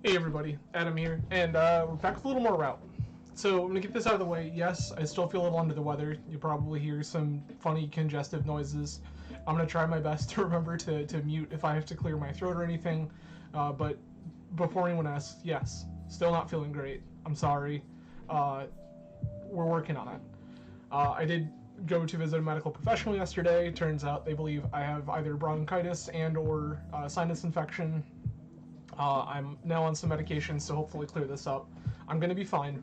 Hey everybody, Adam here, and we're back with a little more Rout. So I'm gonna get this out of the way. Yes, I still feel a little under the weather. You probably hear some funny congestive noises. I'm gonna try my best to remember to mute if I have to clear my throat or anything. But before anyone asks, yes, still not feeling great. I'm sorry. We're working on it. I did go to visit a medical professional yesterday. Turns out they believe I have either bronchitis and/or sinus infection. I'm now on some medications to hopefully clear this up. I'm going to be fine,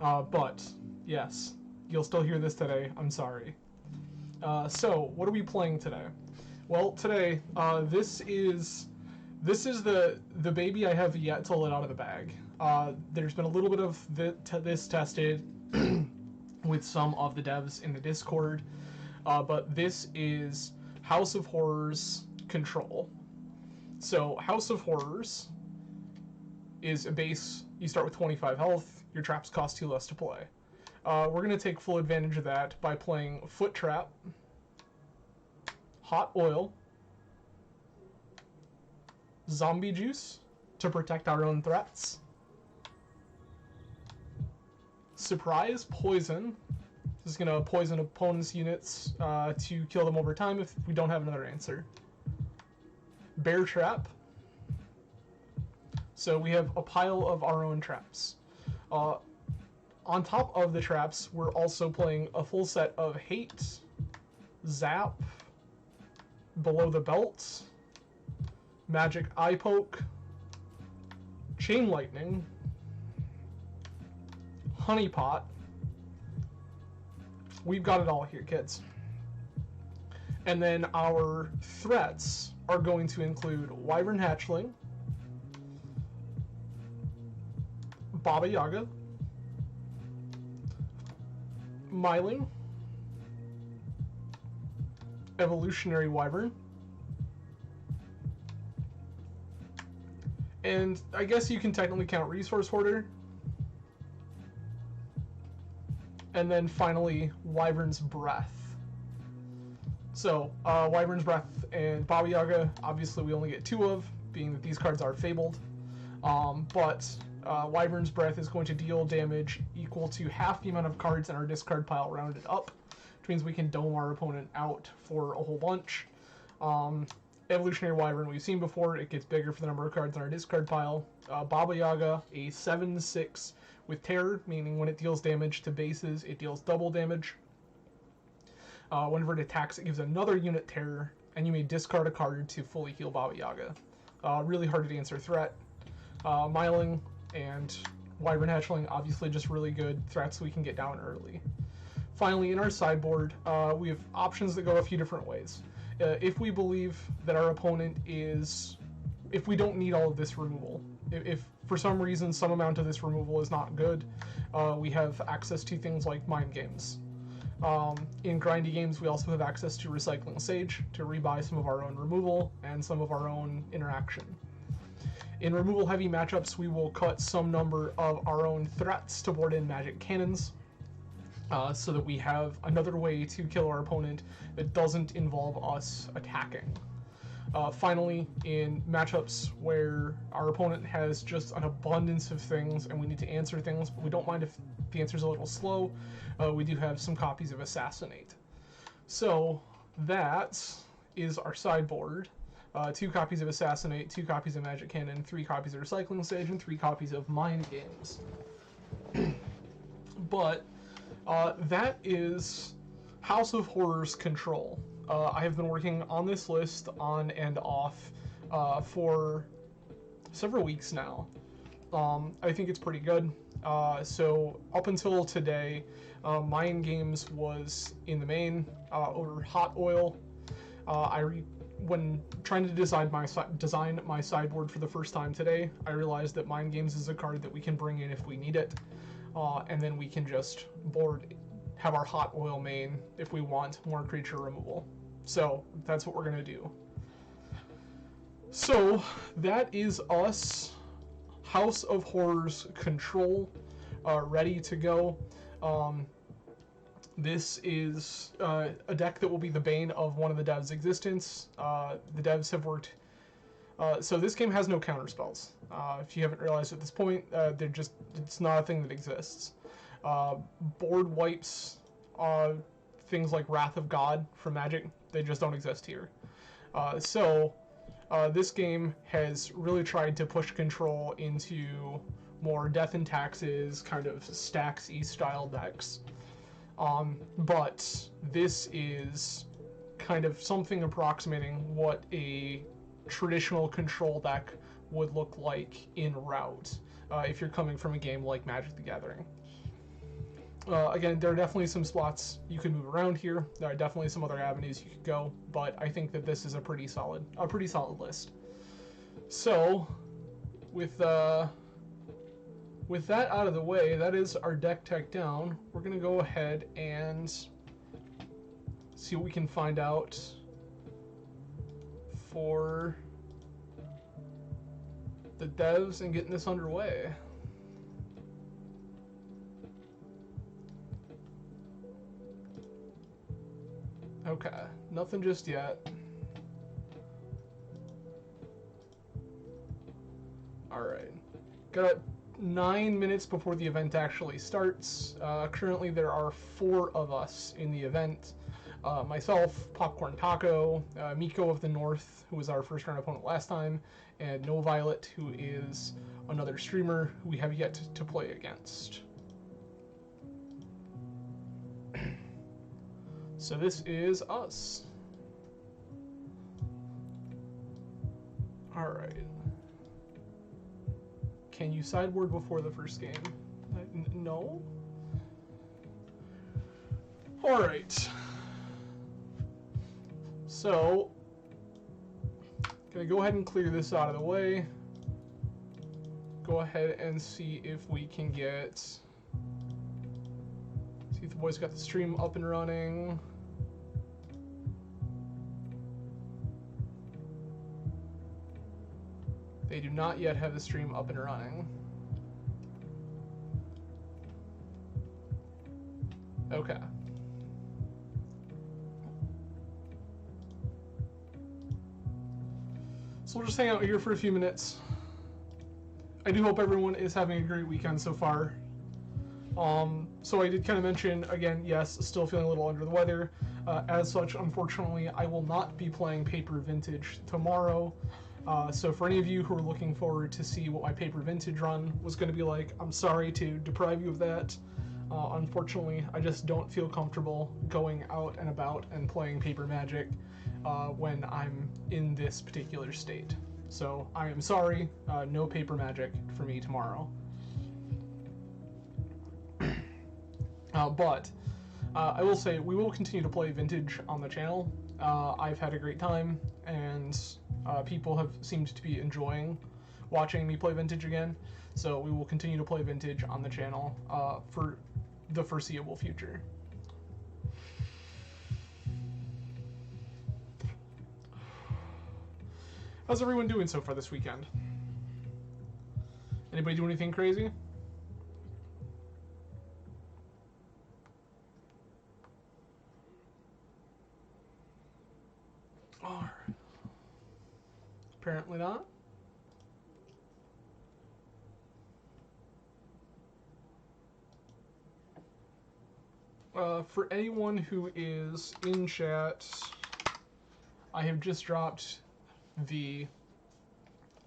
but yes, you'll still hear this today. I'm sorry. So, what are we playing today? Well, today, this is the baby I have yet to let out of the bag. There's been a little bit of this tested with some of the devs in the Discord, but this is House of Horrors Control. So, House of Horrors is a base. You start with 25 health. Your traps cost 2 less to play. We're going to take full advantage of that by playing Foot Trap, Hot Oil, Zombie Juice to protect our own threats, Surprise Poison. This is going to poison opponents' units to kill them over time if we don't have another answer. Bear Trap. So we have a pile of our own traps. On top of the traps, we're also playing a full set of Hate, Zap, Below the Belt, Magic Eye Poke, Chain Lightning, Honeypot. We've got it all here, kids. And then our threats are going to include Wyvern Hatchling, Baba Yaga, Myling, Evolutionary Wyvern, and I guess you can technically count Resource Hoarder, and then finally Wyvern's Breath. So, Wyvern's Breath and Baba Yaga, obviously we only get 2 of, being that these cards are fabled, but Wyvern's Breath is going to deal damage equal to half the amount of cards in our discard pile rounded up, which means we can dome our opponent out for a whole bunch. Evolutionary Wyvern we've seen before, it gets bigger for the number of cards in our discard pile. Baba Yaga, a 7/6 with Terror, meaning when it deals damage to bases, it deals double damage. Whenever it attacks, it gives another unit Terror, and you may discard a card to fully heal Baba Yaga. Really hard to answer threat. Myling and Wyvern Hatchling, obviously just really good threats we can get down early. Finally, in our sideboard, we have options that go a few different ways. If we believe that our opponent is... if we don't need all of this removal, if for some reason some amount of this removal is not good, we have access to things like Mind Games. In grindy games, we also have access to Recycling Sage to rebuy some of our own removal and some of our own interaction. In removal-heavy matchups, we will cut some number of our own threats to board in Magic Cannons, so that we have another way to kill our opponent that doesn't involve us attacking. Finally, in matchups where our opponent has just an abundance of things and we need to answer things, but we don't mind if the answer's a little slow, we do have some copies of Assassinate. So that is our sideboard. 2 copies of Assassinate, 2 copies of Magic Cannon, 3 copies of Recycling Sage, and 3 copies of Mind Games. But that is House of Horrors Control. I have been working on this list on and off for several weeks now. I think it's pretty good. So up until today, Mind Games was in the main over Hot Oil. When trying to design my sideboard for the first time today, I realized that Mind Games is a card that we can bring in if we need it, and then we can just have our Hot Oil main if we want more creature removal. So that's what we're gonna do. So that is us, House of Horrors Control, ready to go. This is a deck that will be the bane of one of the devs' existence. The devs have worked So this game has no counter spells. If you haven't realized at this point, it's not a thing that exists. Board wipes, things like Wrath of God from Magic, they just don't exist here. This game has really tried to push control into more Death and Taxes, kind of Stacks-y style decks. But this is kind of something approximating what a traditional control deck would look like in Rout, if you're coming from a game like Magic the Gathering. Again, there are definitely some spots you could move around here. There are definitely some other avenues you could go, but I think that this is a pretty solid list. So, with that out of the way, that is our deck tech down. We're gonna go ahead and see what we can find out for the devs and getting this underway. Okay, nothing just yet. Alright. Got 9 minutes before the event actually starts. Currently there are 4 of us in the event. Myself, Popcorn Taco, Miko of the North, who was our first round opponent last time, and No Violet, who is another streamer who we have yet to play against. So this is us. Alright. Can you sideboard before the first game? No? Alright. So, gonna go ahead and clear this out of the way. Go ahead and see if we can get... See if the boys got the stream up and running. They do not yet have the stream up and running. Okay. So we'll just hang out here for a few minutes. I do hope everyone is having a great weekend so far. So I did kind of mention, again, yes, still feeling a little under the weather. As such, unfortunately, I will not be playing Paper Vintage tomorrow. So for any of you who are looking forward to see what my Paper Vintage run was going to be like, I'm sorry to deprive you of that. Unfortunately, I just don't feel comfortable going out and about and playing Paper Magic when I'm in this particular state. So I am sorry, no Paper Magic for me tomorrow. But I will say we will continue to play Vintage on the channel. I've had a great time, and people have seemed to be enjoying watching me play Vintage again. So we will continue to play Vintage on the channel for the foreseeable future. How's everyone doing so far this weekend? Anybody do anything crazy? Alright. Apparently not. For anyone who is in chat, I have just dropped the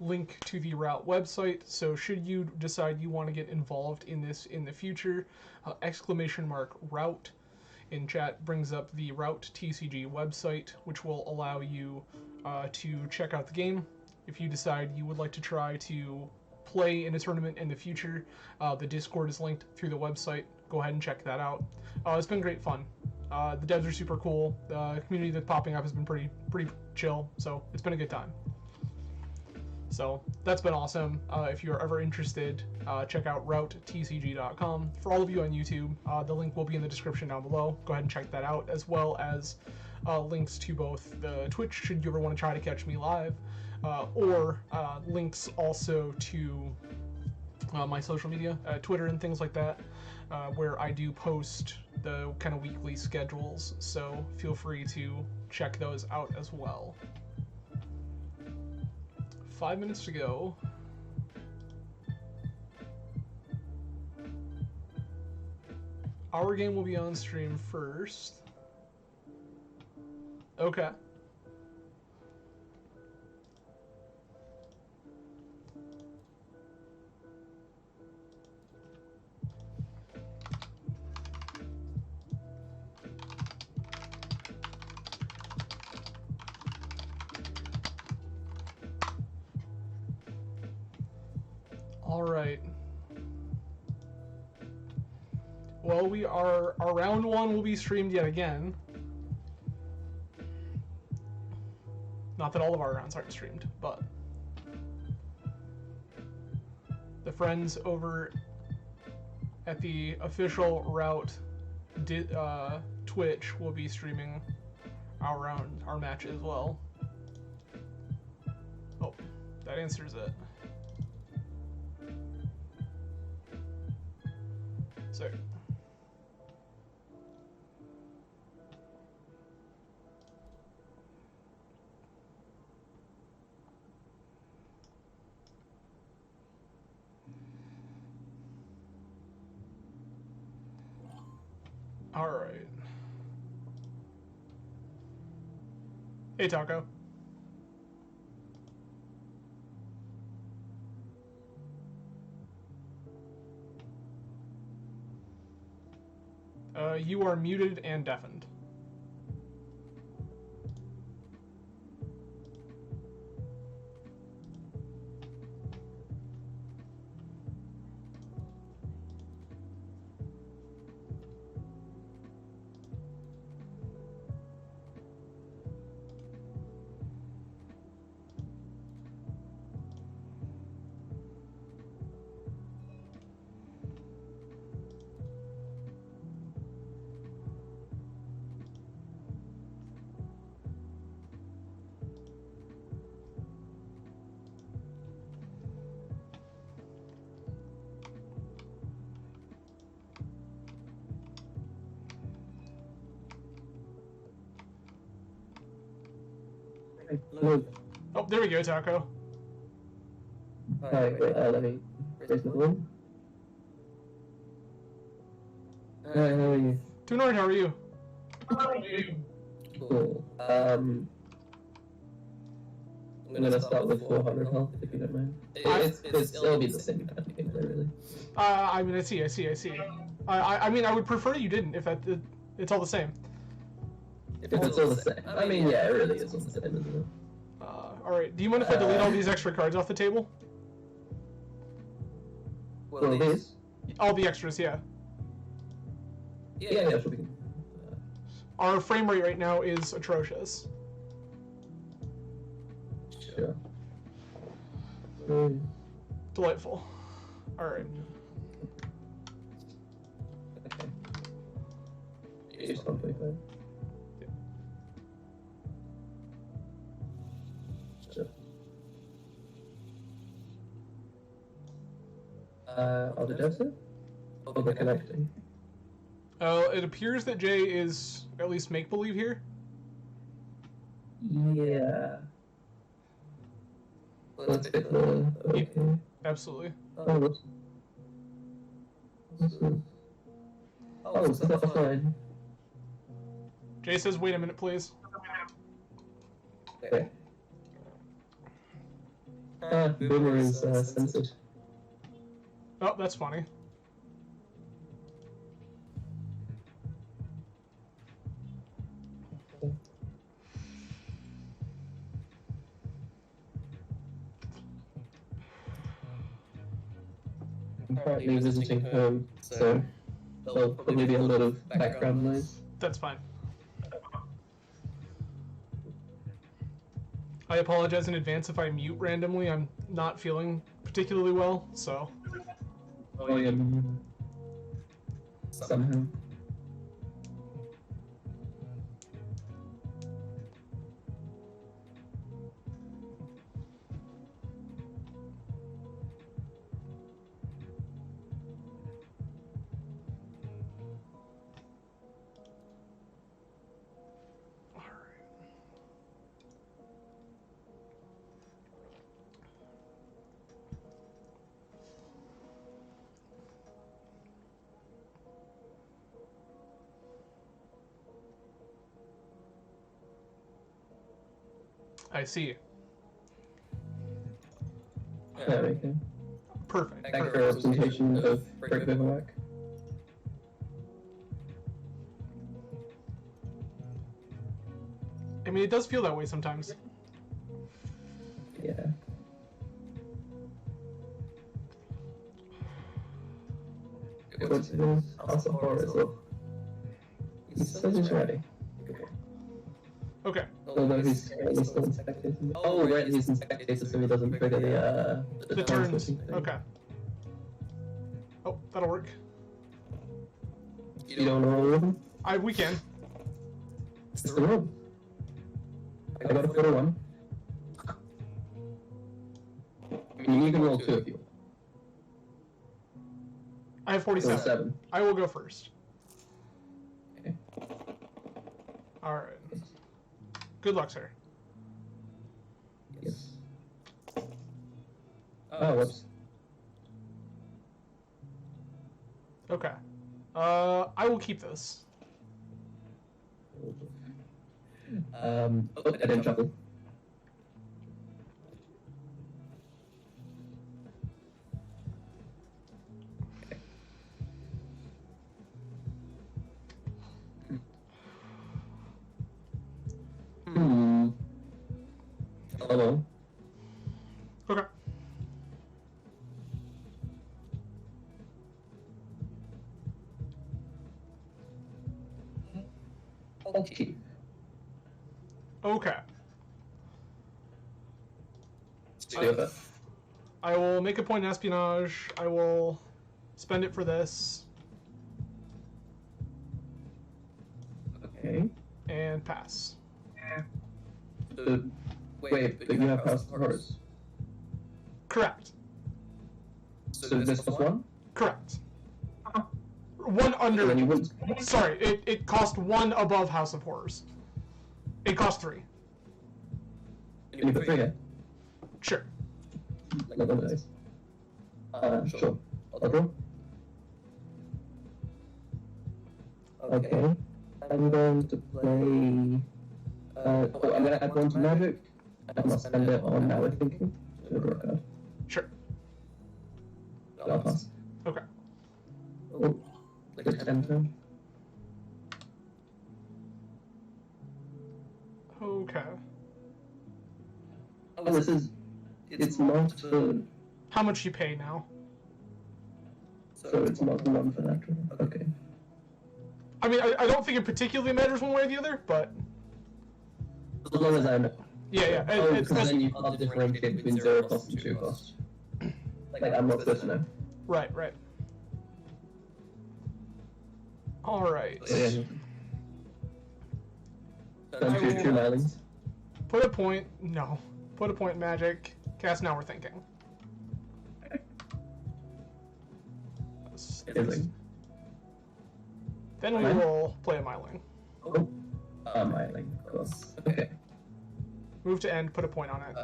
link to the Rout website, so should you decide you want to get involved in this in the future, !Rout in chat brings up the Rout TCG website, which will allow you to check out the game. If you decide you would like to try to play in a tournament in the future, the Discord is linked through the website. Go ahead and check that out. It's been great fun. The devs are super cool. The community that's popping up has been pretty chill, so it's been a good time. So that's been awesome. If you're ever interested, check out routtcg.com. For all of you on YouTube, the link will be in the description down below. Go ahead and check that out, as well as links to both the Twitch, should you ever want to try to catch me live, or links also to my social media, Twitter and things like that, where I do post the kind of weekly schedules, so feel free to check those out as well. 5 minutes to go. Our game will be on stream first. Okay. All right. Well, our round one will be streamed yet again. Not that all of our rounds aren't streamed, but the friends over at the official Rout Twitch will be streaming our match as well. Oh, that answers it. So. All right. Hey, Taco. You are muted and deafened. Oh, there we go, Taco. Alright, wait, let me raise the balloon. Alright, how are you? Doing alright, how are you? Cool. I'm gonna start with 400 health, if you don't mind. It'll be the same kind of game, really. I mean, I see. I mean, I would prefer you didn't, if it's all the same. If it's all the same. I mean, yeah, it really is all the same, isn't it? Alright, do you mind if I delete all these extra cards off the table? Well, these? All the extras, yeah. Yeah, sure. Our frame rate right now is atrocious. Sure. Delightful. Alright. Okay. Use 125. Are the Joseph? Or the connecting? It appears that Jay is at least make-believe here. Yeah. Let's pick the... Okay. Yeah, absolutely. Oh, it's offline. Jay says, wait a minute, please. Okay. Boomer is censored. Oh, that's funny. I'm currently visiting home, so there'll probably be a lot of background noise. That's fine. I apologize in advance if I mute randomly. I'm not feeling particularly well, so... Volume somehow. I see. There we go. Perfect. Accurate representation of Break Bivouac. I mean, it does feel that way sometimes. Yeah. What's his House of Horrors? He says he's ready. Okay. Although he's currently still in spectators. Oh, right, he's in spectators, so he doesn't trigger The turns. thing. Okay. Oh, that'll work. You don't roll with him? We can. It's the roll. I got a 41. I mean, you can roll 2 if you want. I have 47. 47. I will go first. Okay. Alright. Good luck, sir. Yes. Oh, whoops. Okay. I will keep this. I didn't shuffle. Hello. Okay. Okay. Okay. Stupid. I will make a point in espionage. I will spend it for this. Okay. And pass. Wait, but you have House of Horrors. Correct. So this was 1? Correct. One under. So then you wouldn't. Sorry, it cost 1 above House of Horrors. It cost 3. Can you put 3 in? Sure. Like one dice. Sure. I'll draw. Okay. I'm going to play. I'm going to add 1 to magic. And I'll spend it on Now We're Thinking. So draw a card. Sure. I'll pass. Okay. Oh, like 10 turn. Okay. Oh, this is. It's not for. How much you pay now? So it's not 1 for that. Okay. I mean, I don't think it particularly matters one way or the other, but As long as I know. yeah. Oh, because then you can't differentiate between 0 cost and 2 cost. Like, I'm not supposed to know. Right. All right. So, yeah. Don't shoot your Mylings. Put a point. No. Put a point in magic. Cast Now We're Thinking. Amazing. Then we will play a Myling. Oh, Myling, of course. Okay. Move to end. Put a point on it.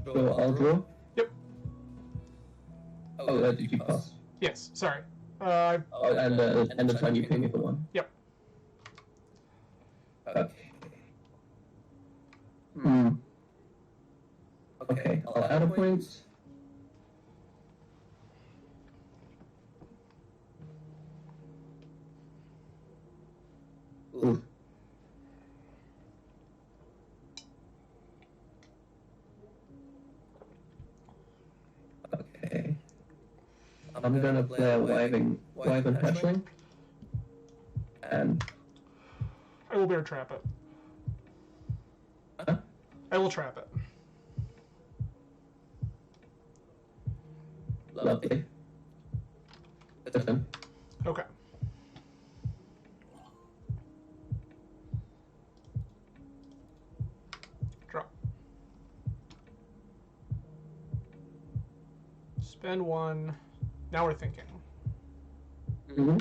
So I'll draw. Yep. Oh, did you pass? Yes. Sorry. And the time you pay me for 1. Yep. Okay. Okay, I'll add a point. Ooh. Okay. I'm gonna play a Wyvern Hatchling. And I will bear trap it. Huh? I will trap it. Lovely. Listen. Okay. Drop. Spend 1. Now we're thinking. Mm-hmm.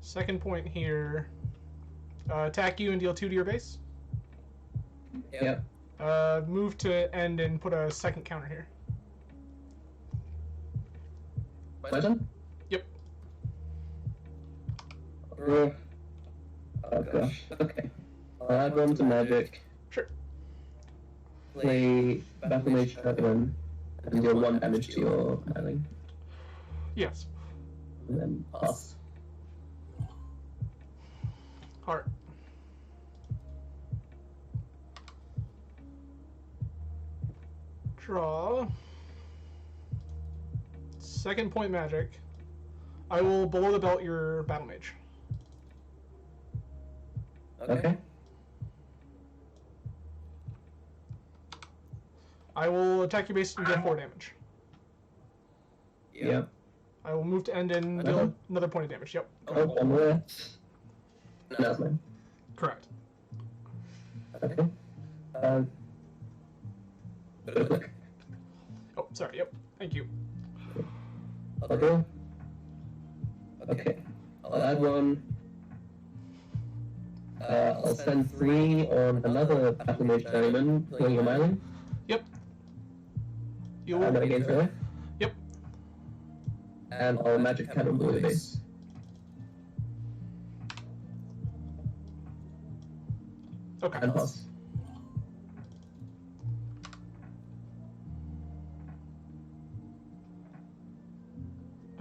Second point here. Attack you and deal 2 to your base. Yep. Move to end and put a second counter here. My turn? Yep. Oh gosh. Okay. I'll add one to Magic. Sure. Play Battle Mage Shotgun and deal 1 damage to your Myling. Yes. And then pass. Alright. Draw. Second point Magic. I will below the belt your Battle Mage. Okay. I will attack your base and deal 4 damage. Yep. I will move to end and deal another point of damage. Yep. Oh, one more. That's mine. Correct. Okay. Click. Oh, sorry. Yep. Thank you. Okay. Okay. I'll add one. I'll spend 3 on another Battle Mage Diamond, playing a Myling. Yep. You And then again for Yep. And I'll Magic Cannon below the base. Okay. And pass.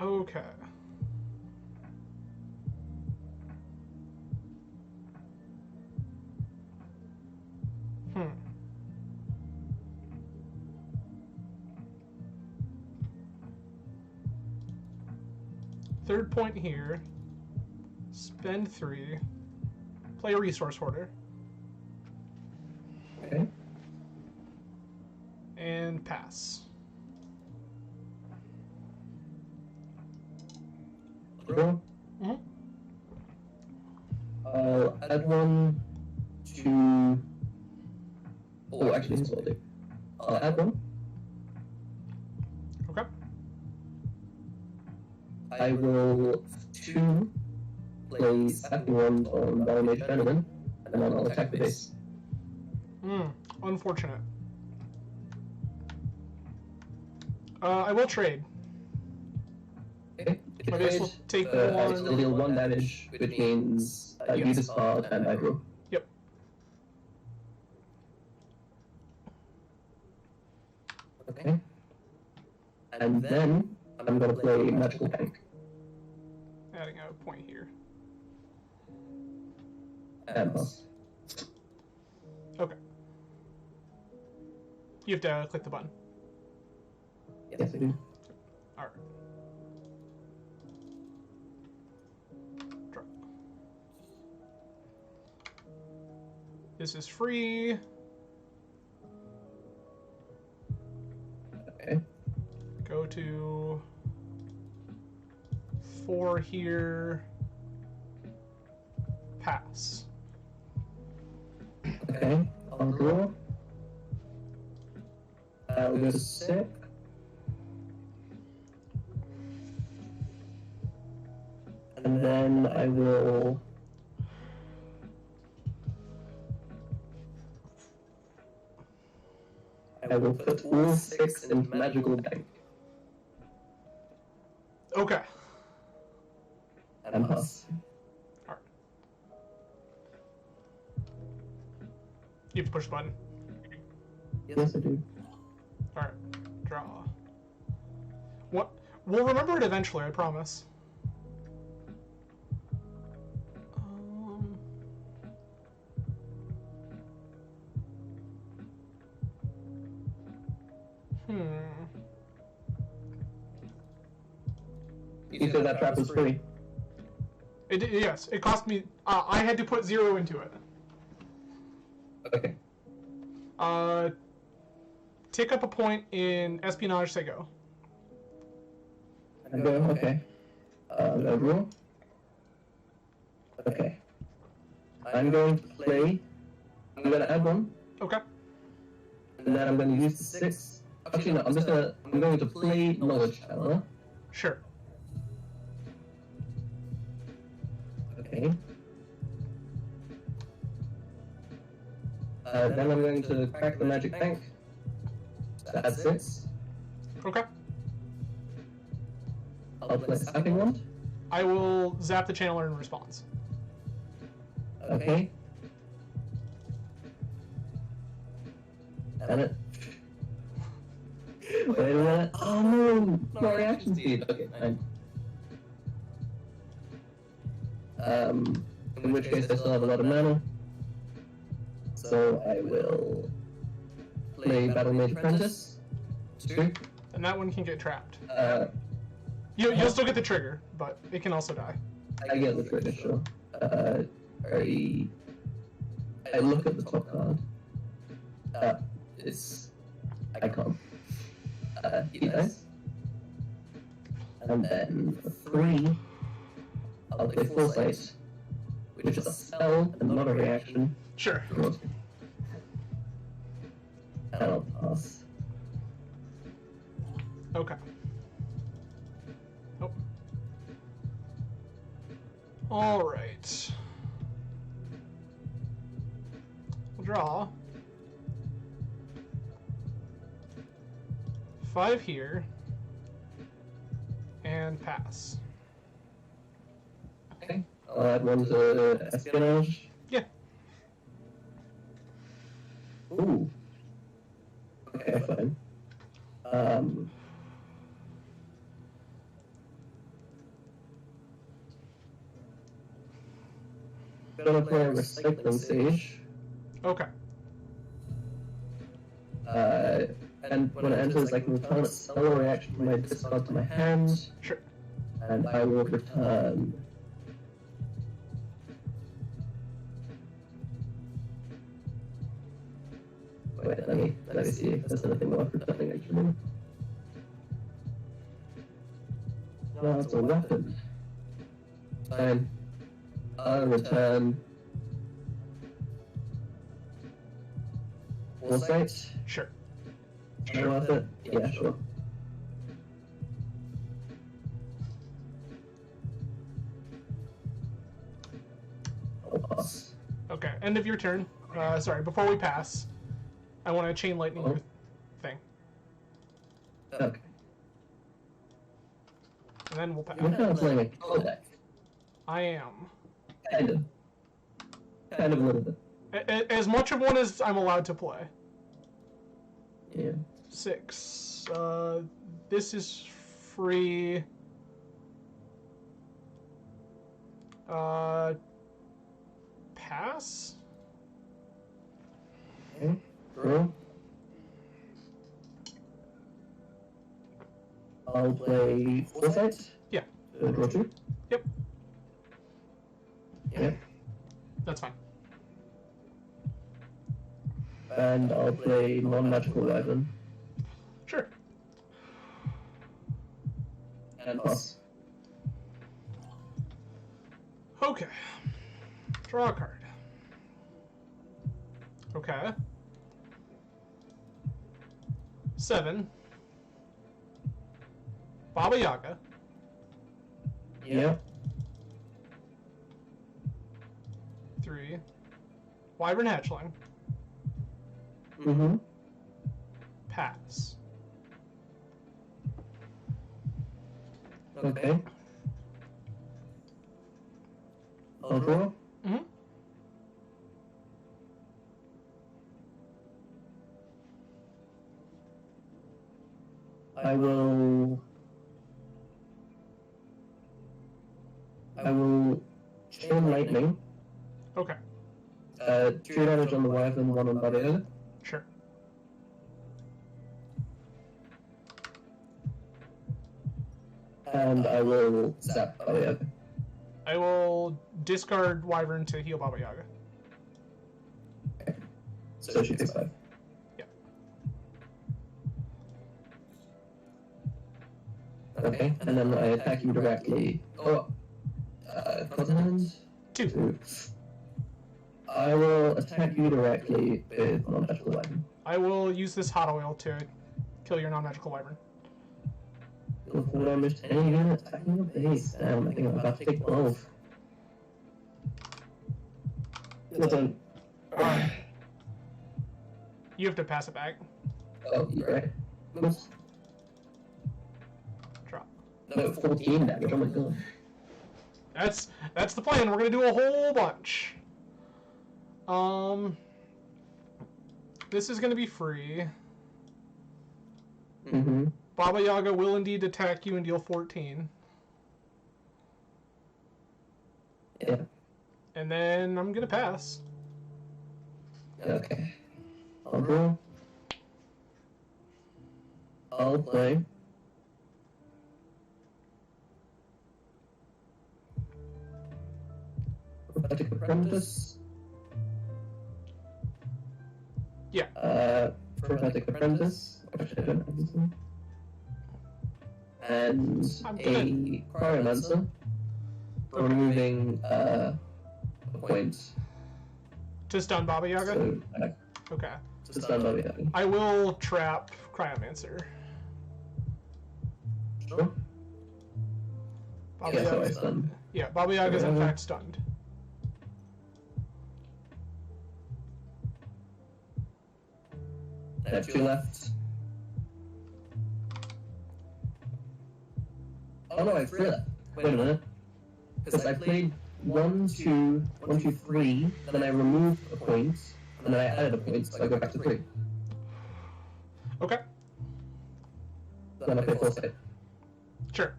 Okay. Third point here. Spend 3. Play a resource hoarder. Okay. And pass. Draw. I'll add one to. Oh, actually, this will do. I'll add one. Okay. I will 2 play Stacking Wand on Battle Mage Gentleman, and then I'll attack the base. Unfortunate. I will trade. Okay. My base will take I 1. still deal 1 damage, which means you discard and I draw. Yep. Okay. And then I'm gonna play Magical Tank. Adding a point here. And pass. Okay. You have to click the button. Yes, I do. Alright. Draw. This is free. Okay. Go to 4 here. Pass. Okay. I'll draw. I'll go to 6. And then I will. I will put all 6 in Magical Bank. Okay. And pass. Alright. You have to push the button. Yes, I do. Alright. Draw. What? We'll remember it eventually, I promise. You said that trap was free. Yes, it cost me. I had to put 0 into it. Okay. Take up a point in Espionage, say go. I go, okay. No rule. Okay. I'm going to play. I'm going to add 1. Okay. And then I'm going to use the 6. Actually, no, I'm going to play Knowledge Tower. Sure. Okay. Then I'm going to crack the Magic Bank. So add 6. Okay. I'll play Sapping Wand. I will zap the channeler in response. Okay. Damn it. Wait a minute. Oh no! No reaction speed. Okay, fine. In which case I still have a lot of mana. So I will play Battle Mage Apprentice. 2. And that one can get trapped. You'll still get the trigger, but it can also die. I get the trigger, sure. I look at the top card. It's Icon. He dies. And then for 3, I'll play Foresight, which is a spell and not a reaction. Sure. And I'll pass. Okay. Oh. Alright. We'll draw 5 here and pass. Okay. I'll add 1 to Espionage. Yeah. Ooh. Okay, fine. Gonna play a Recycling Sage. Okay. And when it enters, I can return a spell or reaction from my discard to my hand. Sure. And I will return. Wait, let me see if there's anything worth returning actually. No, it's a weapon. Fine. I'll return. Foresight? Sure. Sure worth it? Yeah, sure. I'll pass. Okay, end of your turn. Sorry, before we pass, I want to chain lightning your thing. Okay. And then we'll pass. You're kind of playing a color deck. I am. Kind of. Kind of a little bit. As much of one as I'm allowed to play. Yeah. 6. This is free. Pass? Okay. Draw. I'll play Foresight. Yeah. Draw 2. Yep. Yeah. That's fine. And I'll play non-magical weapon. Sure. And pass. Okay. Draw a card. Okay. 7. Baba Yaga. Yeah. 3. Wyvern Hatchling. Mm-hmm. Pass. Okay. I'll draw. Mm-hmm. I will chain lightning. Okay. 2 damage on the wyvern, 1 on Baba Yaga. Sure. And I will zap Baba Yaga. I will discard Wyvern to heal Baba Yaga. Okay. So she takes 5. Yep. Okay, and then I attack you directly. Oh, continent? 2. I will attack you directly with non-magical weapon. I will use this hot oil to kill your non-magical Wyvern. Before damage to any unit attacking the base. Damn, I think I'm about to take 12. Listen. You have to pass it back. Oh, you're right. Oops. Drop. No, 14 damage. Oh my god. That's the plan. We're gonna do a whole bunch. This is gonna be free. Mm-hmm. Baba Yaga will indeed attack you and deal 14. Yeah. And then I'm gonna pass. Okay. I'll draw. I'll play. Prophetic Apprentice. Yeah. Prophetic Apprentice. Actually, I don't have this one. And a Cryomancer. Removing a point. To stun Baba Yaga? So, Okay. to stun Baba Yaga. I will trap Cryomancer. Sure. Baba Yeah, so I Yaga, stun. yeah, Baba Yaga is in fact stunned. I have 2 left. Oh no, I have 3 left. Wait a minute. Because I played 1, 2, 1, 2, 3, then I removed a point, and then I added a point, so I go back to 3. Okay. Then I play full state. Sure.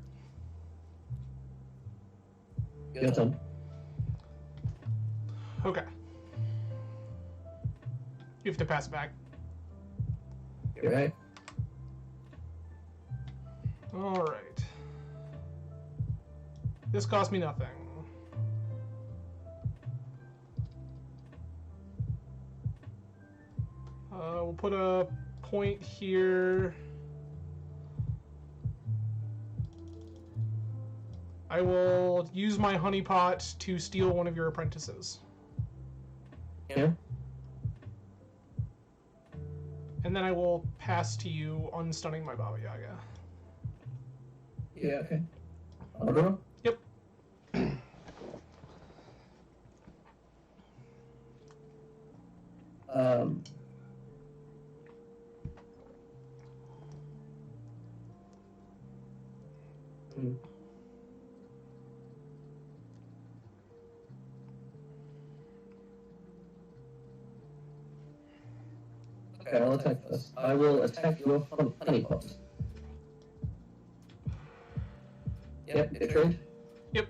Your turn. Okay. You have to pass it back. You're right. Alright. This cost me nothing. We'll put a point here. I will use my honeypot to steal one of your apprentices. Yeah. And then I will pass to you, unstunning my Baba Yaga. Yeah, okay. I'll draw. Yep. Okay, I'll attack first. I will attack your honeypot. Yep, get trade. Yep.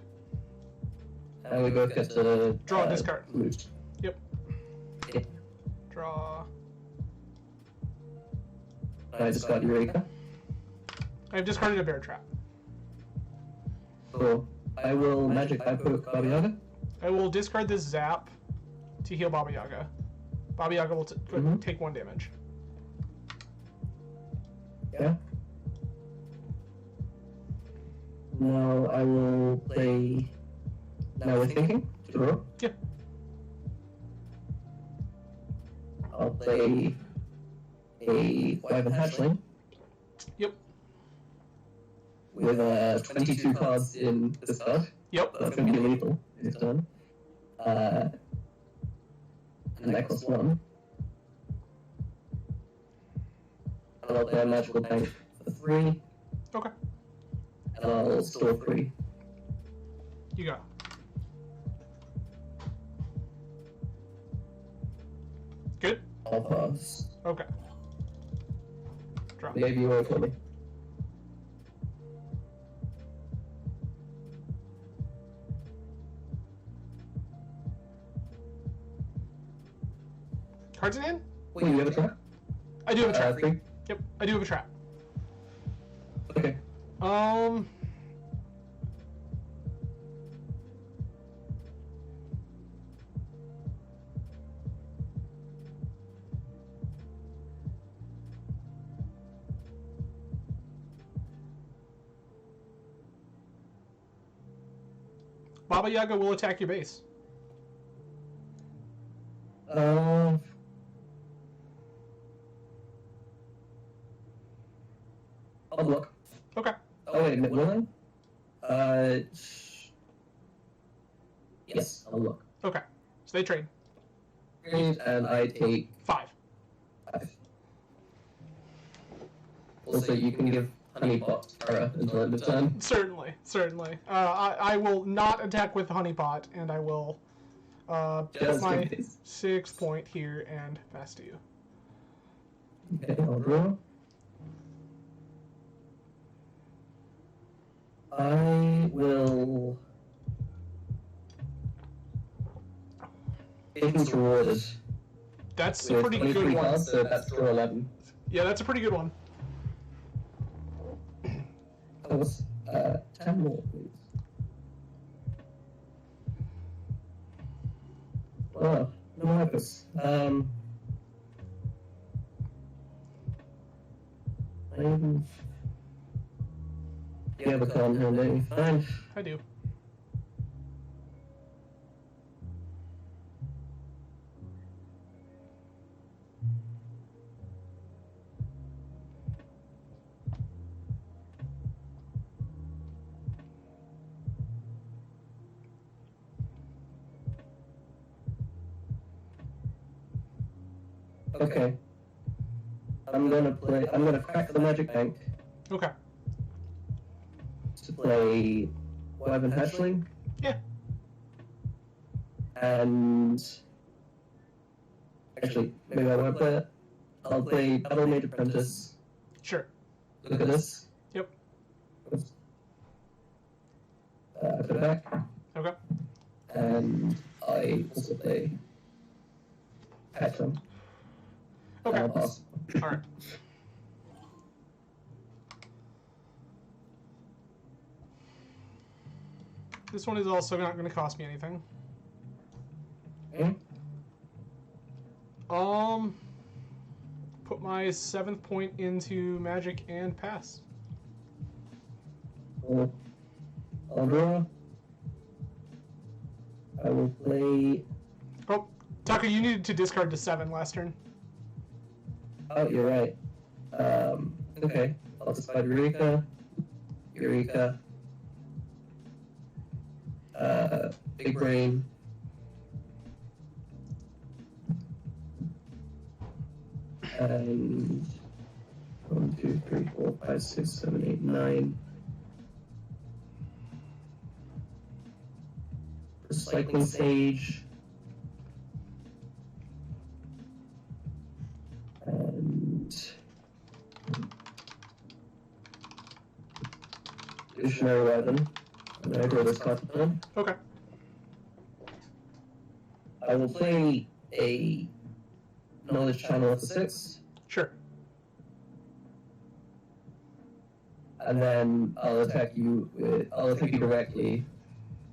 And we both get to Draw a discard. Loot. Yep. Yep. Draw. I discard Eureka. I've discarded a bear trap. Cool. I will magic eye poke Baba Yaga. I will discard this zap to heal Baba Yaga. Baba Yaga will take 1 damage. Yeah. Now I will play. Now we're thinking. Draw. Yeah. I'll play a Wyvern Hatchling. Yep. With 22 cards in this card. Yep. That's going to be lethal this turn. And that costs 1. And I'll play a magical bank for 3. Okay. And I'll store 3. You go. Good? I'll pass. Okay. Draw. Maybe you won't for me. Cards in hand? Wait, you have a trap? I do have a trap. 3? Yep, I do have a trap. Okay. Baba Yaga will attack your base. I'll block. Okay. Oh wait, will I? Yes, I'll block. Okay. So they trade. And I take 5. 5. Also, you can give honeypot Tara until end of turn. Certainly, certainly. I will not attack with honeypot, and I will put Just my in case. 6 point here and pass to you. Okay, I'll draw. I will. Agents rewarded. That's So a pretty 23 good one. cards, so that's draw 11. Yeah, that's a pretty good one. That was 10 more, please. Oh, no Marcus. You have a card in hand, don't you? Fine. I do. Okay. I'm gonna crack the magic bank Okay. to play Wyvern Hatchling. Yeah. And actually, maybe I won't play it. I'll play Battle Mage Apprentice. Sure. Look at this. Yep. Oops. Put it back. Okay. And I also play Hatchling. Okay. Pass. All right. This one is also not going to cost me anything. Okay. Put my 7th point into magic and pass. I'll draw. I will play. Oh, Tucker, you needed to discard to 7 last turn. Oh, you're right. Okay. I'll discard Eureka. Big Brain. And 1, 2, 3, 4, 5, 6, 7, 8, 9. Recycling Sage. And Visionary Weapon. And I draw this card for turn. Okay. I will play a Knowledge Channel for 6. Sure. And then I'll attack you directly.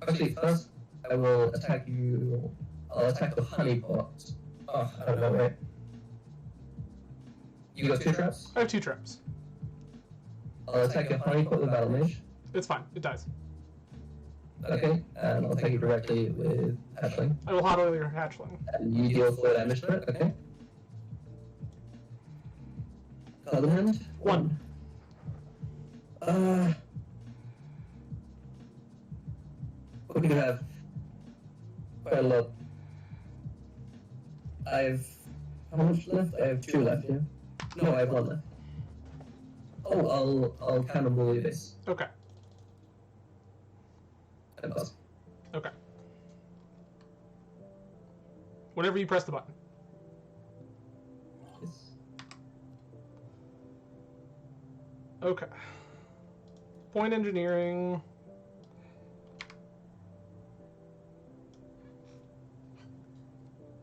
Actually, first I will attack you. I'll attack the honeypot. Oh, I don't know, right? You got 2 traps? I have 2 traps. I'll attack your honeypot with Battle Mage. It's fine. It dies. Okay, and I'll attack you directly with Hatchling. I will hotly your hatchling. And you deal 4 damage to it, okay? Card in hand? 1. We have quite a lot. How much left? I have 2 left, yeah? No, I have 1 left. Oh, I'll cannonball you this. Okay. And pass. Okay. Whenever you press the button. Yes. Okay. Point engineering.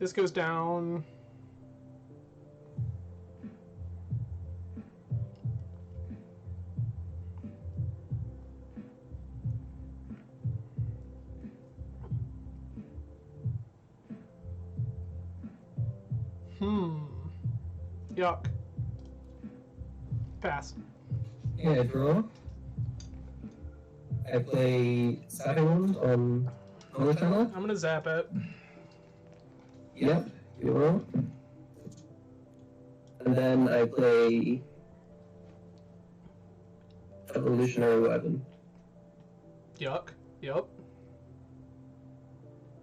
This goes down. Yuck. Pass. Yeah, draw. I play Saturn on Knowledge Channel. I'm gonna zap it. Yep, you roll. And then I play Evolutionary Weapon. Yuck. Yep.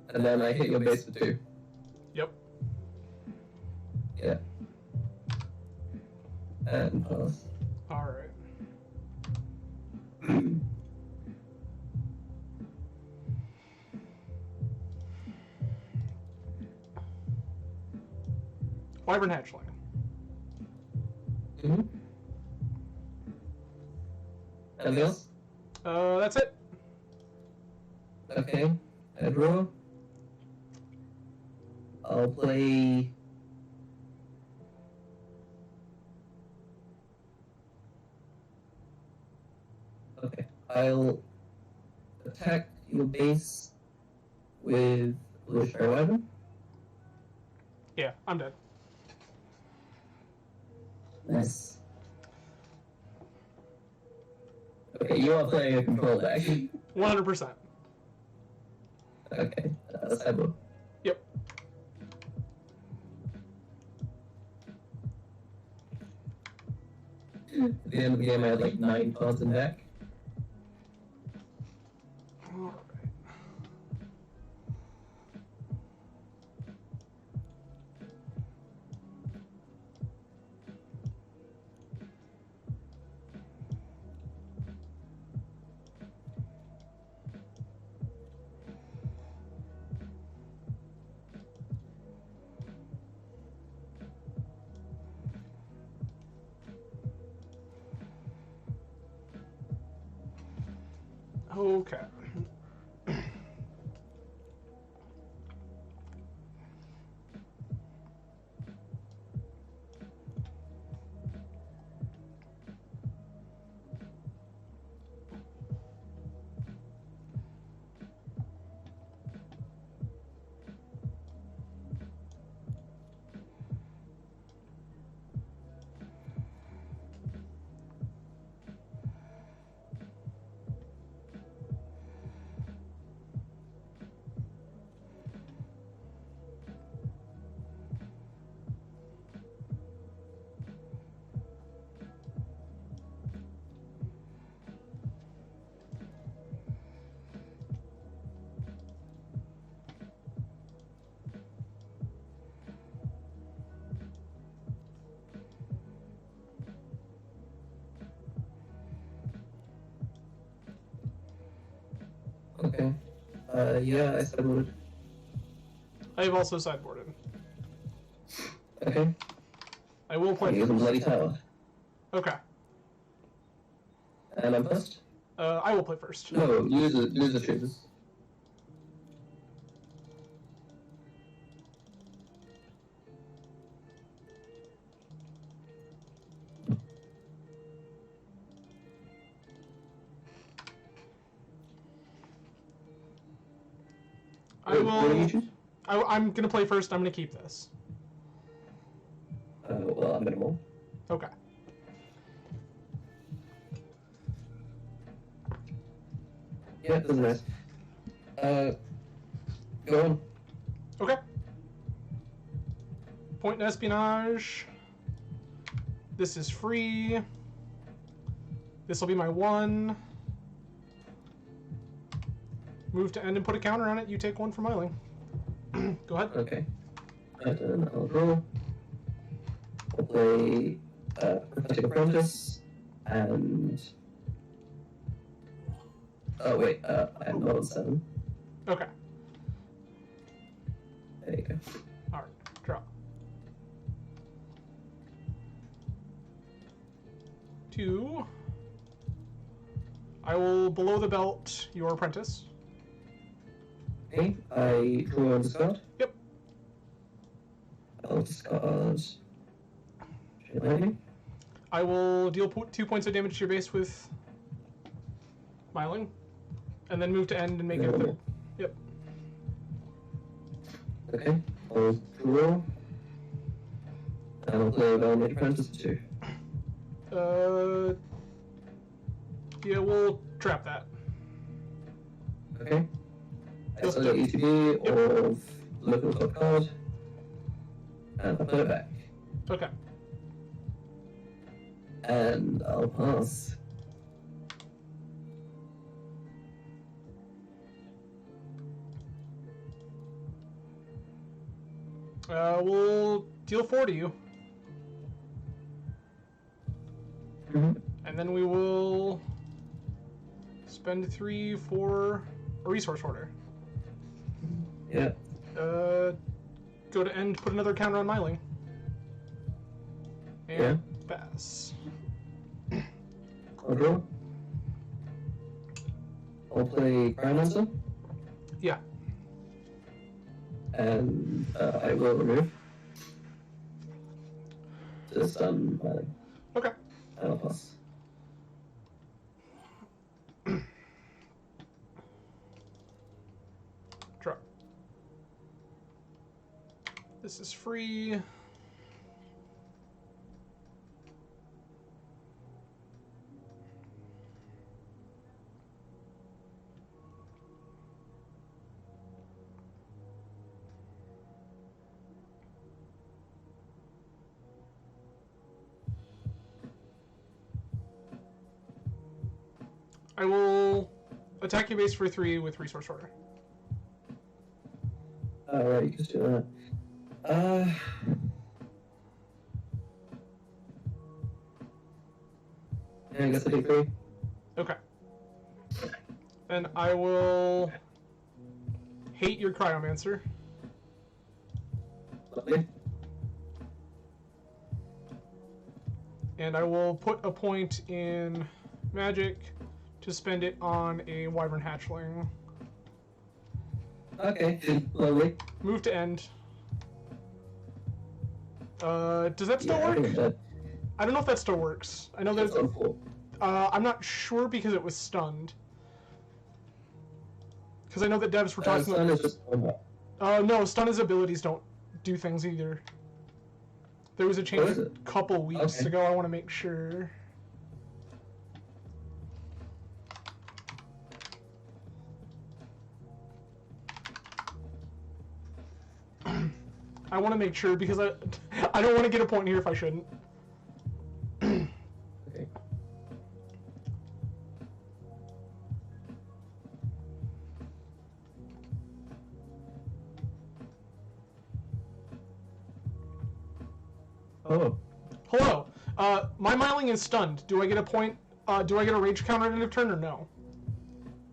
And then I hit your base for 2. Yep. Yeah. And pass. Alright. Wyvern Hatchling. Mm-hmm. Anything else? That's it. Okay. I draw. I'll play. Okay. I'll attack your base with Illusionary Wyvern. Yeah, I'm dead. Nice. Okay, you are playing a control deck. 100%. Okay, sideboard. Yep. At the end of the game, I had like 9 cards in deck. Alright. Okay. Okay. Yeah, I sideboarded. I've also sideboarded. Okay. I will play Use a first. bloody tower. Okay. And I'm first? I will play first. No, use the chooses. I What do you will. choose? I'm gonna play first. I'm gonna keep this. Well, I'm minimal. Okay. Yeah, doesn't matter. Go on. Okay. Point in espionage. This is free. This will be my 1. Move to end and put a counter on it. You take 1 for Myling. Go ahead. Okay. And I'll draw. I'll play Prophetic Apprentice and. Oh, wait, I'm not on 7. Okay. There you go. All right. Draw. 2. I will below the belt your apprentice. Okay, I draw and discard. Yep. I'll discard. Chain Lightning. I will deal 2 points of damage to your base with Myling, and then move to end and make it a 3rd. Yep. Okay, I'll draw. And I'll play Valmid Apprentice 2. Yeah, we'll trap that. Okay. I select ETB of local top card. And I'll put it back. Okay. And I'll pass. We'll deal 4 to you. Mm-hmm. And then we will Spend 3 for a resource order. Yeah. Go to end, put another counter on Myling. And Yeah. pass. I'll draw. I'll play Cryomancer. Yeah. And I will remove. Just Myling. Okay. And I'll pass. Draw. This is free. I will attack your base for 3 with resource order. Alright, you can do that. Yeah, I guess I take 3. Okay. And I will hate your Cryomancer. Lovely. And I will put a point in Magic to spend it on a Wyvern Hatchling. Okay, lovely. Move to end. Does that still Yeah, I think I'm work? dead. I don't know if that still works. I know there's. That's on 4. I'm not sure because it was stunned. Because I know that devs were talking Stun about. is just combat. No, stun abilities don't do things either. There was a change is a it? couple weeks Okay. ago. I want to make sure. I want to make sure because I don't want to get a point here if I shouldn't. Okay. Oh. Hello. My Myling is stunned. Do I get a point? Do I get a rage counter at end of turn or no?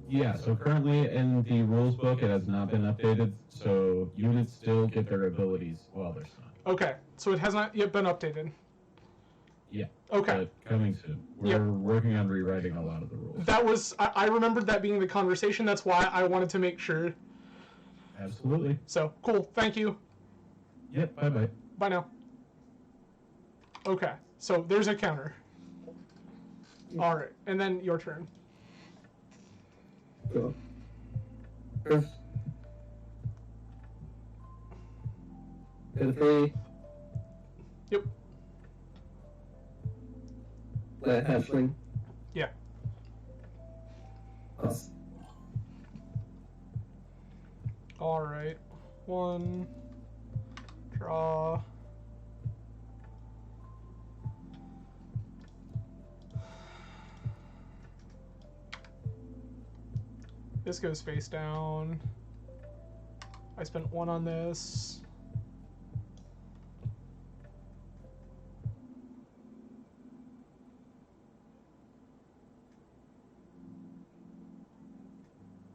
Yeah, so currently in the rules book it has not been updated, so units still get their abilities while they're stunned. Okay, so it has not yet been updated. Yeah. Okay. But coming soon. We're working on rewriting a lot of the rules. That was I remembered that being the conversation. That's why I wanted to make sure. Absolutely. So cool. Thank you. Yep, bye-bye. Bye now. Okay, so there's a counter. All right, and then your turn. Go. First. Get a 3. Yep. Play a hatchling. Yeah. Pass. All right. 1. Draw. This goes face down. I spent 1 on this.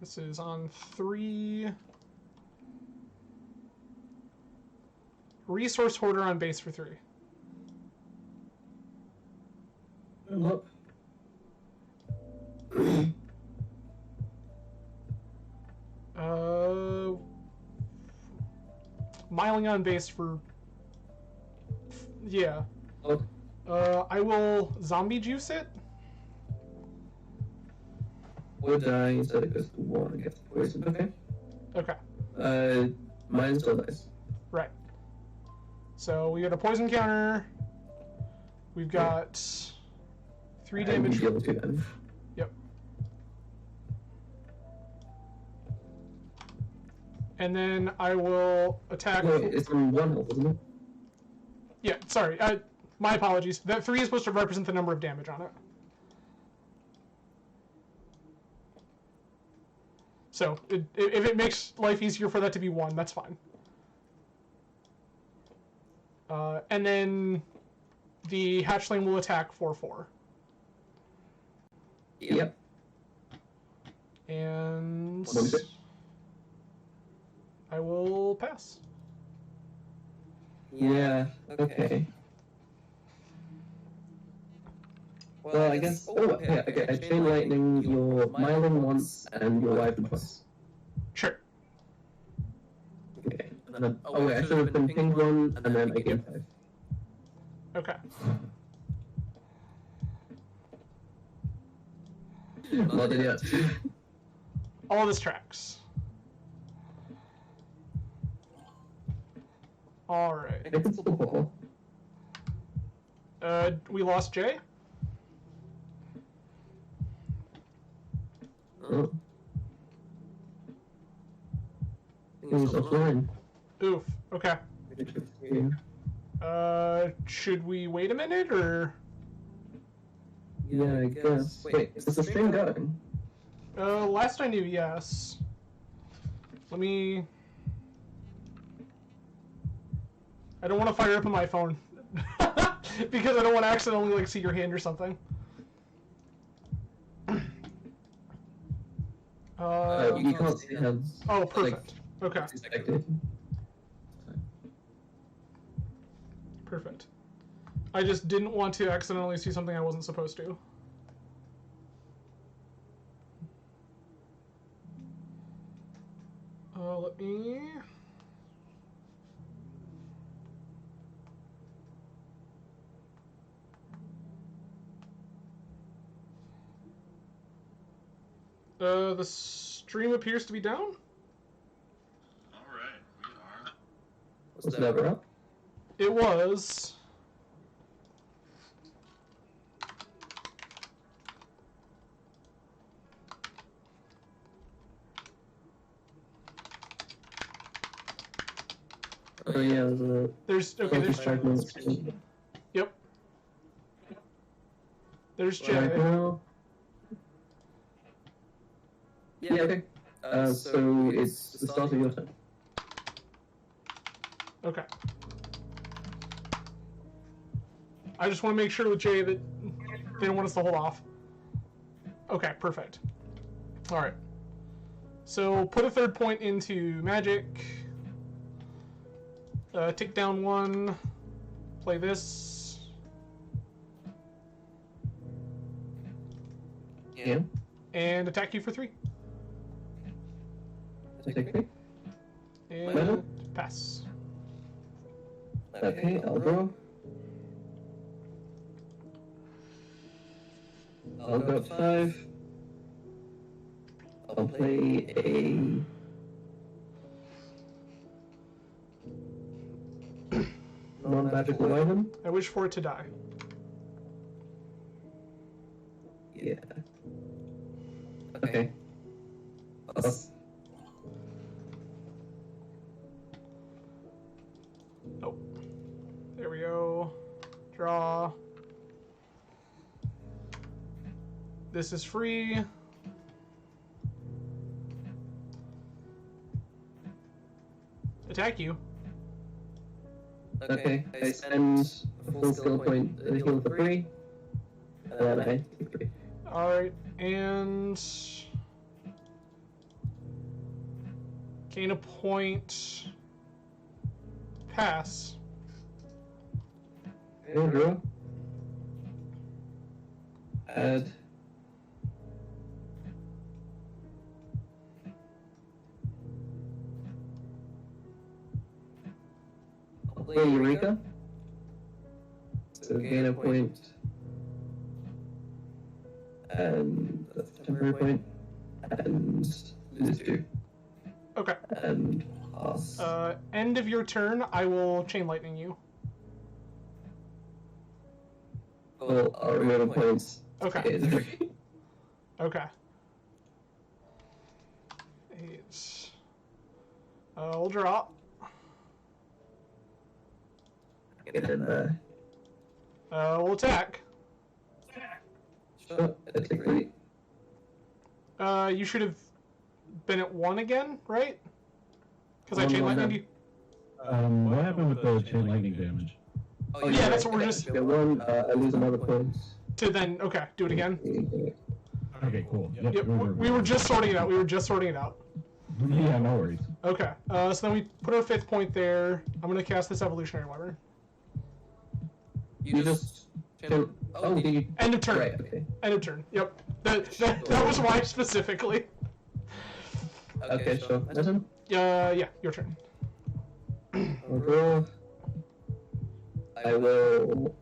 This is on 3. Resource hoarder on base for 3. Look. Myling on base for. Yeah. Look. I will zombie juice it. Would die instead it goes to 1 and gets poisoned. Okay. Okay. Mine still dies. Right. So we got a poison counter. We've got 3 damage. Deal 2 damage. Yep. And then I will attack. Wait, it's from 1 health, isn't it? Yeah, sorry. My apologies. That 3 is supposed to represent the number of damage on it. So, if it makes life easier for that to be 1, that's fine. And then the hatchling will attack for 4. Yep. And What was it? I will pass. Yeah, okay. Well, I guess. Oh, yeah, okay. I chain lightning your Myling once and your Wyvern twice. Sure. Okay. And then, oh, wait, I should have been pinged one and then I gain 5. Okay. Not dead yet. All this tracks. All right. I can still pull. We lost Jay. Oh. It was offline. Oof. Okay. Should we wait a minute or? Yeah, I guess. Wait, is the stream going? Last I knew, yes. Let me. I don't want to fire up on my phone because I don't want to accidentally like see your hand or something. You can't see hands. Oh, perfect. Okay. Perfect. I just didn't want to accidentally see something I wasn't supposed to. Let me... The stream appears to be down? Alright, we are. Was it ever up? It was. Oh yeah, there's there's Yep. There's Jay. Yeah, okay. So it's the start of your turn. Okay. I just want to make sure with Jay that they don't want us to hold off. Okay, perfect. Alright. So put a third point into magic. Take down 1. Play this. Yeah. And attack you for 3. Take 3. And pass. Okay, I'll draw. I'll go up 5. I'll play a... non-magical Wyvern. I wish for it to die. Yeah. Okay. Oh. There we go. Draw. This is free. Attack you. Okay, I spend a full skill point to heal for 3, and then I take 3. Alright, and... gain a point... pass. Okay, draw. Add. I'll play Eureka. So gain a point. And a temporary point. And lose 2. Okay. And pass. End of your turn, I will chain lightning you. Well, I'll remove points. Okay. Okay. 8. We'll draw. Get in there. We'll attack. Sure, I take 3. You should have been at 1 again, right? Because I One, chain one, lightning you. What happened with the chain lightning damage? Oh, yeah, that's what we're just... Get 1, I lose another point. To then, okay, do it again. Okay, cool. Yep, we were just sorting it out. Yeah, no worries. Okay, so then we put our 5th point there. I'm going to cast this Evolutionary Wyvern. You just... Oh, you... End of turn. Right, okay. End of turn, yep. That was why specifically. Okay, so... Listen. Yeah, your turn. I'll draw. I will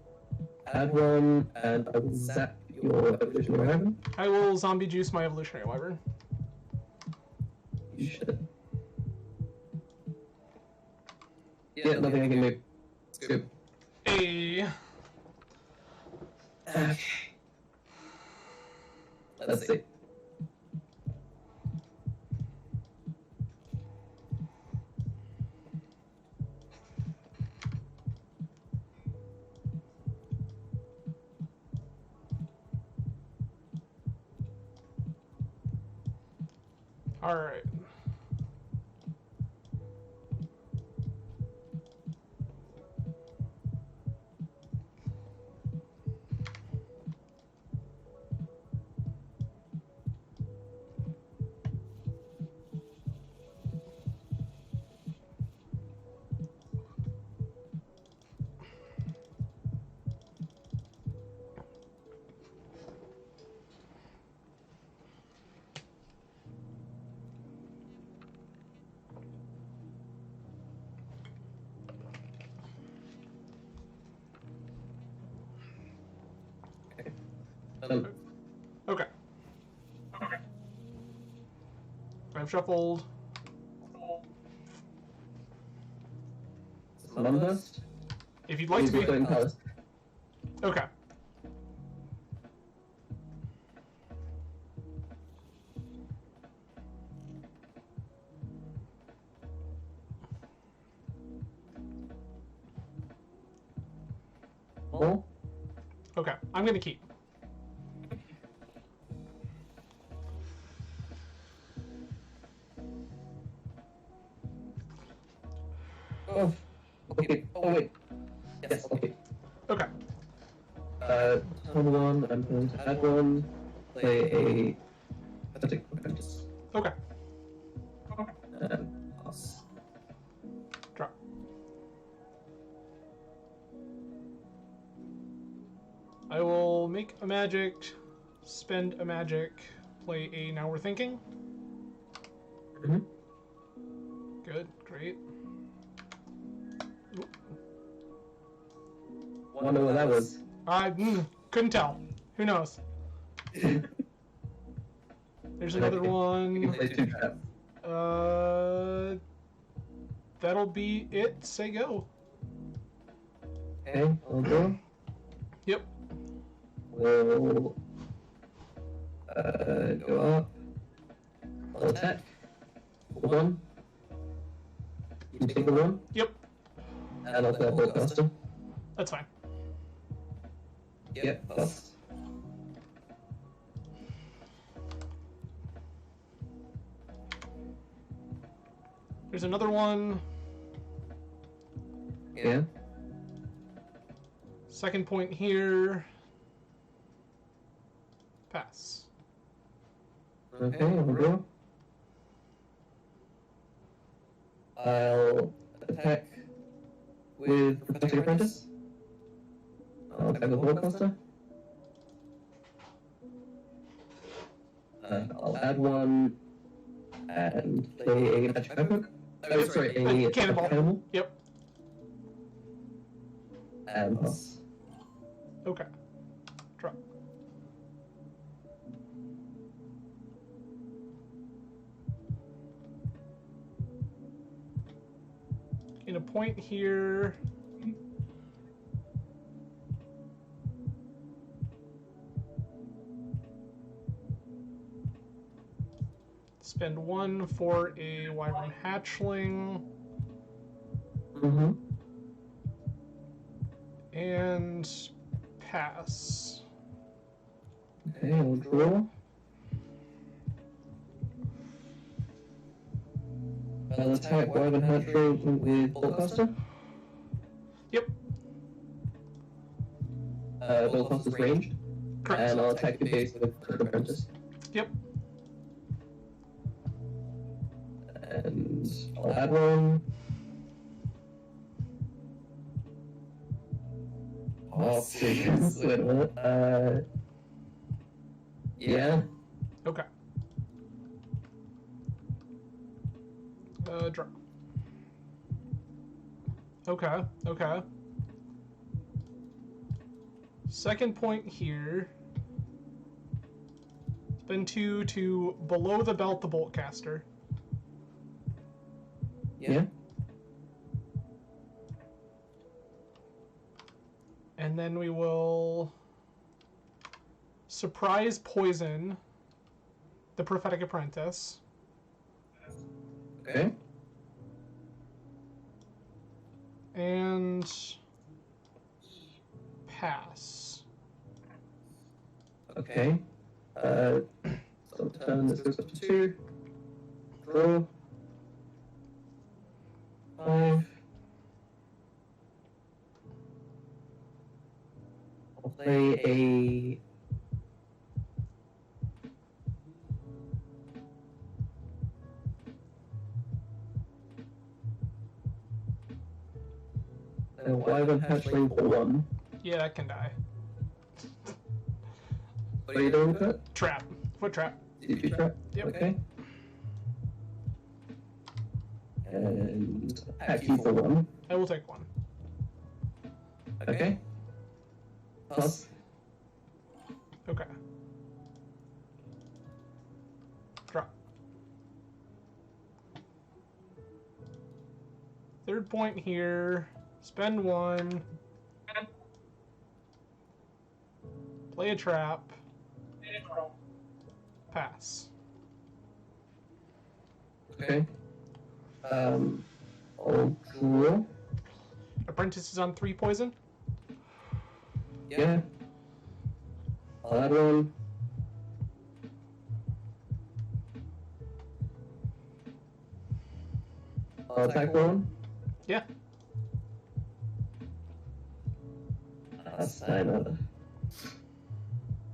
add one, and I will zap your Evolutionary Wyvern. I will zombie juice my Evolutionary Wyvern. You should. Yeah, nothing I can do. Scoop. Hey. Okay. Let's see. All right. Okay. I've shuffled. Sunburst? If you'd like to be. Okay. Oh? Okay, I'm gonna keep. Oh. Okay. Oh, wait. Yes, okay. Okay. Turn one, I'm going to add one, play a Pathetic Apprentice, Okay. and pass. Drop. I will make a magic, spend a magic, play a Now We're Thinking. Mm-hmm. Good, great. Wonder what that was. I couldn't tell. Who knows? There's another You can one. play 2 traps. That'll be it. Say go. Okay, I'll go. Yep. We'll go up. I'll attack. 1. You take the 1, Yep. and I'll play a Bowcaster. That's fine. Yep, pass. There's another one. Yeah. Second point here. Pass. Okay, I'll go. I'll attack with Prophetic Apprentice. I'll attack with Bowcaster. I'll add 1 and play a Magic Backhook. Oh, sorry, a Cannonball. Yep. And pass. Okay. Drop. In a point here. Spend 1 for a Wyvern Hatchling. Mm-hmm. And pass. Okay, I'll draw. I'll attack Wyvern Hatchling with Bowcaster. Yep. Bowcaster's ranged. Correct. And I'll attack your base with Prophetic Apprentice. Yep. And I'll add one. Oh, serious? Wait a minute. Yeah. Okay. Draw. Okay, okay. Second point here. Spend 2 to below the belt the bolt caster. Yeah. And then we will surprise poison the prophetic apprentice. Okay. And pass. Okay. So turn this goes up to 2. Draw. 5. I'll play a. A wyvern hatchling for 1. Yeah, that can die. What are you doing with it? Trap. Foot trap. DP trap? Yep. Okay. And attack you for 1. I will take 1. Okay. Plus. Okay. Drop. Third point here. Spend 1. Play a trap. Pass. Okay. I'll draw. Apprentice is on 3 poison. Yeah. I'll add 1. I'll attack 1. Yeah. That's 9.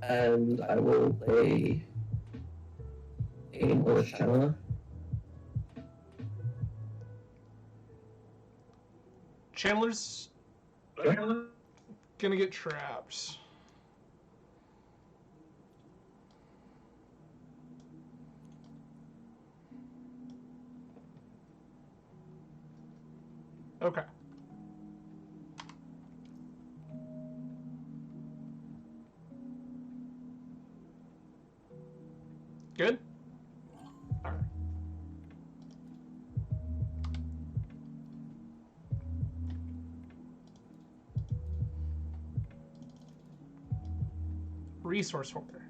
And I will play a English channeler. Chandler's gonna get trapped. Okay. Good? Alright. Resource holder.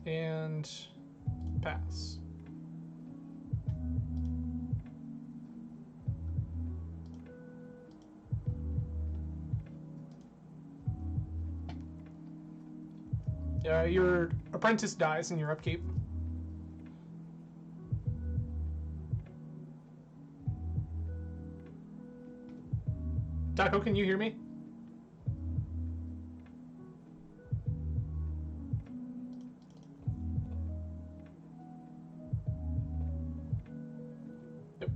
And pass. Your apprentice dies in your upkeep. Taco, can you hear me? Yep.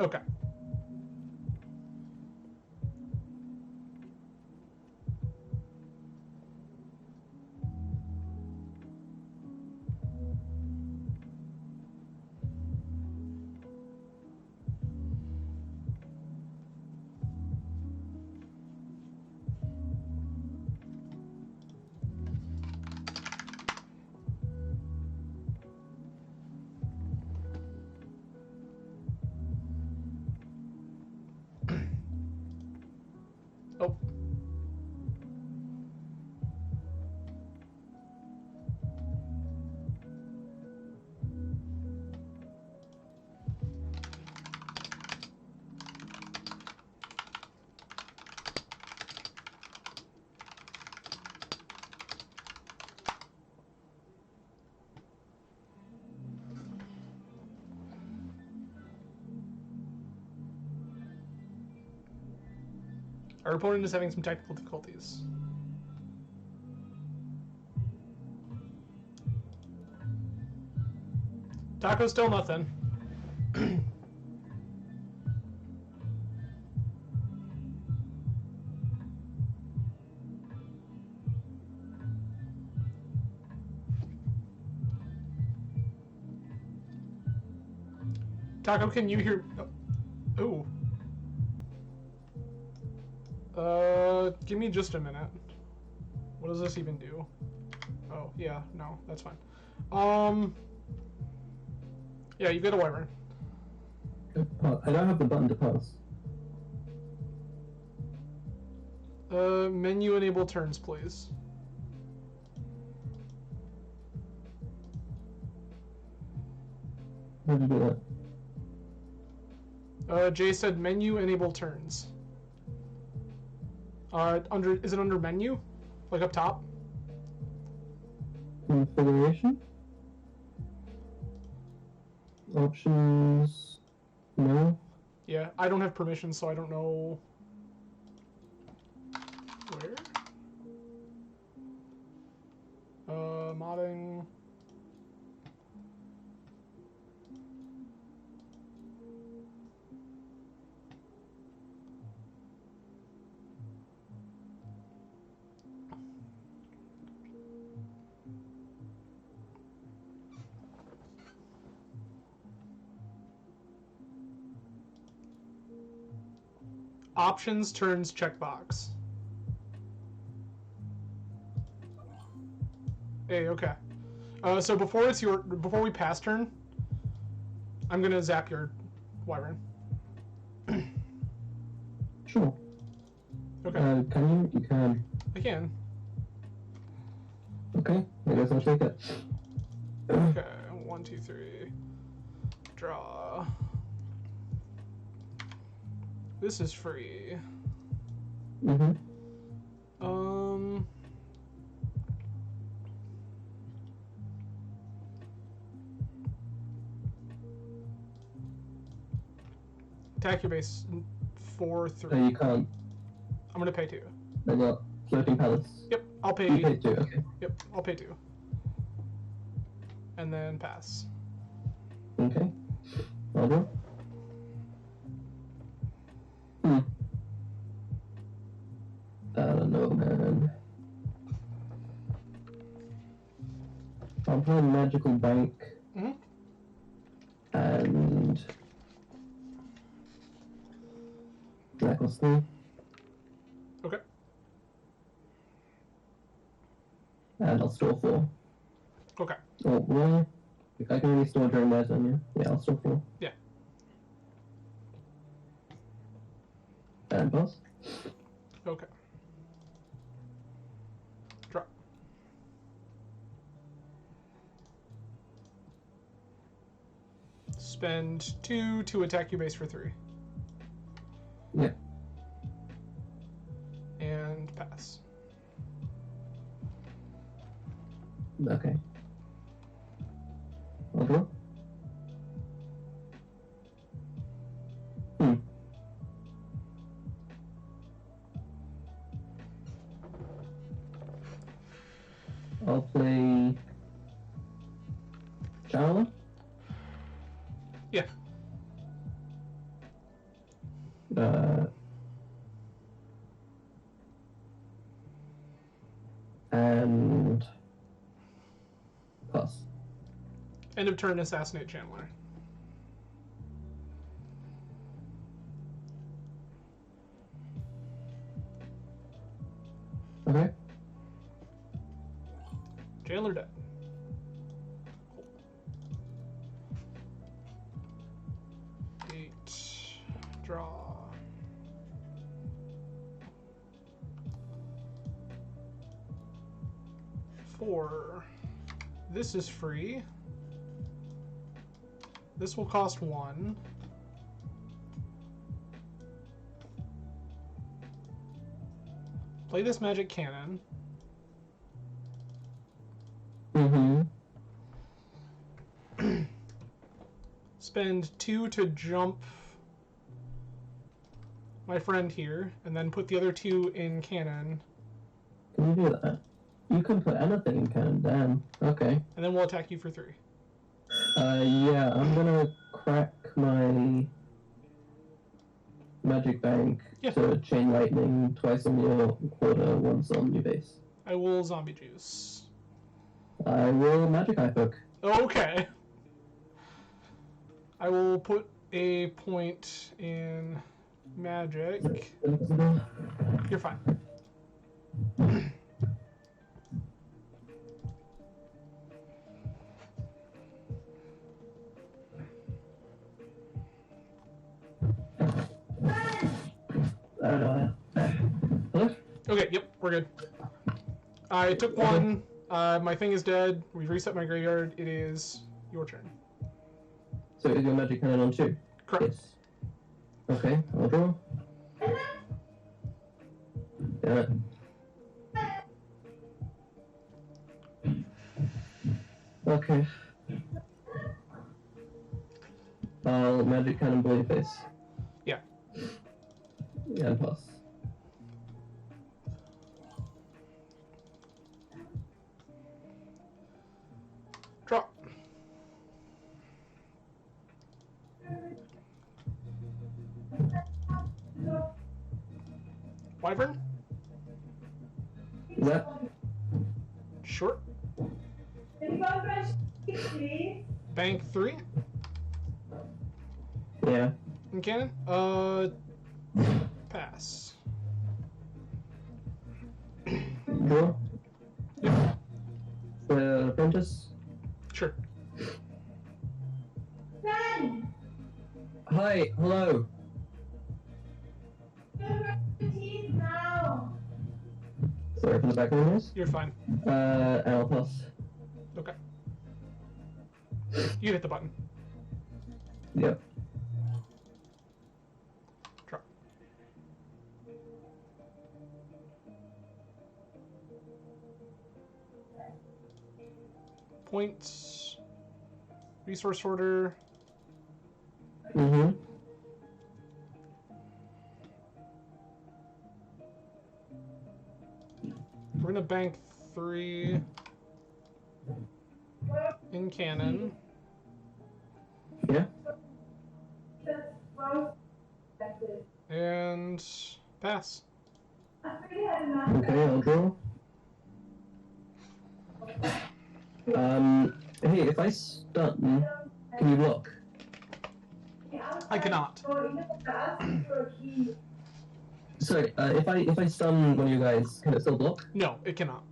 Okay. Our opponent is having some technical difficulties. Taco still nothing. Taco, can you hear? Oh. Give me just a minute. What does this even do? Oh, yeah, no, that's fine. Yeah, you get a wyvern. I don't have the button to pause. Menu enable turns, please. How do you do that? Jay said menu enable turns. Is it under menu? Like up top? Configuration? Options? No? Yeah, I don't have permission, so I don't know where. Modding. Options turns checkbox. Hey, okay. So before we pass turn, I'm gonna zap your wyvern. Sure. Okay. Can you? You can. I can. Okay, I guess I'll take it. Okay, 1, 2, 3. Draw. This is free. Mm-hmm. Attack your base 4, 3. No, you can't. I'm gonna pay 2. I got Floating Palace. Yep, I'll pay. You paid 2, okay. Yep, I'll pay 2. And then pass. Okay. I'll do. I don't know, man. I'll play Magical Bank. Mm-hmm. And Reckless 3. Okay. And I'll store 4. Okay. Oh, well, I can only store during my turn, yeah? Yeah, I'll store 4. Yeah. And pass. Okay. Drop. Spend 2 to attack your base for 3. Yeah. And pass. Okay. I'll draw. I'll play Charla. Yeah. And pass. End of turn, assassinate Channeler. Okay. Chandler dead. Draw. Four. This is free. This will cost 1. Play this magic cannon. Mm-hmm. Spend 2 to jump my friend here, and then put the other 2 in cannon. Can you do that? You can put anything in cannon, damn. Okay. And then we'll attack you for 3. Yeah, I'm gonna crack my magic bank to chain lightning twice on your quarter, once on your base. I will zombie juice. I will magic eye poke. Okay. I will put a point in magic. You're fine. Hello? Okay, yep, we're good. I took 1. My thing is dead. We've reset my graveyard. It is your turn. So is your magic cannon on 2? Correct. Yes. Okay, I'll draw. Yeah. Okay. I'll magic cannon blow your face. Yeah. Yeah, and pass. Drop. Wyvern? Is that? Sure. Bank 3. Yeah. In cannon? Pass. Draw? Yeah. The apprentice? Sure. Hi, hello. Sorry for the background noise. You're fine. I'll pass. Okay. You hit the button. Yep. Drop. Points. Resource order. Mm-hmm. We're gonna bank 3 in cannon. Yeah. And pass. Okay, I'll draw. Hey, if I stun, can you block? I cannot. Sorry, if I stun one of you guys, can it still block? No, it cannot.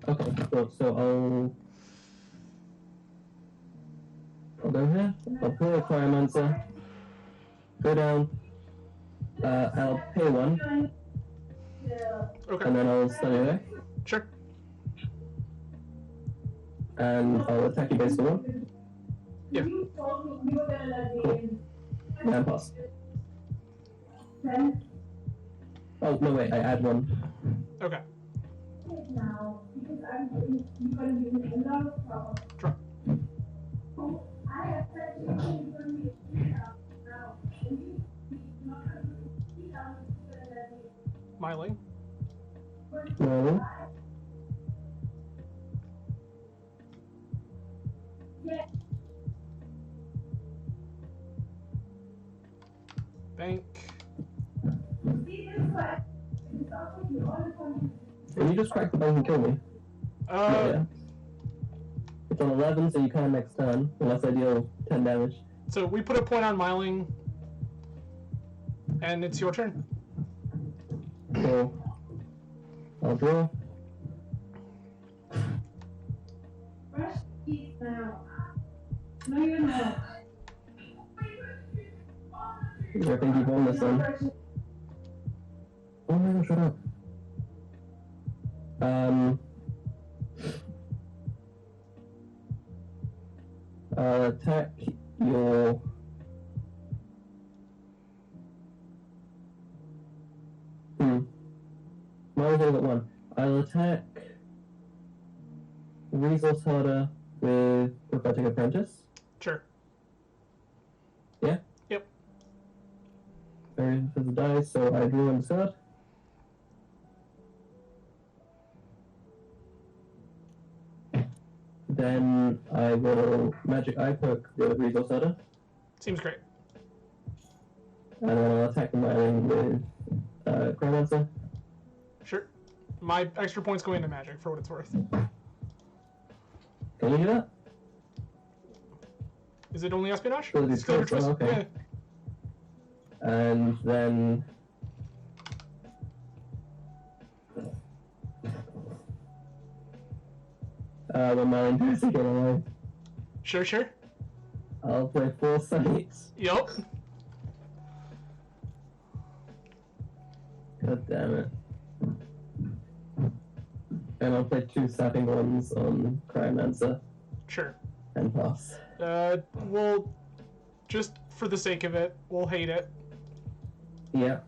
Okay, so I'll go here. I'll play a Cryomancer. Go down. I'll pay 1. Okay. And then I'll stun you there. Sure. And I'll attack you base for 1. Yeah. Cool. And pass. Oh, no, wait, I add 1. Okay. Drop. Myling. No. Bank. Can you just crack the bank and kill me? Yeah. It's on 11, so you can next turn, unless I deal 10 damage. So we put a point on Myling, and it's your turn. So, I'll draw. I think you've won this one. Oh my god, shut up. Attack your... Mine's only got 1. I'll attack Resource Hoarder with Prophetic Apprentice. Sure. Yeah? Yep. for the dice, so I drew and discard. Then I will Magic Eye poke the resource adder, Seems great. and then I'll attack the mining with Chromancer. Sure. My extra points go into magic for what it's worth. Can you do that? Is it only espionage? Ability Still your choice, choice. oh, okay. And then when mine does get away, Sure, sure. I'll play 4 sites. Yup. God damn it. And I'll play 2 sapping ones on Cryomancer Sure. and pass. We'll just for the sake of it, we'll hate it. Yeah.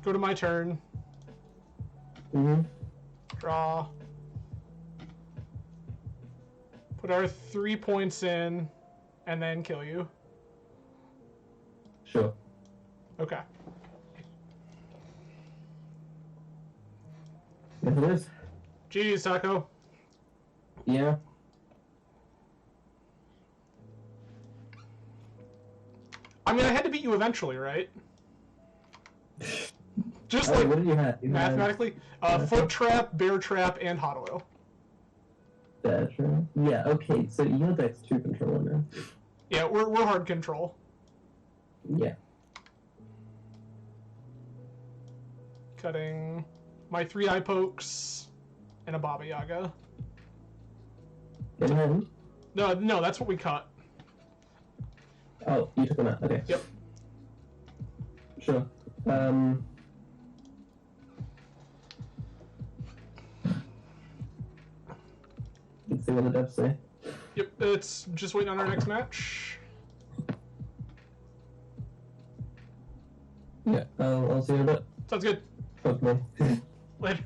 Go to my turn. Mm-hmm. Draw. Put our 3 points in, and then kill you. Sure. Okay. Yes, it is. GG's, Taco. Yeah. I mean, I had to beat you eventually, right? Just Oh, like what did you have? You mathematically. Foot trap, bear trap, and hot oil. had Yeah, okay, so your deck's 2 controller now. Yeah, we're hard control. Yeah. Cutting my 3 eye pokes and a Baba Yaga. Get him. No, that's what we cut. Oh, you took them out. Okay. Yep. Sure. Let's see what the devs say. Yep, it's just waiting on our next match. Yeah, I'll see you in a bit. Sounds good. Hopefully. Later.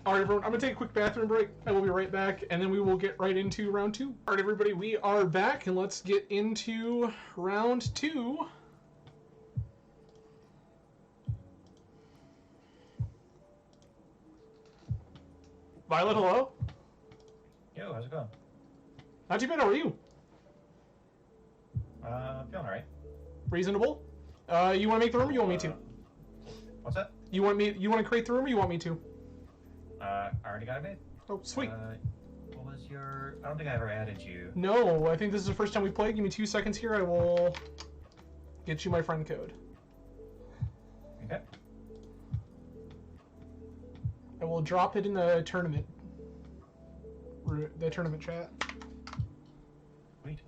All right, everyone, I'm going to take a quick bathroom break. I will be right back, and then we will get right into round 2. All right, everybody, we are back, and let's get into round 2. Violet, hello? Yo, how's it going? Not too bad, how are you? Feeling alright. Reasonable? You want to make the room, or you want me to? What's that? You want to create the room, or you want me to? I already got it made. Oh, sweet. What was your... I don't think I ever added you. No, I think this is the first time we played. Give me 2 seconds here. I will get you my friend code. Okay. I will drop it in the tournament. The tournament chat. Sweet.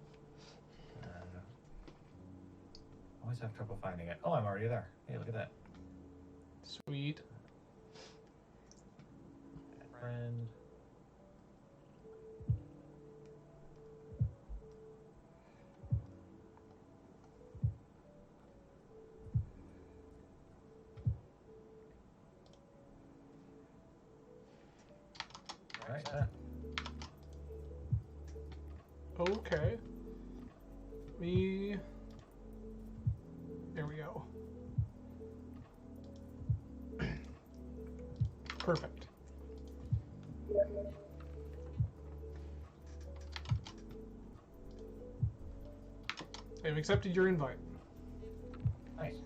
Always have trouble finding it. Oh, I'm already there. Hey, look at that. Sweet. Friend. Alright, Okay. There we go. Perfect. I've accepted your invite. nice.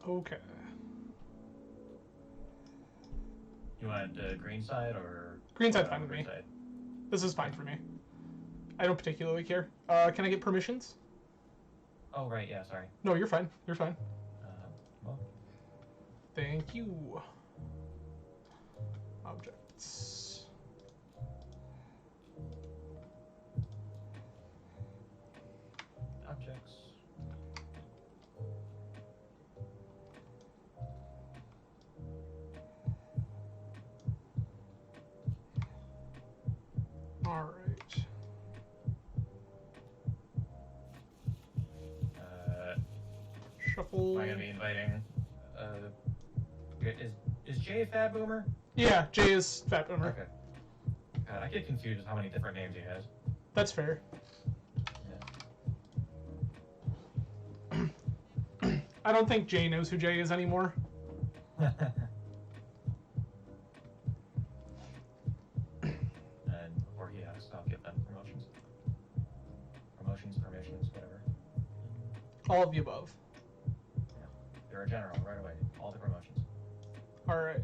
Okay. You want green side or... Green side's fine with green me. side? This is fine for me. I don't particularly care. Can I get permissions? Oh, right, yeah, sorry. No, you're fine. You're fine. Well, Thank you. Objects. All right. Shuffle. Am I gonna be inviting? Is Jay a Fat Boomer? Yeah, Jay is Fat Boomer. Okay. God, I get confused with how many different names he has. That's fair. Yeah. I don't think Jay knows who Jay is anymore. And before he asks, I'll give them promotions. Permissions, whatever. All of the above. Yeah. You're a general right away. All the promotions. All right.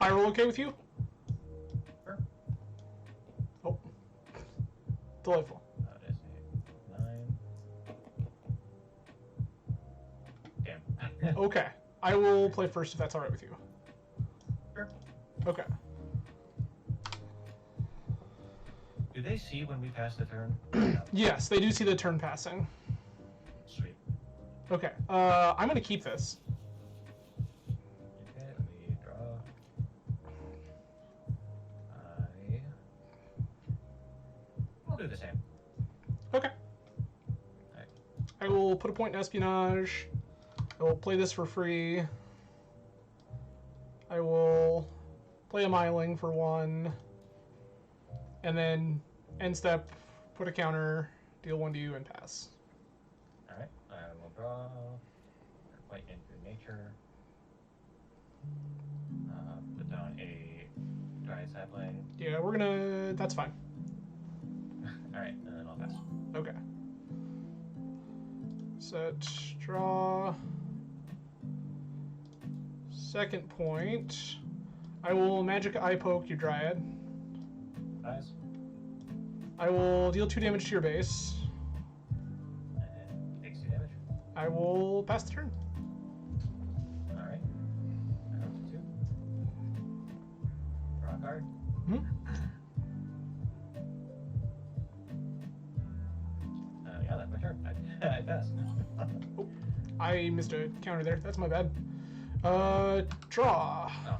Hyrule okay with you? Sure. Oh. Delightful. That is a 9. Damn. Okay. I will play first if that's all right with you. Sure. Okay. Do they see when we pass the turn? Yes, they do see the turn passing. Sweet. Okay. I'm gonna keep this. Okay, let me draw. I'll do the same. Okay. Alright. I will put a point in espionage. I will play this for free. I will play a Myling for 1. And then end step, put a counter, deal 1 to you, and pass. Alright, I will draw. Point into nature. Put down a giant sapling. Yeah, we're gonna. That's fine. Alright, and then I'll pass. Okay. Set, draw. Second point. I will magic eye poke your Dryad. Nice. I will deal 2 damage to your base. And takes 2 damage. I will pass the turn. Alright. I go to 2. Draw a card. Hmm? Yeah, that's my turn. I pass. Oh, I missed a counter there. That's my bad. Draw. Oh.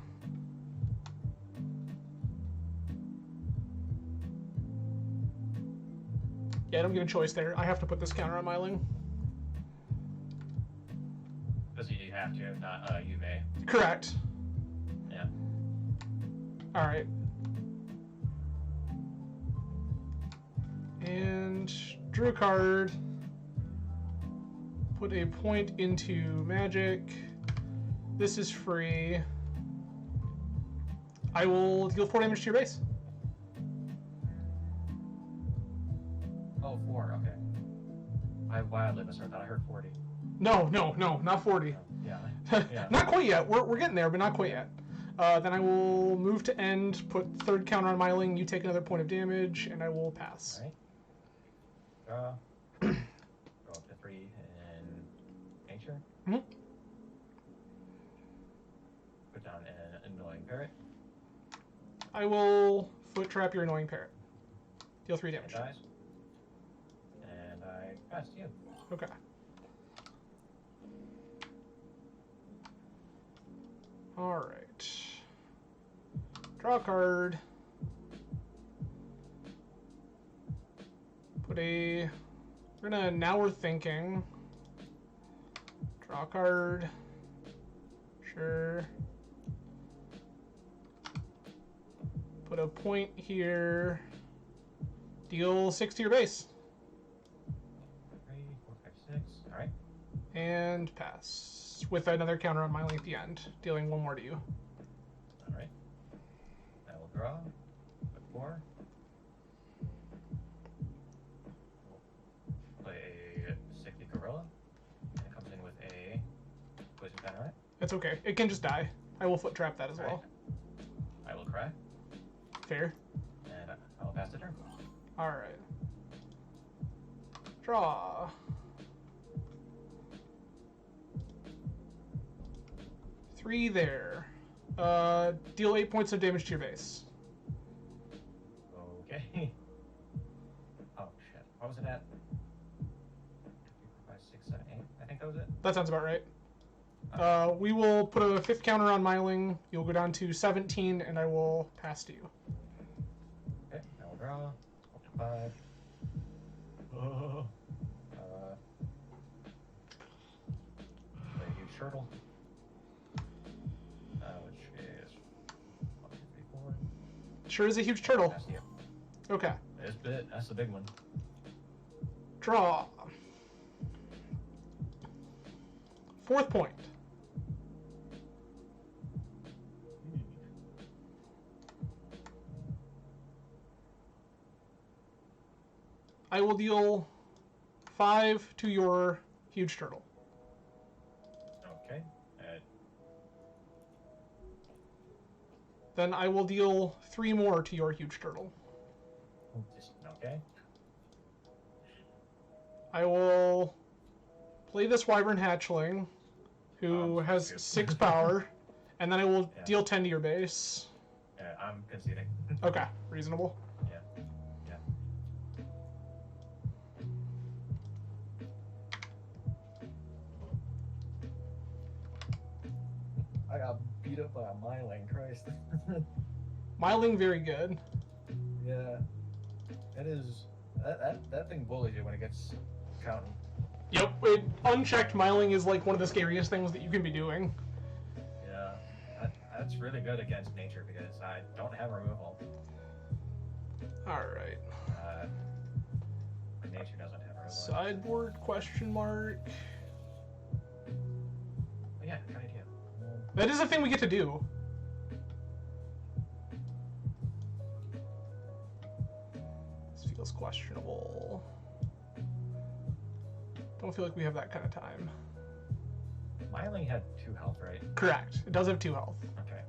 Yeah, I don't get a choice there. I have to put this counter on Myling. Because you have to, if not, you may. Correct. Yeah. Alright. And drew a card. Put a point into magic. This is free. I will deal 4 damage to your base. Oh, 4, okay. I wildly misheard that. I heard 40. No, not 40. Yeah. Yeah. Not quite yet. We're getting there, but not quite yet. Then I will move to end, put 3rd counter on Myling, you take another point of damage, and I will pass. Alright. Draw. Go up to 3 in nature. Hmm? Put down an annoying parrot. I will foot trap your annoying parrot. Deal 3 It damage. dies. And I pass to you. Okay. Alright. Draw a card. Put a... We're gonna... Now we're thinking. Draw a card. Sure. Put a point here. Deal 6 to your base. 3, 4, 5, 6. Alright. And pass. With another counter on my link at the end, dealing 1 more to you. Alright. I will draw. Put 4. Play a Sickly Gorilla. And it comes in with a poison pen on it. It's okay. It can just die. I will foot trap that as well. I will cry. Fair. And I will pass the turn. Alright. Draw. Three there. Deal 8 points of damage to your base. Okay. Oh shit. What was it at? 2, 4, 5, 6, 7, 8. I think that was it. That sounds about right. We will put a 5th counter on Myling. You'll go down to 17, and I will pass to you. Okay. I will draw. Up to 5. Oh. Play a huge turtle. Which is 1, 2, 3, 4. Sure is a huge turtle. That's the, Okay. that's the big one. Draw. 4th point. I will deal 5 to your huge turtle. Okay. Then I will deal 3 more to your huge turtle. Okay. I will play this Wyvern Hatchling, who has good. 6 power, and then I will Yeah. deal 10 to your base. I'm conceding. Okay, reasonable. Yeah. Yeah. I got beat up by a Myling, Christ. Myling, very good. Yeah. It is. That thing bullies you when it gets counting. Yep, unchecked Myling is like one of the scariest things that you can be doing. Yeah. That's really good against nature because I don't have removal. Alright. But nature doesn't have removal. Sideboard question mark. But yeah, good idea. That is a thing we get to do. This feels questionable. Don't feel like we have that kind of time. Myling had 2 health, right? Correct. It does have 2 health. Okay.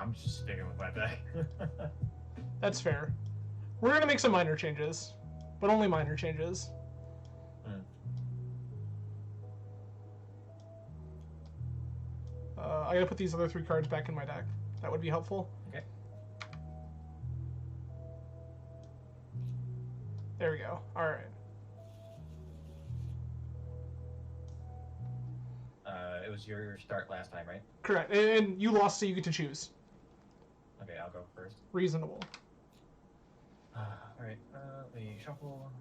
I'm just sticking with my deck. That's fair. We're gonna make some minor changes, but only minor changes. I gotta put these other 3 cards back in my deck. That would be helpful. Okay. There we go. All right. It was your start last time, right? Correct. And you lost, so you get to choose. Okay, I'll go first. Reasonable. Alright, let me shuffle.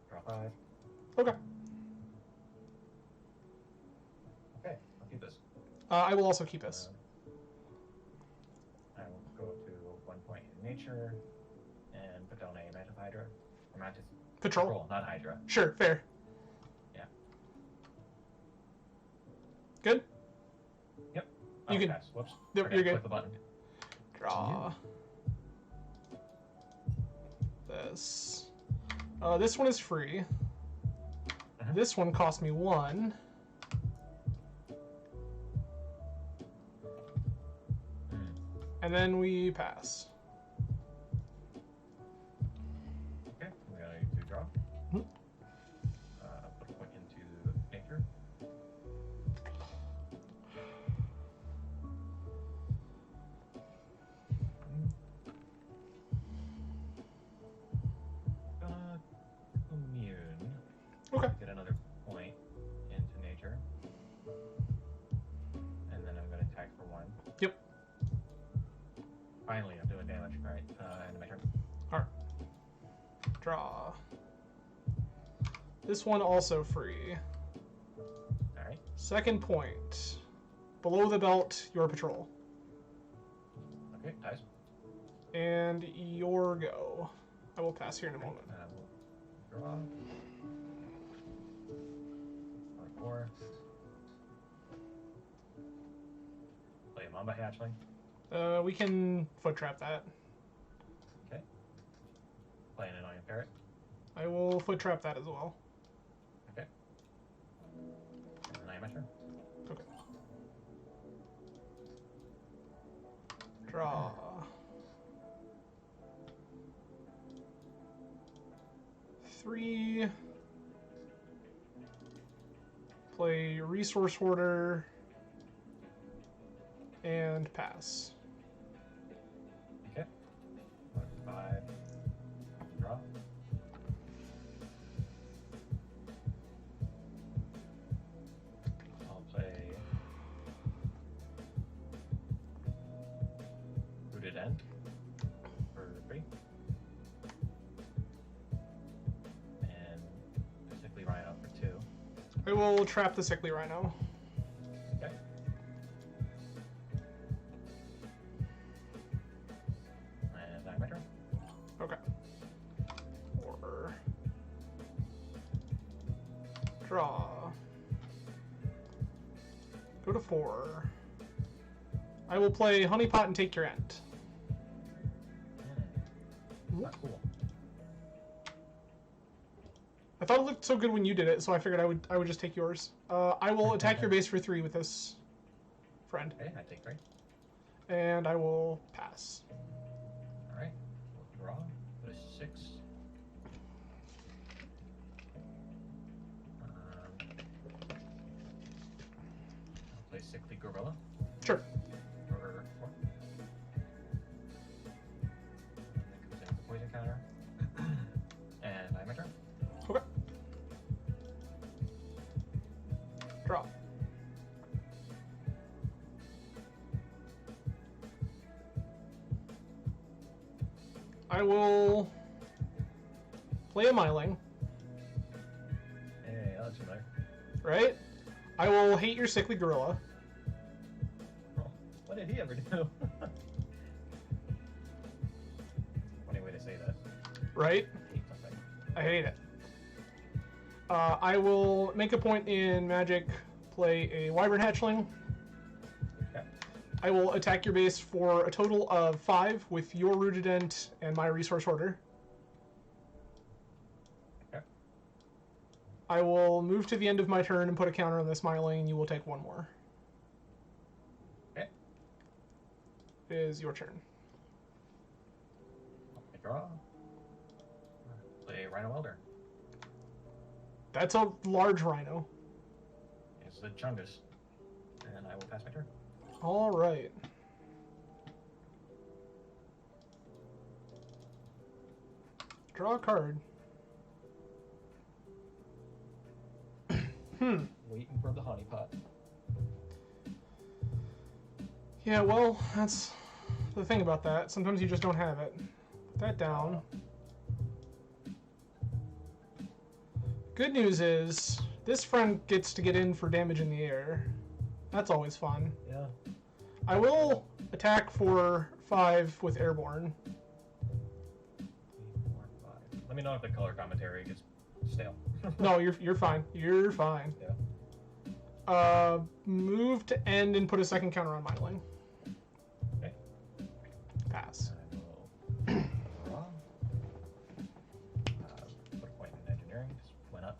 Draw 5. Okay. Okay, I'll keep this. I will also keep this. I will go to 1 point in nature and put down a Magic Hydra. Or Magic Patrol. not Hydra. Sure, fair. Yeah. Good? Yep. You can- Pass. Whoops. Yep, Forgot you're to good. click the button. Draw. This. This one is free. This one cost me 1. And then we pass. Okay, we got a 2 draw. Mhm. Put a point into nature. Commune. Okay. Get another point into nature. And then I'm going to attack for 1. Yep. Finally, I'm doing damage. Alright, end of my turn. Draw. This one also free. Alright. 2nd point. Below the belt, your patrol. Okay, dice. And your go. I will pass here in a moment. We'll draw. 4. Play a Mamba Hatchling. We can foot trap that. Okay. Play an Annoying Parrot. I will foot trap that as well. Okay. And then I have my turn. Okay. Draw. Three. Play Resource Hoarder. And pass. Okay. 5. Draw. I'll play I will trap the sickly rhino. Okay. And I'm my turn. Okay. 4. Draw. Go to 4. I will play Honeypot and take your end. That's cool. I thought it looked so good when you did it, so I figured I would just take yours. I will attack your base for 3 with this friend. Okay, I take 3. And I will pass. Alright. We'll draw. Put a 6. I'll play Sickly Gorilla. Sure. For 4. And that comes in with the poison counter. And I'm my turn. Okay. Draw. I will play a Myling, Hey, that looks familiar. right? I will hate your sickly gorilla. Oh, what did he ever do? Funny way to say that. Right? Hate something. I hate it. I will make a point in Magic, play a Wyvern Hatchling. Okay. I will attack your base for a total of 5 with your Rooted Dent and my Resource Order. Okay. I will move to the end of my turn and put a counter on this Myling, and you will take 1 more. Okay. It is your turn. I draw. Play Rhino Elder. That's a large rhino. It's the Chungus. And I will pass my turn. All right. Draw a card. Waiting for the honeypot. Yeah, well, that's the thing about that. Sometimes you just don't have it. Put that down. Good news is, this friend gets to get in for damage in the air. That's always fun. Yeah. I will attack for 5 with Airborne. 3, 4, 5. Let me know if the color commentary gets stale. No, you're fine. You're fine. Yeah. Move to end and put a second counter on Myling. Okay. Pass. I will draw. Put a point in engineering. Just went up.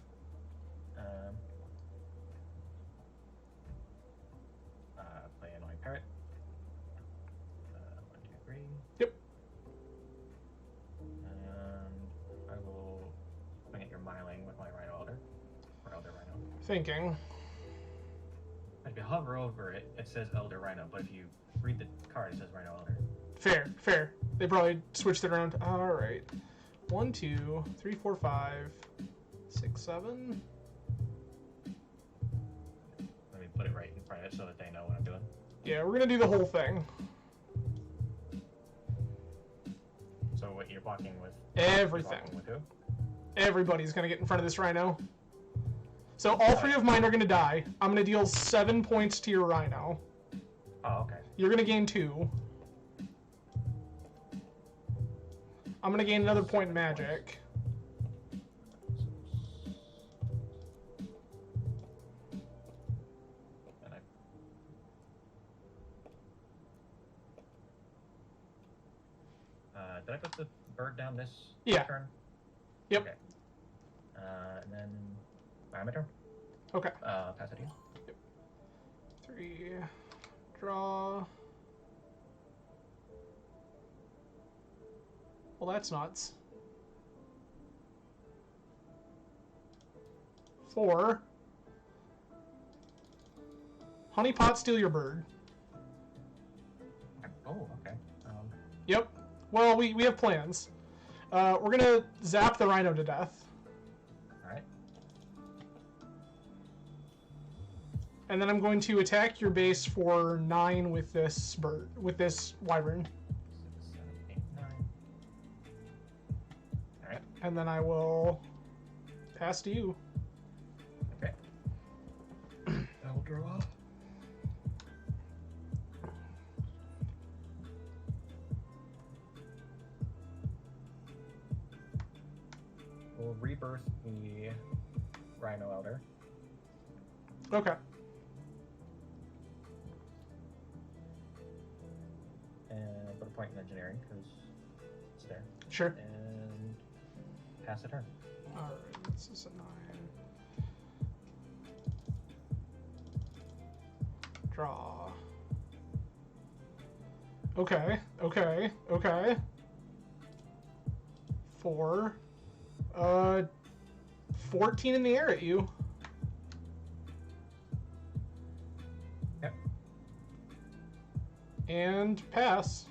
Play Annoying Parrot. 1, 2, 3. Yep. And I will swing at your Myling with my Rhino Elder. Or Elder Rhino. Thinking. If you hover over it, it says Elder Rhino, but if you read the card, it says Rhino Elder. Fair, fair. They probably switched it around. All right. 1, 2, 3, 4, 5, 6, 7. Let me put it right in front of it so that they know what I'm doing. Yeah, we're gonna do the whole thing. So what you're blocking with? Everything. You're blocking with who? Everybody's gonna get in front of this rhino. So all 3 of mine are gonna die. I'm gonna deal 7 points to your rhino. Oh, okay. You're gonna gain 2. I'm gonna gain another point in magic. And did I put the bird down this Yeah. turn? Yep. Okay. And then my turn. Okay. Pass it to you. 3. Draw. Well, that's nuts. 4. Honeypot, steal your bird. Oh, okay. Yep. Well, we have plans. We're gonna zap the rhino to death. Alright. And then I'm going to attack your base for 9 with this bird, with this wyvern. 6, 7, 8, 9. Alright. And then I will pass to you. Okay. Draw. We'll rebirth the Rhino Elder. Okay. And put a point in engineering because it's there. Sure. And pass the turn. Alright, this is a 9. Draw. Okay, okay, okay. 4. 14 in the air at you. Yep. And pass.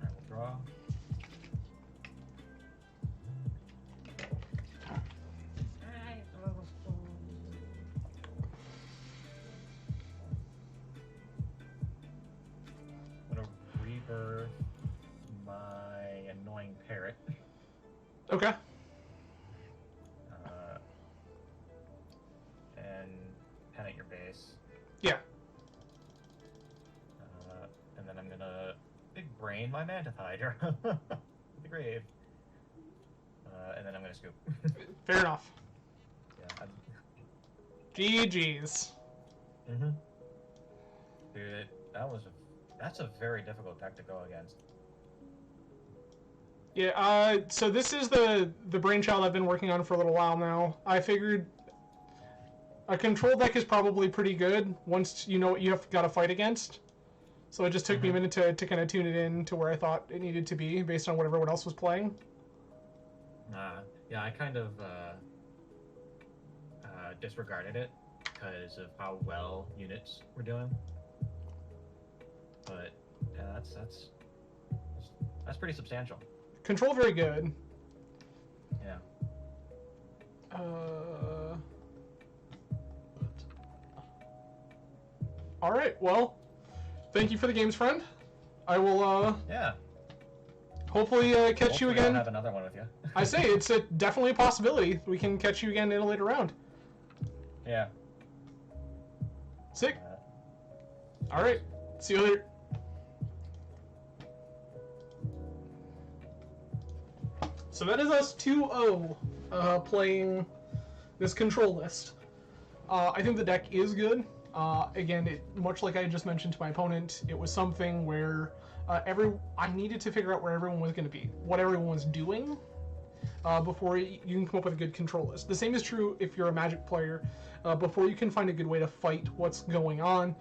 I will draw. I'm gonna rebirth my annoying parrot. Okay. And pen at your base. Yeah. And then I'm gonna big brain my Mantis Hydra. The grave. And then I'm gonna scoop. Fair enough. Yeah. GG's. Mm-hmm. Dude, that's a very difficult deck to go against. Yeah, so this is the brainchild I've been working on for a little while now. I figured a control deck is probably pretty good once you know what you have got to fight against. So it just took me a minute to kind of tune it in to where I thought it needed to be based on what everyone else was playing. Yeah, I kind of disregarded it because of how well units were doing. But yeah, that's pretty substantial. Control very good. Yeah. All right. Well, thank you for the games, friend. I will Yeah. hopefully catch you Hopefully again. I'll have another one with you. I say it's definitely a possibility. We can catch you again in a later round. Yeah. Sick. All right. See you later. So that is us 2-0 playing this control list. I think the deck is good. Again, much like I just mentioned to my opponent, it was something where I needed to figure out where everyone was going to be, what everyone was doing, before you can come up with a good control list. The same is true if you're a Magic player. Before you can find a good way to fight what's going on,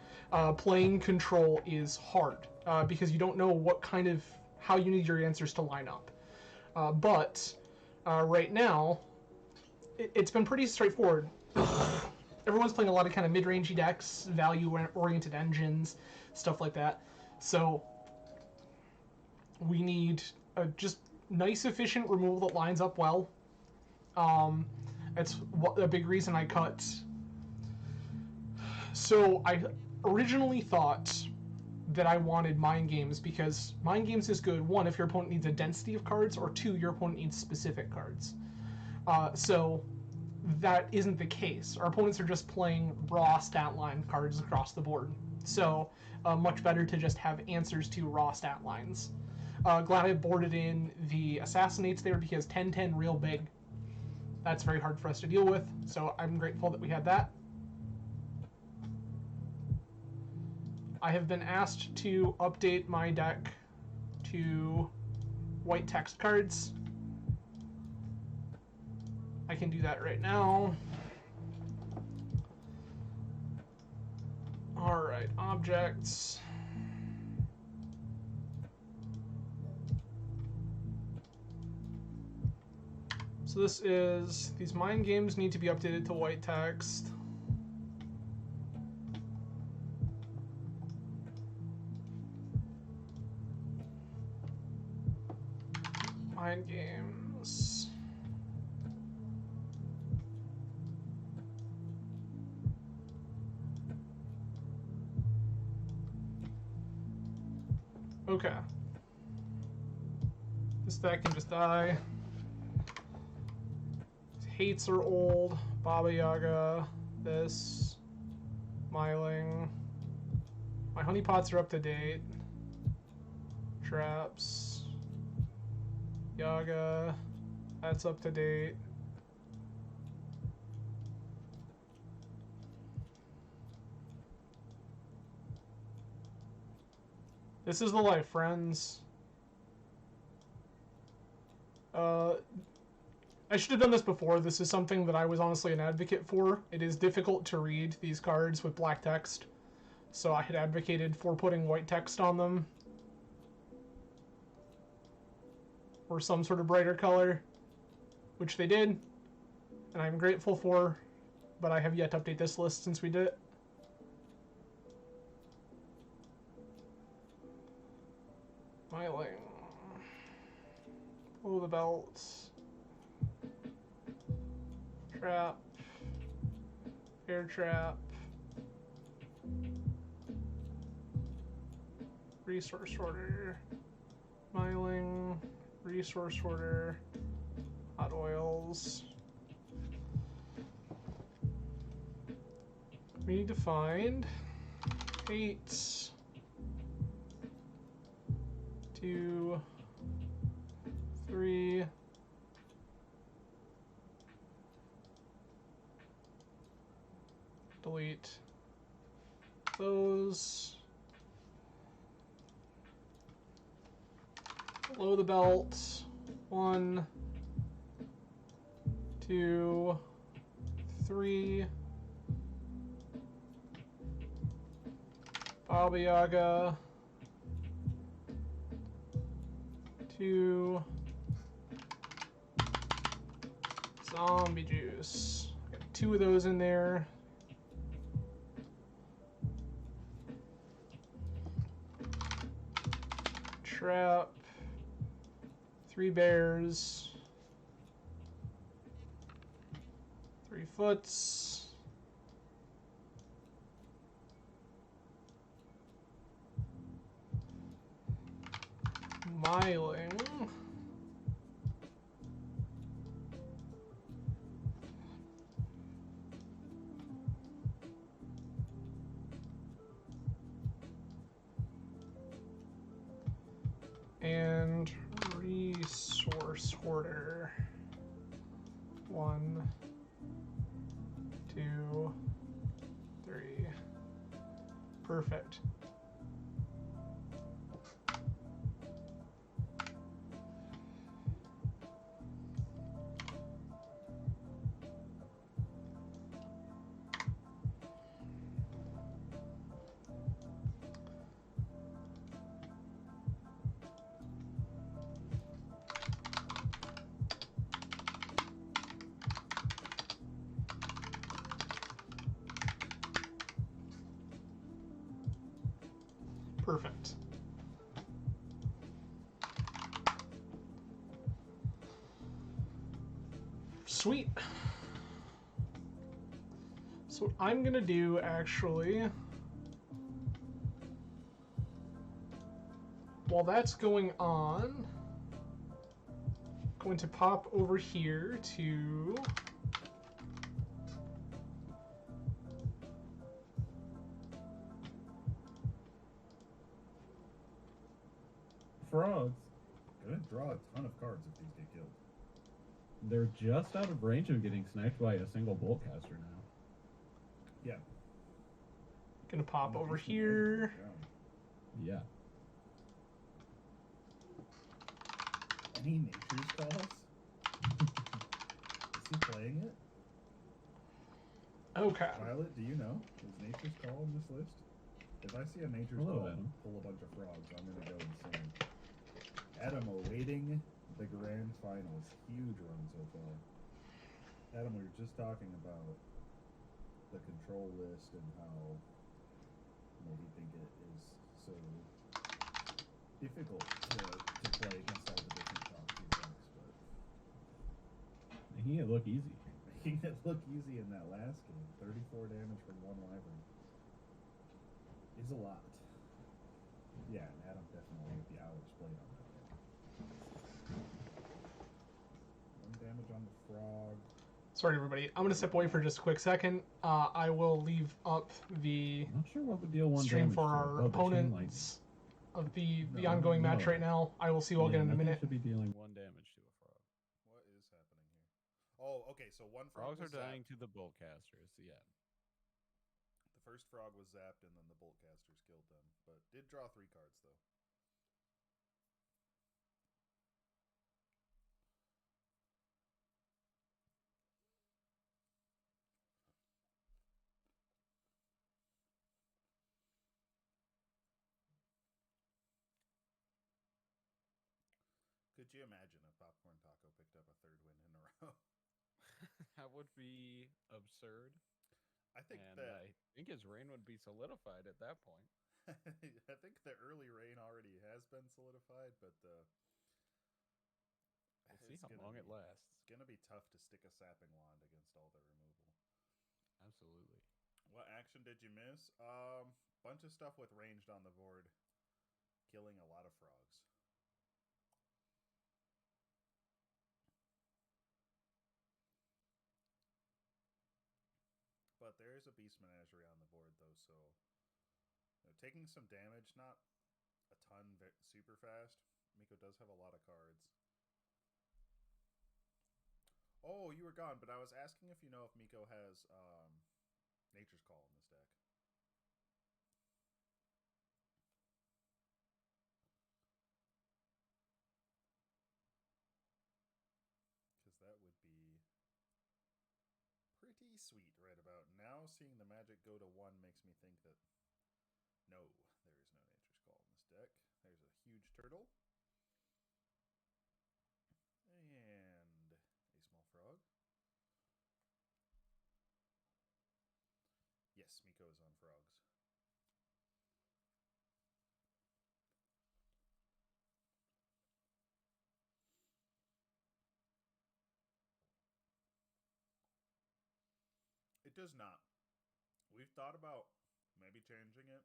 playing control is hard because you don't know how you need your answers to line up. But right now, it's been pretty straightforward. Everyone's playing a lot of kind of mid-rangey decks, value-oriented engines, stuff like that. So we need just nice, efficient removal that lines up well. It's a big reason I cut. So I originally thought that I wanted Mind Games because Mind Games is good, one, if your opponent needs a density of cards, or two, your opponent needs specific cards. So that isn't the case. Our opponents are just playing raw stat line cards across the board. So much better to just have answers to raw stat lines. Glad I boarded in the Assassinates there because 10-10 real big. That's very hard for us to deal with, so I'm grateful that we had that. I have been asked to update my deck to white text cards. I can do that right now. Alright, objects. So these Mind Games need to be updated to white text. Mind Games. Okay. This deck can just die. Hates are old. Baba Yaga. This. Myling. My honeypots are up to date. Traps. Yaga. That's up to date. This is the life, friends. I should have done this before. This is something that I was honestly an advocate for. It is difficult to read these cards with black text, so I had advocated for putting white text on them. Or some sort of brighter color, which they did, and I'm grateful for, but I have yet to update this list since we did it. Myling. Below the belt. Trap. Air trap. Resource order. Myling. Resource order. Hot oils. We need to find 8, 2, 3, delete those. Below the belt, 1, 2, 3. Baba Yaga. 2. Zombie juice. Got 2 of those in there. Trap. 3 bears. 3 foots. Myling. And resource hoarder. 1, 2, 3. Perfect. Perfect. Sweet. So what I'm gonna do actually, while that's going on, I'm going to pop over here to frogs. Gonna draw a ton of cards if these get killed. They're just out of range of getting sniped by a single boltcaster now. Yeah. gonna pop over here. Yeah. Any nature's calls? Is he playing it? Okay. Violet, do you know? Is nature's call on this list? If I see a nature's Hello, call Adam. pull a bunch of frogs, I'm gonna go insane. Adam awaiting the grand finals. Huge run so far. Adam, we were just talking about the control list and how we think it is so difficult to play against all the different top tier decks, but Making it look easy. making it look easy in that last game. 34 damage from one wyvern is a lot. Yeah, and Adam definitely with the hours played on that one. 1 damage on the frog. This Sorry, everybody. I'm gonna step away for just a quick second. I will leave up the I'm not sure what would deal 1 stream damage for to it. our Oh, the chain lightning. opponents of the No, ongoing no. match right now. I will see you all again in a nothing minute. should be dealing 1 damage to a frog. What is happening here? Oh, okay. So one frog Frogs are was dying zapped. to the boltcasters. Yeah. The first frog was zapped, and then the boltcasters killed them. But did draw 3 cards though. Could you imagine if Popcorn Taco picked up a 3rd win in a row? That would be absurd. I think And that I think his reign would be solidified at that point. I think the early reign already has been solidified, but We'll see it's how gonna long it be- lasts. It's gonna be tough to stick a sapping wand against all the removal. Absolutely. What action did you miss? Bunch of stuff with ranged on the board, killing a lot of frogs. But there is a Beast Menagerie on the board, though, so taking some damage, not a ton super fast. Miko does have a lot of cards. Oh, you were gone, but I was asking if you know if Miko has Nature's Call in this deck. Because that would be pretty sweet right about now. Seeing the magic go to 1 makes me think that no, there is no Nature's Call in this deck. There's a huge turtle. And a small frog. Yes, Miko is on frogs. It does not. We've thought about maybe changing it.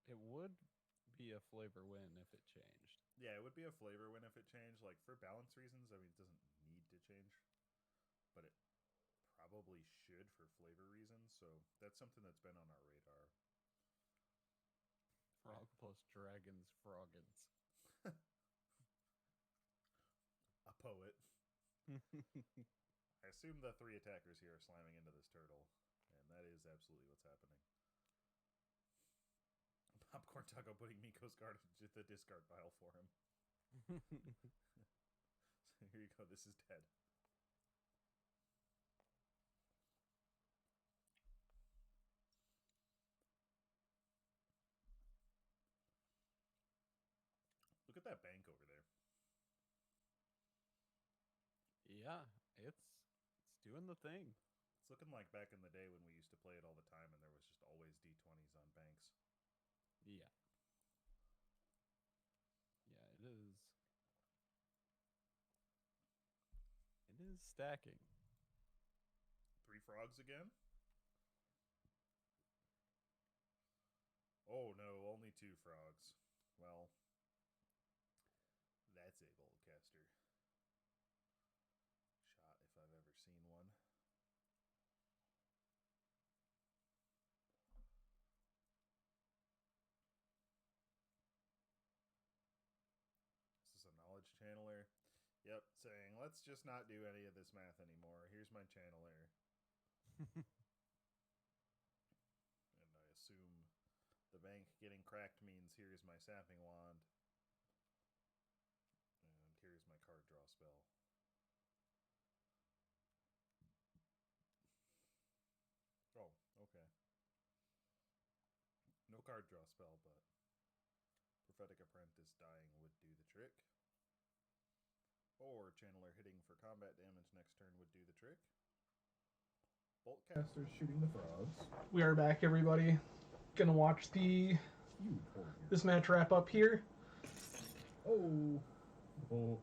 It would be a flavor win if it changed. Yeah, it would be a flavor win if it changed. Like, for balance reasons, I mean, it doesn't need to change. But it probably should for flavor reasons. So that's something that's been on our radar. Frog plus dragons, froggins. A poet. I assume the 3 attackers here are slamming into this turtle. And that is absolutely what's happening. Popcorn Taco putting Miko's card into the discard pile for him. So here you go. This is dead. Look at that bank over there. Yeah, it's doing the thing. It's looking like back in the day when we used to play it all the time and there was just always D20s on banks. Yeah. Yeah, it is. It is stacking. 3 frogs again? Oh no, only 2 frogs. Well, that's a Volcaster shot if I've ever seen one. This is a knowledge channeler. Yep, saying, let's just not do any of this math anymore. Here's my channeler. And I assume the bank getting cracked means here's my sapping wand. And here's my card draw spell. Oh, okay. No card draw spell, but Prophetic Apprentice dying would do the trick. Or Channeler hitting for combat damage next turn would do the trick. Boltcaster's shooting the frogs. We are back, everybody. Gonna watch the Huge hole here. this match wrap up here. Oh! Oh.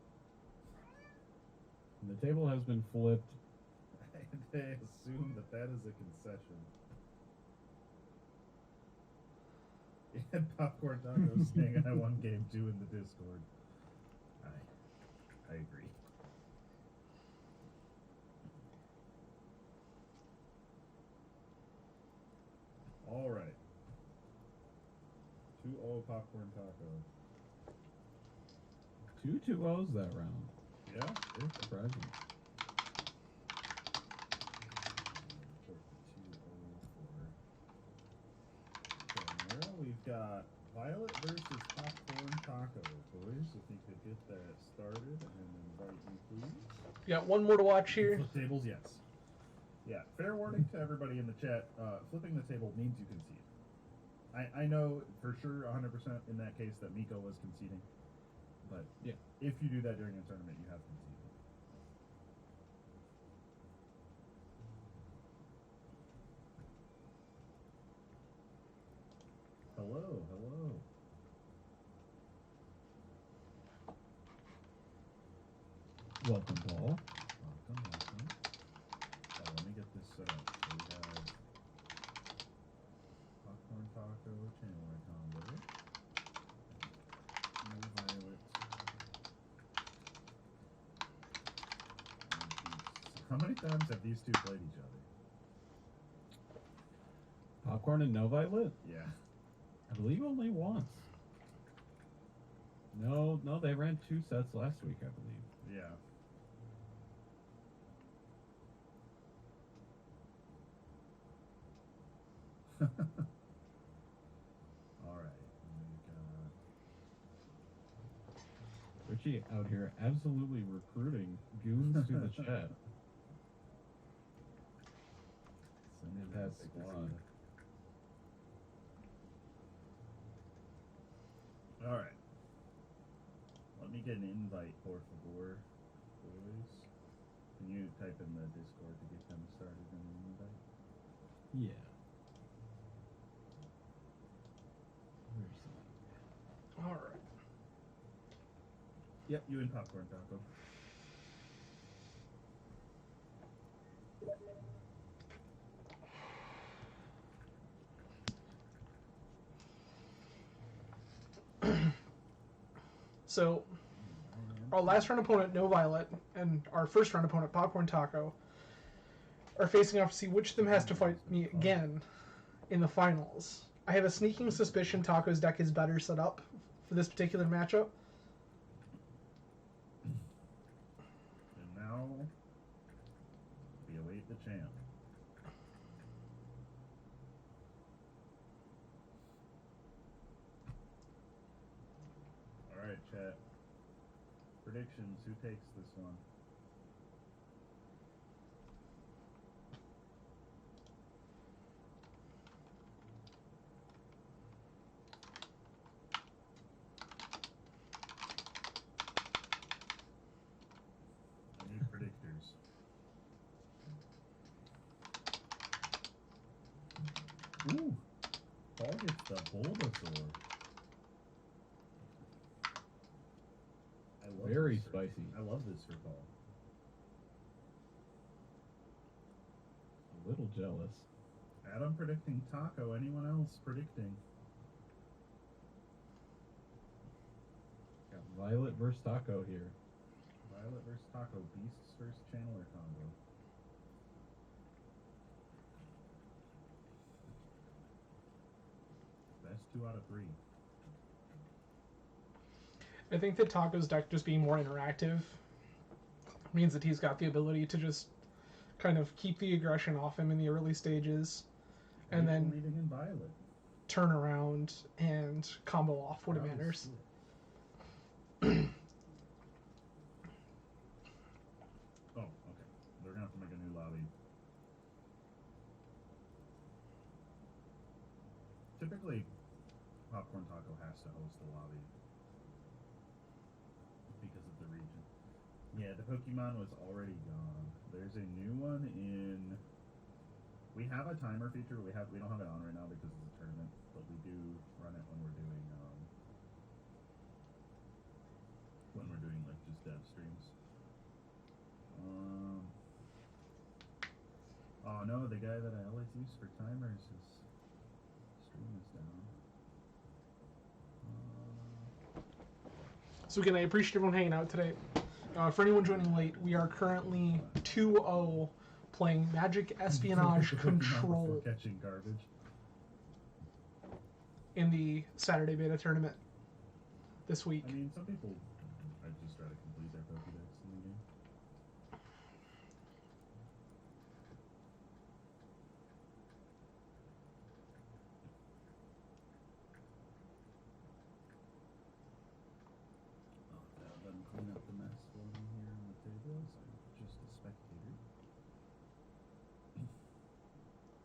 The table has been flipped. They assume that that is a concession. And Popcorn Taco saying I won game 2 in the Discord. I agree. 2-0 Popcorn Taco. 2 2-0s that round. Yeah? Very surprising. Report the 2-0 for General. We've got Violet versus Popcorn Taco. Boys, if you could get that started and invite me, please. We got one more to watch here. Flip tables, yes. Yeah, fair warning to everybody in the chat. Flipping the table means you concede. I know for sure 100% in that case that Miko was conceding. But yeah, if you do that during a tournament, you have conceded. Hello, hello. welcome, Paul. Welcome. Let me get this set up. So we have Popcorn Taco Channel combo. No Violet. How many times have these two played each other? Popcorn and no Violet? Yeah. I believe only once. No, they ran 2 sets last week, I believe. Yeah. Alright. Richie out here absolutely recruiting goons to the chat. Fantastic to see. Alright. Let me get an invite, por favor, boys. Can you type in the Discord to get them started in an invite? Yeah. All right. Yep, you and Popcorn Taco. So, our last round opponent, No Violet, and our first round opponent, Popcorn Taco, are facing off to see which of them has to fight me again in the finals. I have a sneaking suspicion Taco's deck is better set up for this particular matchup. And now, we await the champ. Alright, chat. Predictions, who takes this one? I need predictors. Ooh! Paul gets the Bulbasaur. I love Very this for- spicy. I love this for Paul. A little jealous. Adam predicting Taco. Anyone else predicting? Got Violet versus Taco here. Violet versus Taco. Beasts versus Channeler combo. Best 2 out of 3. I think that Taco's deck just being more interactive means that he's got the ability to just kind of keep the aggression off him in the early stages and then leading in Violet. turn around and combo off what it Proud to matters. see it. Oh, okay. They're gonna have to make a new lobby. Typically, Popcorn Taco has to host the lobby because of the region. Yeah, the Pokemon was already gone. There's a new one in. We have a timer feature. We don't have it on right now because it's a tournament, but we do run it when we're doing like just dev streams. Oh no, the guy that I always use for timers is stream is down. So again, I appreciate everyone hanging out today. For anyone joining late, we are currently 2-0 playing Magic Espionage Before Control. catching garbage. in the Saturday beta tournament this week. I mean, some people, I just try to complete their Pokédex in the game. Let me clean up the mess for me here on the table. So I'm just a spectator.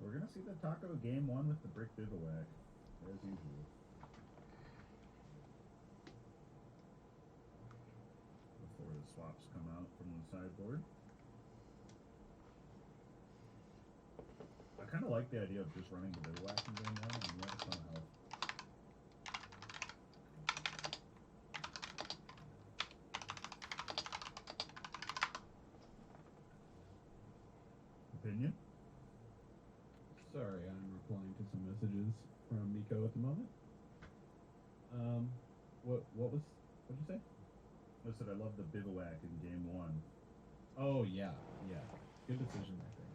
We're gonna see the Taco game 1 with the brick bivouac, as usual. Before the swaps come out from the sideboard. I kind of like the idea of just running the bivouac in game 1 and you have a ton of health. Opinion? Sorry, I'm replying to some messages from Miko at the moment. What'd you say? I said I love the bivouac in game 1. Oh yeah. Good decision, I think.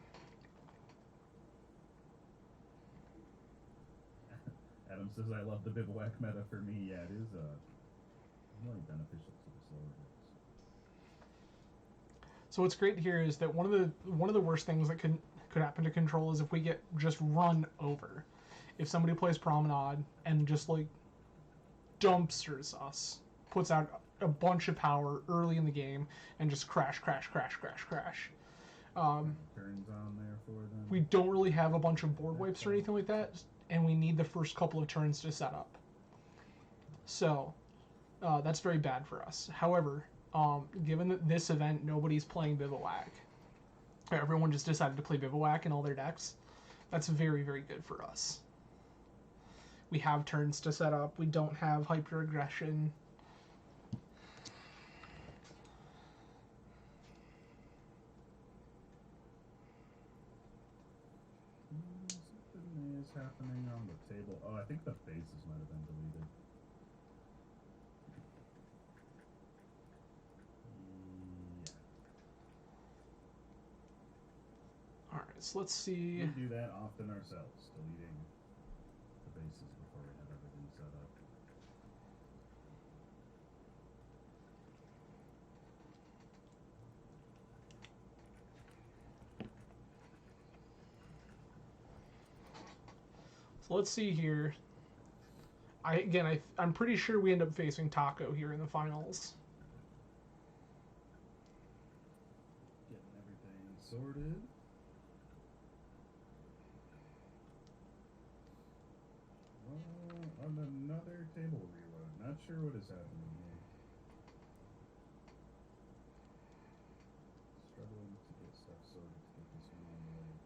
Adam says I love the bivouac meta for me. Yeah, it is really beneficial to the slower decks. So what's great here is that one of the worst things that could happen to control is if we get just run over. If somebody plays Promenade and just like dumpsters us, puts out a bunch of power early in the game and just crash. Turns on there for them. We don't really have a bunch of board wipes or anything like that, and we need the first couple of turns to set up. So that's very bad for us. However, given that this event nobody's playing Bivouac, everyone just decided to play Bivouac in all their decks, that's very, very good for us. We have turns to set up. We don't have hyper aggression. Something is happening on the table. Oh, I think the faces might have been deleted. All right, so let's see. We do that often ourselves, deleting the bases before we have everything set up. So let's see here. I'm pretty sure we end up facing Taco here in the finals. Getting everything sorted. On another table reload. Not sure what is happening here. Struggling to get stuff sorted to get this one on the way.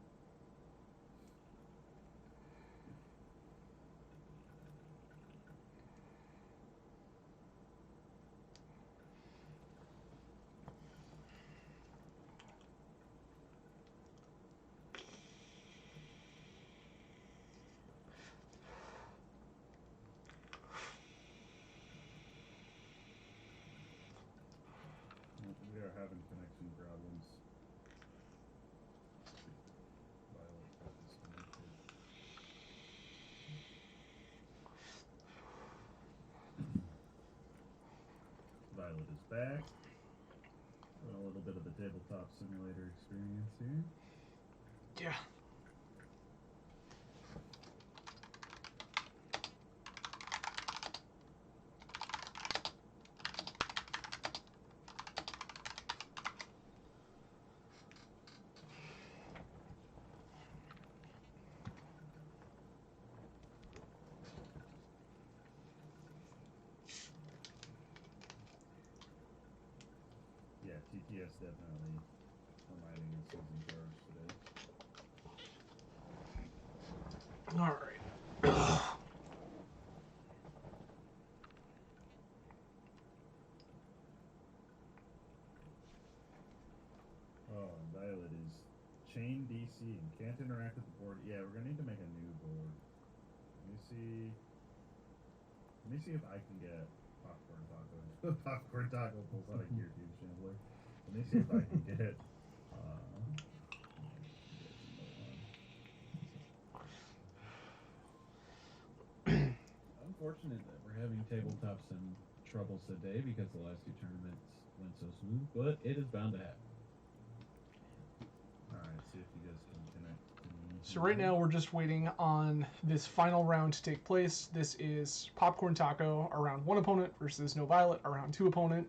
We are having connection problems. Violet got disconnected. Violet is back. A little bit of the tabletop simulator experience here. Yeah. Yeah, TTS definitely reminding us who's in charge today. All right. Oh, and Violet is chain DC and can't interact with the board. Yeah, we're gonna need to make a new board. Let me see if I can get Popcorn Taco. Popcorn Taco pulls out a Gear Tube Shambler. Let me see if I can get unfortunate that we're having tabletops and troubles today because the last two tournaments went so smooth, but it is bound to happen. Alright, see if you guys can connect to me. So right now we're just waiting on this final round to take place. This is Popcorn Taco, our round 1 opponent, versus No Violet, our round 2 opponent,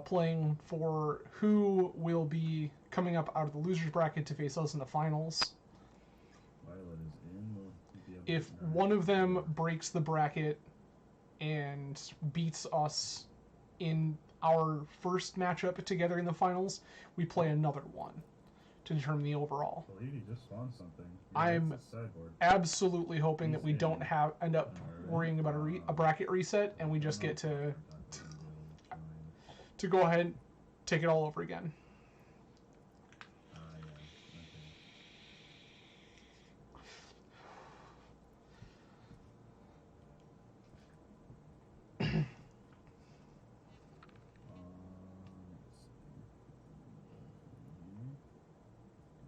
playing for who will be coming up out of the loser's bracket to face us in the finals. Violet is in. We'll be able If to one of them breaks the bracket and beats us in our first matchup together in the finals, we play another one to determine the overall. I believe you just spawned something. I'm that's a sideboard. Absolutely hoping that we He's don't in. end up worrying about a bracket reset and we just get to go ahead and take it all over again.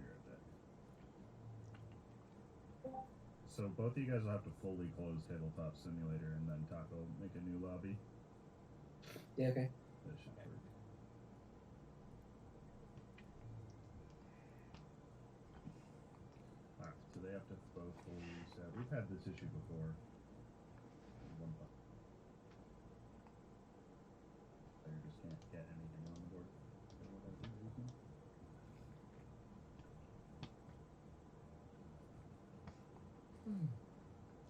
Yeah. Okay. So both of you guys will have to fully close Tabletop Simulator and then Taco make a new lobby. Yeah, okay. That should work. Alright, so they have to both fully reset. We've had this issue before. One button. Player just can't get anything on the board. For whatever reason.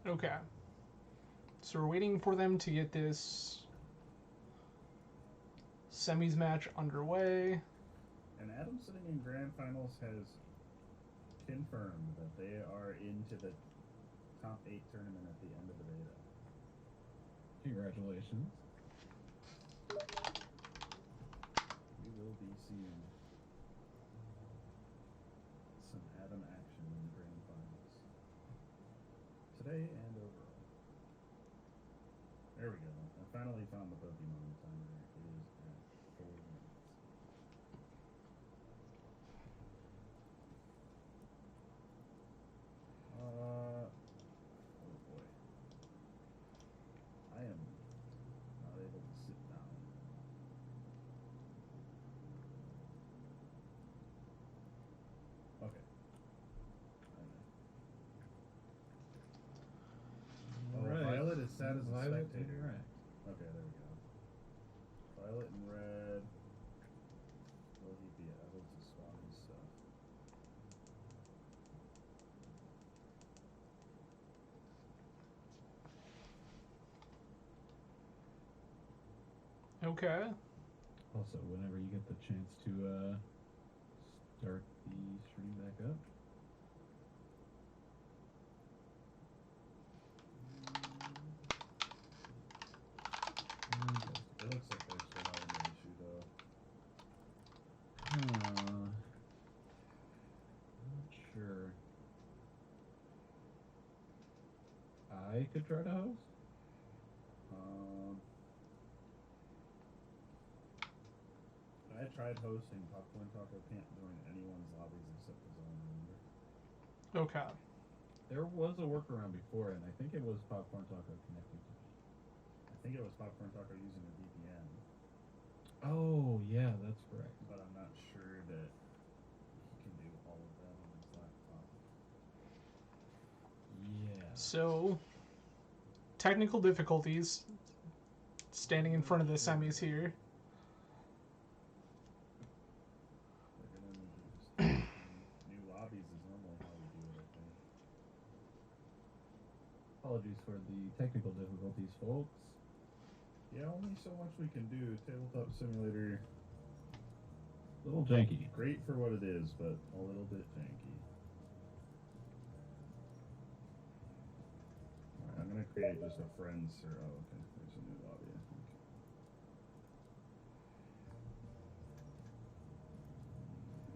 Okay. So we're waiting for them to get this semis match underway. And Adam sitting in grand finals has confirmed that they are into the top 8 tournament at the end of the beta. Congratulations. We will be seeing some Adam action in the grand finals today and overall. There we go. I finally found the Pokemon timer. It is at 4 minutes. Oh boy. I am not able to sit down. Okay. Alright. Violet is sad as a Violet spectator. interact. Okay, there we go. Violet and red. Will he be able to swap his stuff? Okay. Also, whenever you get the chance to start the stream back up. It looks like they're still having an issue though. Not sure. I could try to host. I tried hosting. Popcorn Taco can't join anyone's lobbies except his own. Remember? Okay. There was a workaround before, and I think it was Popcorn Taco connected to me. I think it was Popcorn Taco using a VPN, Oh, yeah, that's correct. but I'm not sure that he can do all of that on his laptop. Yeah. So, technical difficulties. Standing in front of the semis here. They're gonna need to just new lobbies is normally how we do it, I think. Apologies for the technical difficulties, folks. Yeah, only so much we can do. Tabletop Simulator, A little janky. great for what it is, but a little bit janky. Alright, I'm gonna create just a friends or oh okay, there's a new lobby, I think.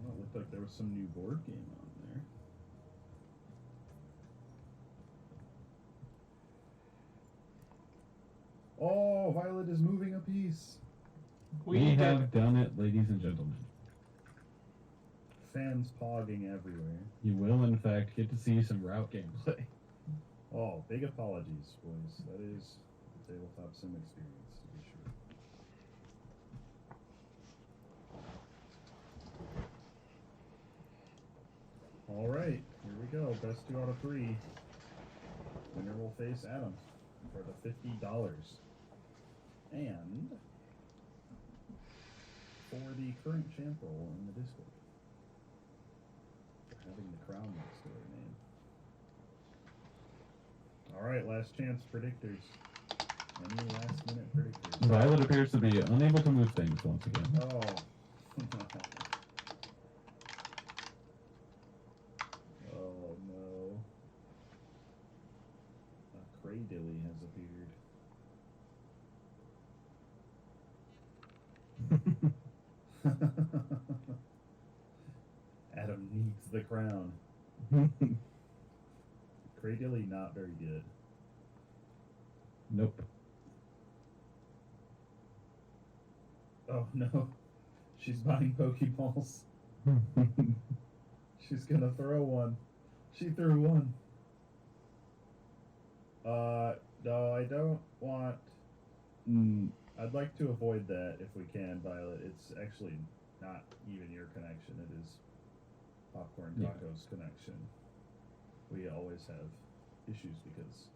Well, it looked like there was some new board game on there. Oh, Violet is moving a piece. We have done it, ladies and gentlemen. Fans pogging everywhere. You will, in fact, get to see some route gameplay. Oh, Oh, big apologies, boys. That is the tabletop sim experience, to be sure. All right, here we go. Best 2 out of 3. Winner will face Adam for the $50. And for the current champ role in the Discord. For having the crown next to their name. Alright, last chance predictors. Any last minute predictors? Violet appears to be unable to move things once again. Oh. Oh no. A Craydilly has appeared. Adam needs the crown. Craydilly not very good. Nope. Oh no. She's buying Pokeballs. She's gonna throw one. She threw one. No, I don't want... I'd like to avoid that if we can, Violet. It's actually not even your connection. It is Popcorn Taco's connection. We always have issues because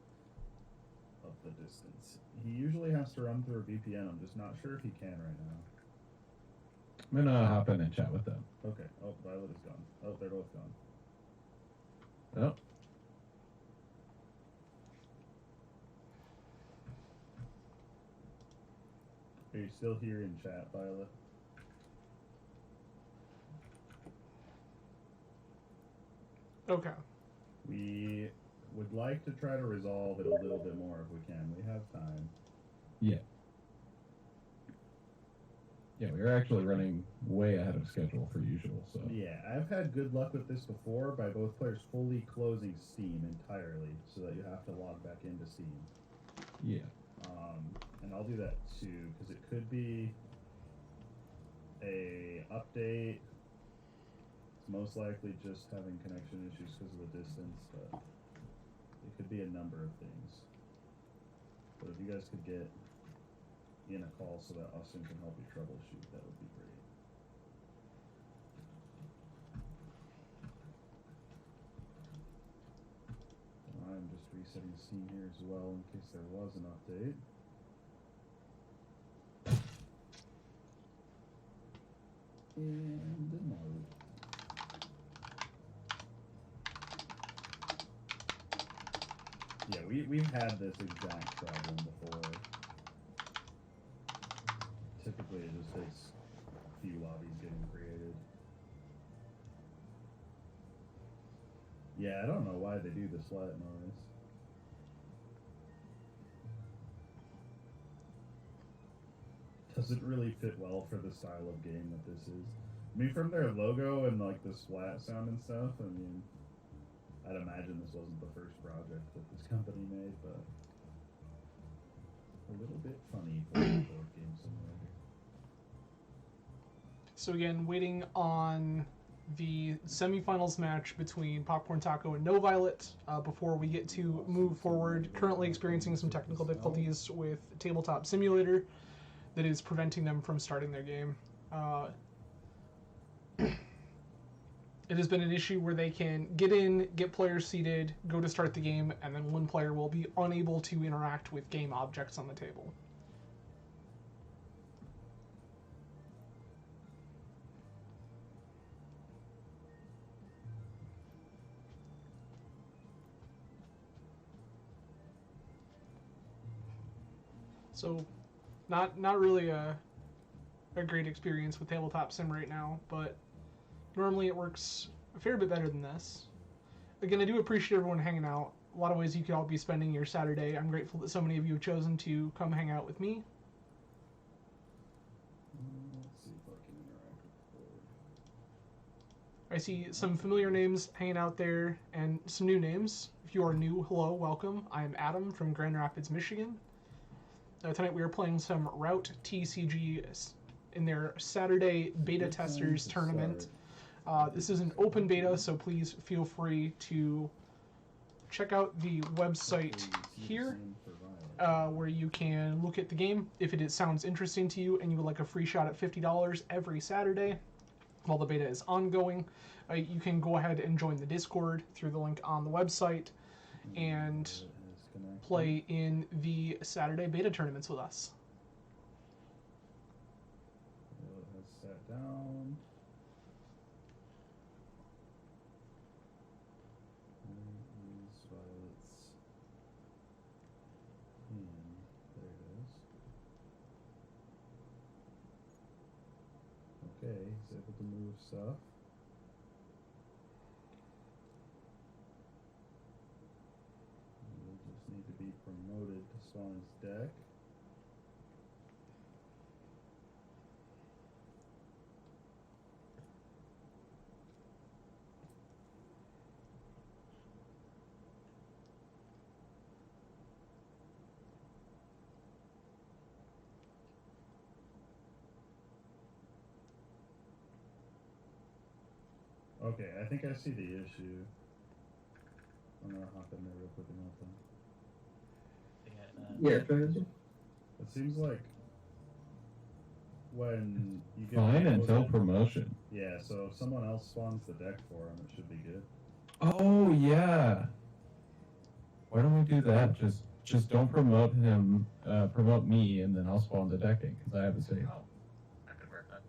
of the distance. He usually has to run through a VPN. I'm just not sure if he can right now. I'm gonna hop in and chat with them. Okay. Oh, Violet is gone. Oh, they're both gone. Oh. Are you still here in chat, Violet? Okay. We would like to try to resolve it a little bit more if we can. We have time. Yeah. Yeah, we are actually running way ahead of schedule for usual, so... Yeah, I've had good luck with this before by both players fully closing Steam entirely so that you have to log back into Steam. Yeah. And I'll do that too, because it could be a update. It's most likely just having connection issues because of the distance, but it could be a number of things. But if you guys could get in a call so that Austin can help you troubleshoot, that would be great. I'm just resetting Steam here as well in case there was an update. And no. Yeah, we've had this exact problem before. Typically it just takes a few lobbies getting created. Yeah, I don't know why they do the slat noise. Doesn't really fit well for the style of game that this is. I mean, from their logo and like the splat sound and stuff, I mean, I'd imagine this wasn't the first project that this company made, but a little bit funny for a board game simulator. So again, waiting on the semifinals match between Popcorn Taco and No Violet before we get to move forward. Currently experiencing some technical difficulties with Tabletop Simulator that is preventing them from starting their game. It has been an issue where they can get in, get players seated, go to start the game, and then one player will be unable to interact with game objects on the table. So, not really a great experience with Tabletop Sim right now, but normally it works a fair bit better than this. Again, I do appreciate everyone hanging out. A lot of ways you could all be spending your Saturday. I'm grateful that so many of you have chosen to come hang out with me. Let's see if I can interact with the board. I see some familiar names hanging out there and some new names. If you are new, hello, welcome. I am Adam from Grand Rapids, Michigan. Tonight we are playing some Rout TCG in their Saturday Beta Testers Tournament. This is an open beta, so please feel free to check out the website here, where you can look at the game if it sounds interesting to you and you would like a free shot at $50 every Saturday while the beta is ongoing. You can go ahead and join the Discord through the link on the website and play in the Saturday beta tournaments with us. It has sat down. These Violet's in. There it is. Okay, he's able to move stuff. We'll just need to be promoted to Swan's deck. Okay, I think I see the issue. I'm gonna hop in there real quick and help them. Yeah, try it. It seems like when you get Fine until promoted- promotion. Yeah, so if someone else spawns the deck for him, it should be good. Oh yeah. Why don't we do that? Just don't promote him. Promote me, and then I'll spawn the decking because I have a save. Oh, that could work then.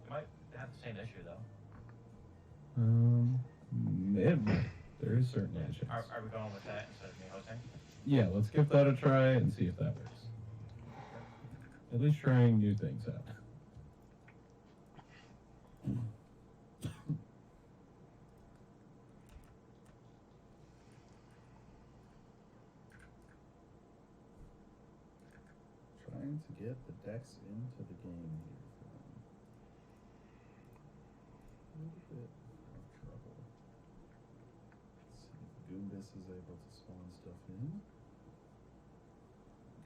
We might have the same issue though. There is certainly a chance. Are we going with that instead of me hosting? Yeah, let's give that a try and see if that works. At least trying new things out. Trying to get the decks into the game here for them. A little bit of trouble. Let's see if Goombas is able to spawn stuff in.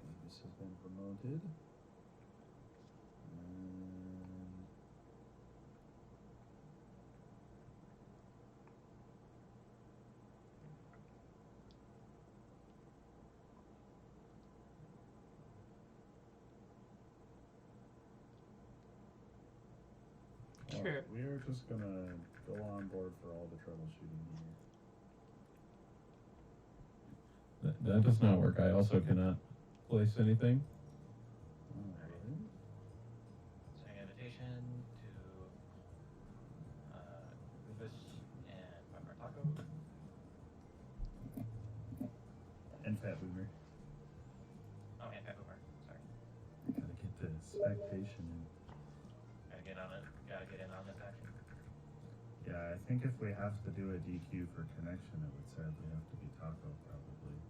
Goombas has been promoted. And Okay. we are just gonna go on board for all the troubleshooting here. That does not work. I also cannot place anything. Alright. Sending an invitation to Rubus and Pepper Taco. And Fat Boomer. Oh, and Pet Boomer. Sorry. Gotta get the spectation in. Gotta get on it. Gotta get in on this action. Yeah, I think if we have to do a DQ for connection, it would sadly have to be Taco, probably.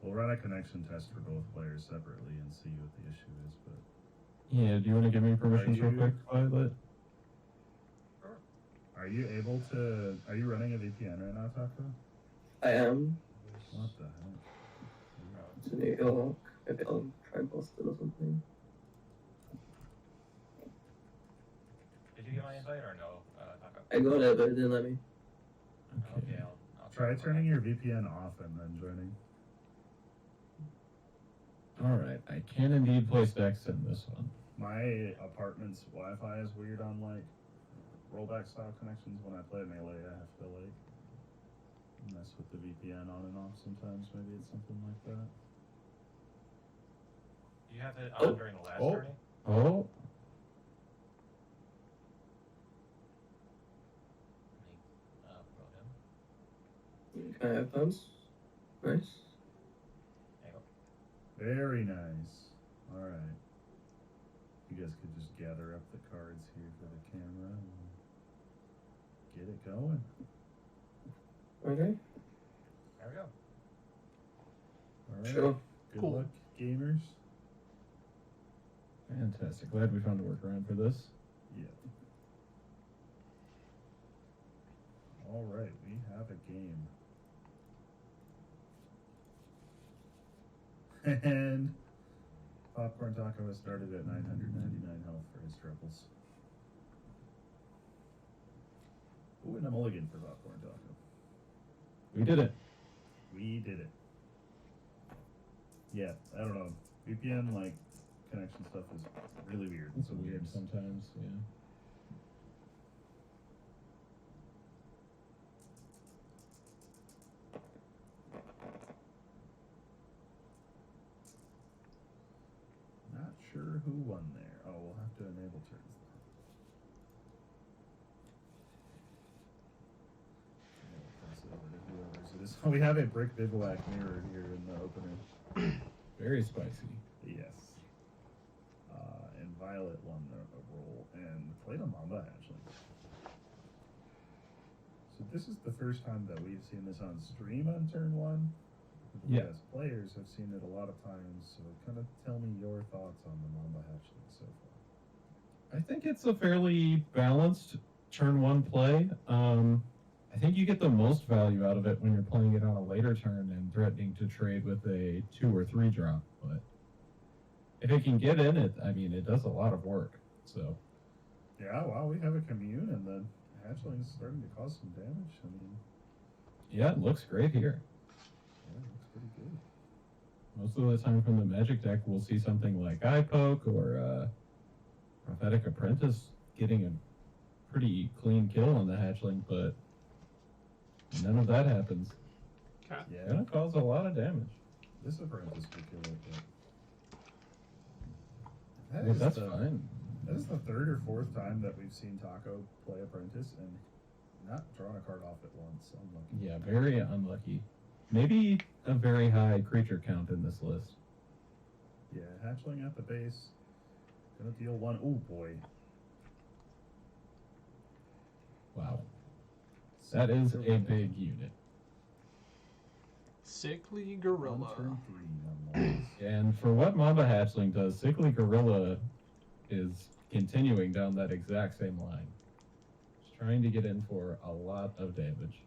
We'll run a connection test for both players separately and see what the issue is, but... Yeah, do you want to give me permissions real quick, Violet? Sure. Are you able to... Are you running a VPN right now, Taco? I am. What the heck? It's in New York. Maybe I'll try Boston or something. Did you get my invite or no, Taco? I got it, but it didn't let me. Okay, I'll Try turning your VPN off and then joining. Alright, I can indeed place decks in this one. My apartment's Wi-Fi is weird on, like, rollback style connections. When I play Melee, I have to, like, mess with the VPN on and off sometimes. Maybe it's something like that. You have it on during the last Oh. tourney? Oh, Let me promote him. Can I have thumbs? Nice. There you go. Very nice. Alright. You guys could just gather up the cards here for the camera and get it going. Okay. There we go. Alright. Sure. Good Cool. luck, gamers. fantastic. Glad we found a workaround for this. Yeah. Alright, we have a game. And Popcorn Taco has started at 999 health for his triples. Ooh, and a mulligan for Popcorn Taco. We did it. We did it. Yeah, I don't know. VPN like connection stuff is really weird. It's weird sometimes, yeah. Not sure who won there. Oh, we'll have to enable turns. We'll pass it over to whoever's it is. We have a brick bivouac mirror here in the opener. Very spicy. Yes. And Violet won a roll and played a Mamba actually. So this is the first time that we've seen this on stream on turn one. We Yeah. as players have seen it a lot of times, so kind of tell me your thoughts on the Mamba hatchling so far. I think it's a fairly balanced turn one play. I think you get the most value out of it when you're playing it on a later turn and threatening to trade with a 2 or 3 drop. But if it can get in it, I mean, it does a lot of work. So Yeah, wow, we have a commune and the hatchling's starting to cause some damage. I mean, yeah, it looks great here. yeah, it looks pretty good. Most of the time from the Magic deck, we'll see something like Eye Poke or Prophetic Apprentice getting a pretty clean kill on the hatchling, but none of that happens. Okay. Yeah, Gonna cause a lot of damage. this apprentice could kill it, but I that mean, is that's the, fine. That is the third or fourth time that we've seen Taco play apprentice and not drawn a card off at once. Unlucky. Yeah, very unlucky. Maybe a very high creature count in this list. Yeah, hatchling at the base. Gonna deal 1. Oh boy. Wow. That is a big unit. Sickly On Gorilla. turn 3, nonetheless. And for what Mamba Hatchling does, Sickly Gorilla is continuing down that exact same line. Just trying to get in for a lot of damage.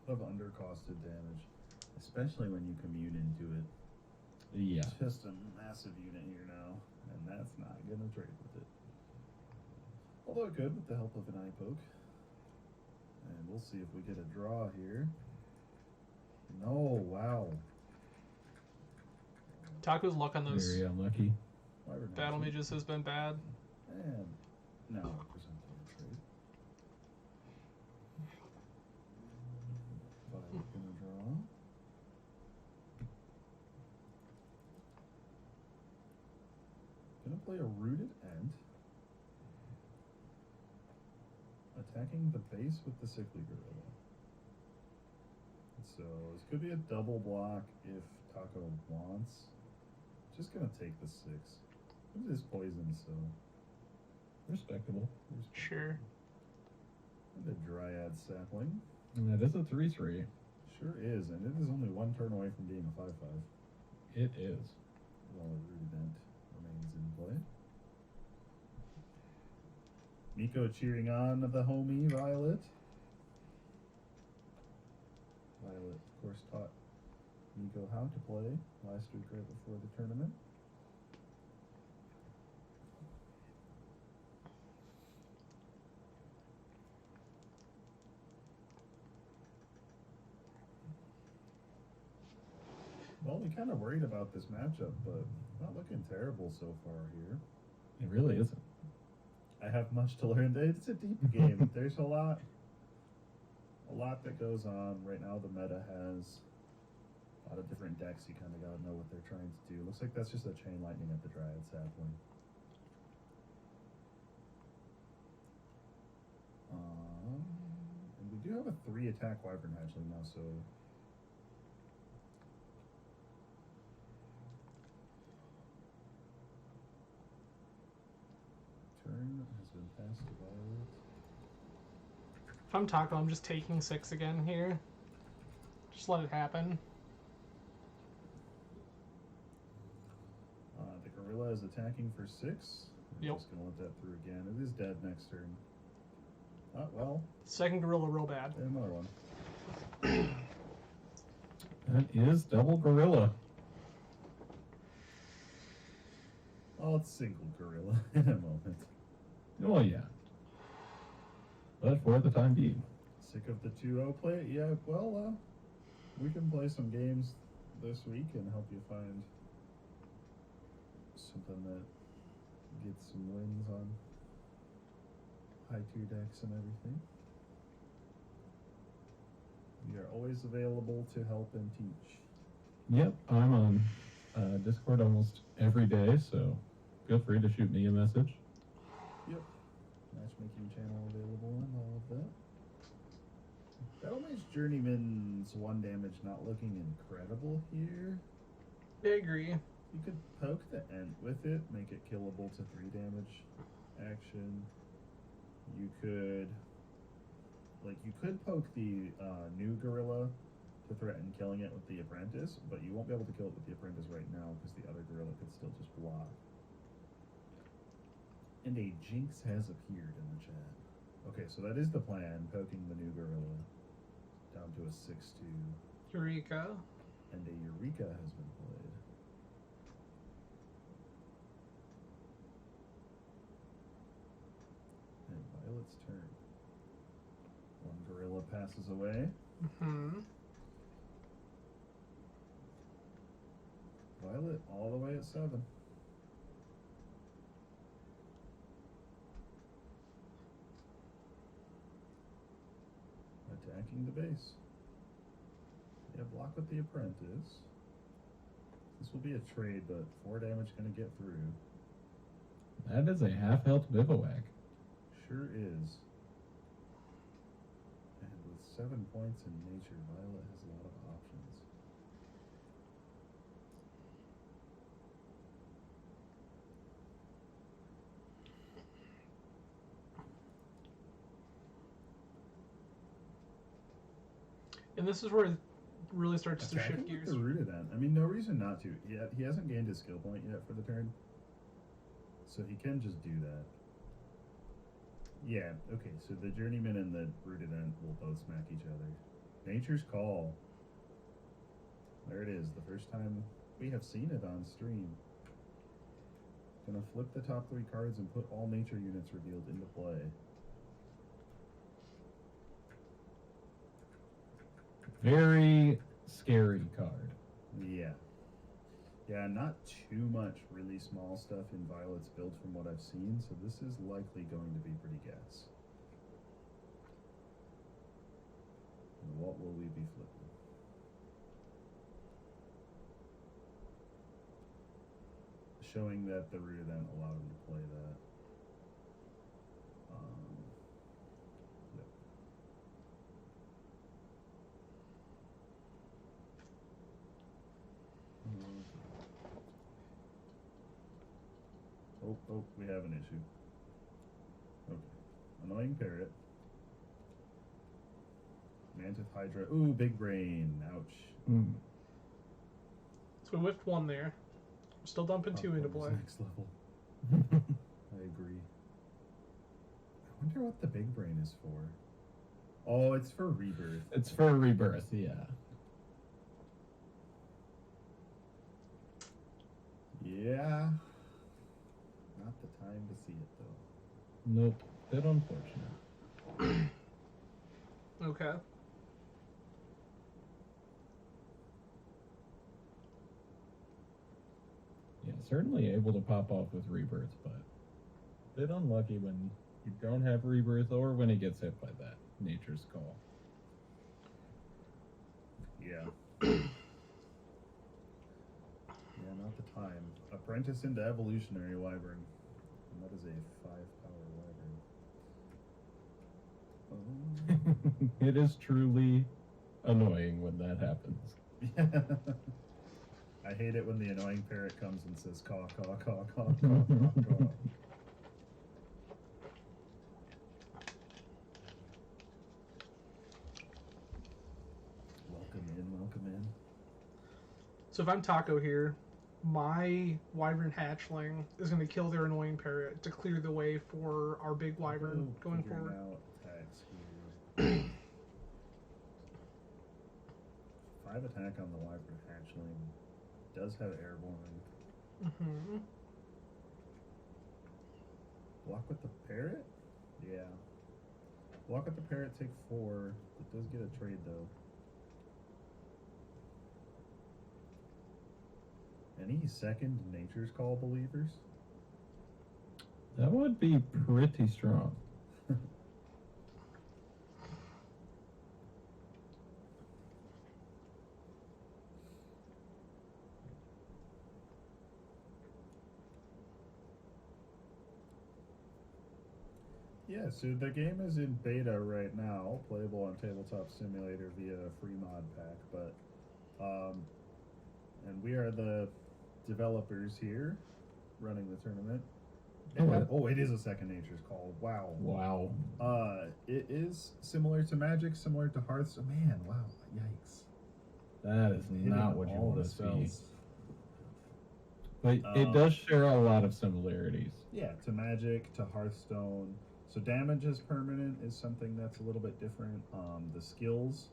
Of undercosted damage, especially when you commune into it. Yeah. It's just a massive unit here now, and that's not gonna trade with it. Although it could with the help of an eye poke. And we'll see if we get a draw here. No, wow. Taco's luck on those Very unlucky. Wyvern battle hatchling. mages has been bad. And now presenting a trade. Violet gonna draw. Gonna play a Rooted Ent. Attacking the base with the Sickly Gorilla. So this could be a double block if Taco wants. Just gonna take the 6. It is poison, so Respectable. Sure. and a Dryad Sapling. And that is a 3/3. Sure is, and it is only 1 turn away from being a 5/5. It is. While a Rooted Ent remains in play. Miko cheering on the homie Violet. Violet, of course, taught Miko how to play last week right before the tournament. Well, we kind of worried about this matchup, but not looking terrible so far here. It really isn't. I have much to learn. It's a deep game. There's a lot that goes on right now. The meta has a lot of different decks. You kind of gotta know what they're trying to do. Looks like that's just a chain lightning at the Dryad Sapling. And we do have a 3 attack Wyvern Hatchling now, so turn has been passed to Violet. If I'm Taco, I'm just taking 6 again here. Just let it happen. The Gorilla is attacking for 6. I'm Yep. just gonna let that through again. It is dead next turn. Well, Second Gorilla real bad. and another one. That is double Gorilla. Oh, it's single Gorilla in a moment. Oh, yeah. But for the time being. Sick of the 2-0 play? Yeah, well, we can play some games this week and help you find something that gets some wins on high 2 decks and everything. We are always available to help and teach. Yep, I'm on Discord almost every day, so feel free to shoot me a message. Yep. Matchmaking channel available and all of that. Battlemage Journeyman's 1 damage not looking incredible here. I agree. You could poke the Ent with it, make it killable to 3 damage action. You could poke the new gorilla to threaten killing it with the apprentice, but you won't be able to kill it with the apprentice right now because the other gorilla could still just block. And a jinx has appeared in the chat. Okay, so that is the plan, poking the new gorilla down to a 6/2. Eureka. And a Eureka has been played. And Violet's turn. 1 gorilla passes away. Mm-hmm. Violet all the way at 7. Attacking the base. Yeah, block with the apprentice. This will be a trade, but 4 damage gonna get through. That is a half-health bivouac. Sure is. And with 7 points in nature, Violet has a lot of options. And this is where it really starts to Attacking shift with gears. the Rooted Ent. I mean, no reason not to. He hasn't gained his skill point yet for the turn. So he can just do that. Yeah, okay, so the Journeyman and the Rooted Ent will both smack each other. Nature's Call. There it is, the first time we have seen it on stream. Gonna flip the top 3 cards and put all nature units revealed into play. Very scary card. Yeah. Yeah, not too much really small stuff in Violet's build from what I've seen, so this is likely going to be pretty gas. And what will we be flipping? Showing that the Rooted Ent allowed him to play that. Yep. Oh, we have an issue. Okay. Annoying Parrot. Mantis Hydra. Ooh, Big Brain. Ouch. Mm. So we whiffed 1 there. We're still dumping 2 into play. Next level. I agree. I wonder what the Big Brain is for. Oh, it's for Rebirth. It's for rebirth, yeah. Yeah. Not the time to see it, though. Nope. Bit unfortunate. Okay. Yeah, certainly able to pop off with rebirth, but bit unlucky when you don't have rebirth or when it gets hit by that nature's call. Yeah. Yeah, not the time. Apprentice into Evolutionary Wyvern. And that is a 5-power Wyvern. It is truly annoying when that happens. I hate it when the annoying parrot comes and says caw, caw, caw, caw, caw, caw, caw. Welcome in. So if I'm Taco here, my Wyvern Hatchling is going to kill their annoying parrot to clear the way for our big Wyvern going Figuring forward. out attacks here. 5 attack on the Wyvern Hatchling. Does have Airborne. Mm-hmm. Block with the parrot? Yeah. Block at the parrot, take 4. It does get a trade though. Any second Nature's Call believers? That would be pretty strong. Yeah, so the game is in beta right now, playable on Tabletop Simulator via a free mod pack, but and we are the developers here running the tournament. It is a second Nature's Call. Wow. Wow. It is similar to Magic, similar to Hearthstone. Man, wow, yikes. That is Hitting not what you all want the to see. spells. But it does share a lot of similarities. Yeah, to Magic, to Hearthstone. So damage is permanent is something that's a little bit different. The skills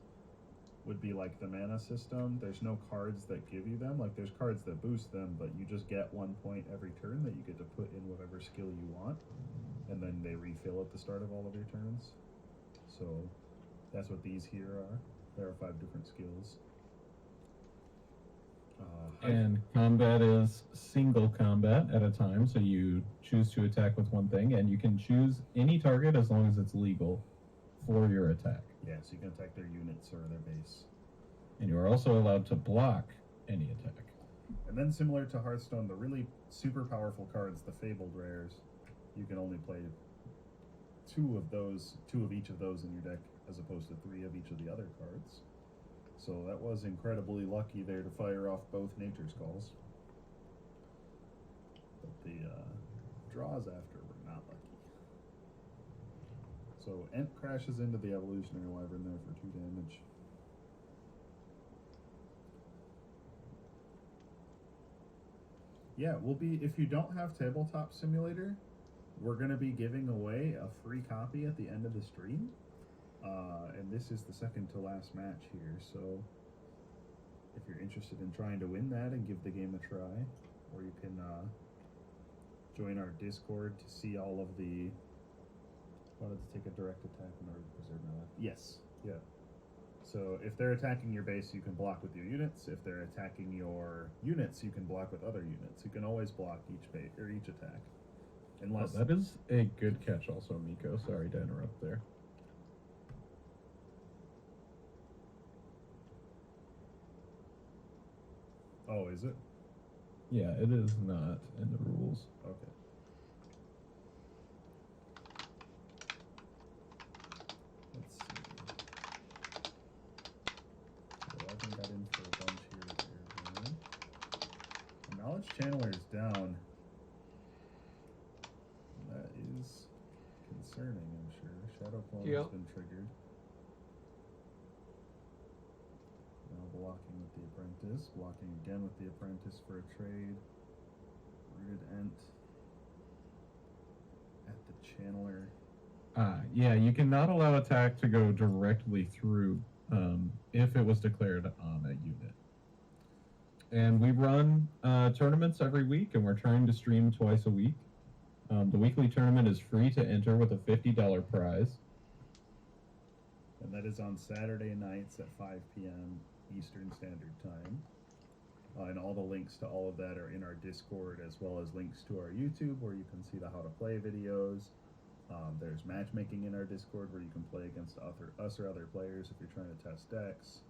would be like the mana system. There's no cards that give you them. Like there's cards that boost them, but you just get 1 point every turn that you get to put in whatever skill you want, and then they refill at the start of all of your turns. So that's what these here are. There are 5 different skills. And combat is single combat at a time, so you choose to attack with one thing, and you can choose any target as long as it's legal for your attack. Yeah, so you can attack their units or their base. And you are also allowed to block any attack. And then similar to Hearthstone, the really super powerful cards, the Fabled Rares, you can only play 2 of each of those in your deck, as opposed to 3 of each of the other cards. So that was incredibly lucky there to fire off both Nature's Calls. But the draws after were not lucky. So Ent crashes into the Evolutionary Wyvern there for 2 damage. Yeah, we'll be, if you don't have Tabletop Simulator, we're going to be giving away a free copy at the end of the stream. And this is the second to last match here, so if you're interested in trying to win that and give the game a try, or you can join our Discord to see all of the... Wanted to take a direct attack in order to preserve my life. Yes, yeah. So if they're attacking your base, you can block with your units. If they're attacking your units, you can block with other units. You can always block each base or each attack, unless that is a good catch, also, Miko. Sorry to interrupt there. Oh, is it? Yeah, it is not in the rules. Okay. Let's see. So I think got in for a bunch here. The Knowledge Channeler is down. That is concerning, I'm sure. Shadow Clone has been triggered. Now blocking with the Apprentice. Blocking again with the Apprentice for a trade. Rooted Ent. At the Channeler. Yeah, you cannot allow attack to go directly through if it was declared on a unit. And we run tournaments every week, and we're trying to stream twice a week. The weekly tournament is free to enter with a $50 prize. And that is on Saturday nights at 5 p.m. Eastern Standard Time. And all the links to all of that are in our Discord, as well as links to our YouTube, where you can see the how to play videos. There's matchmaking in our Discord, where you can play against us or other players if you're trying to test decks.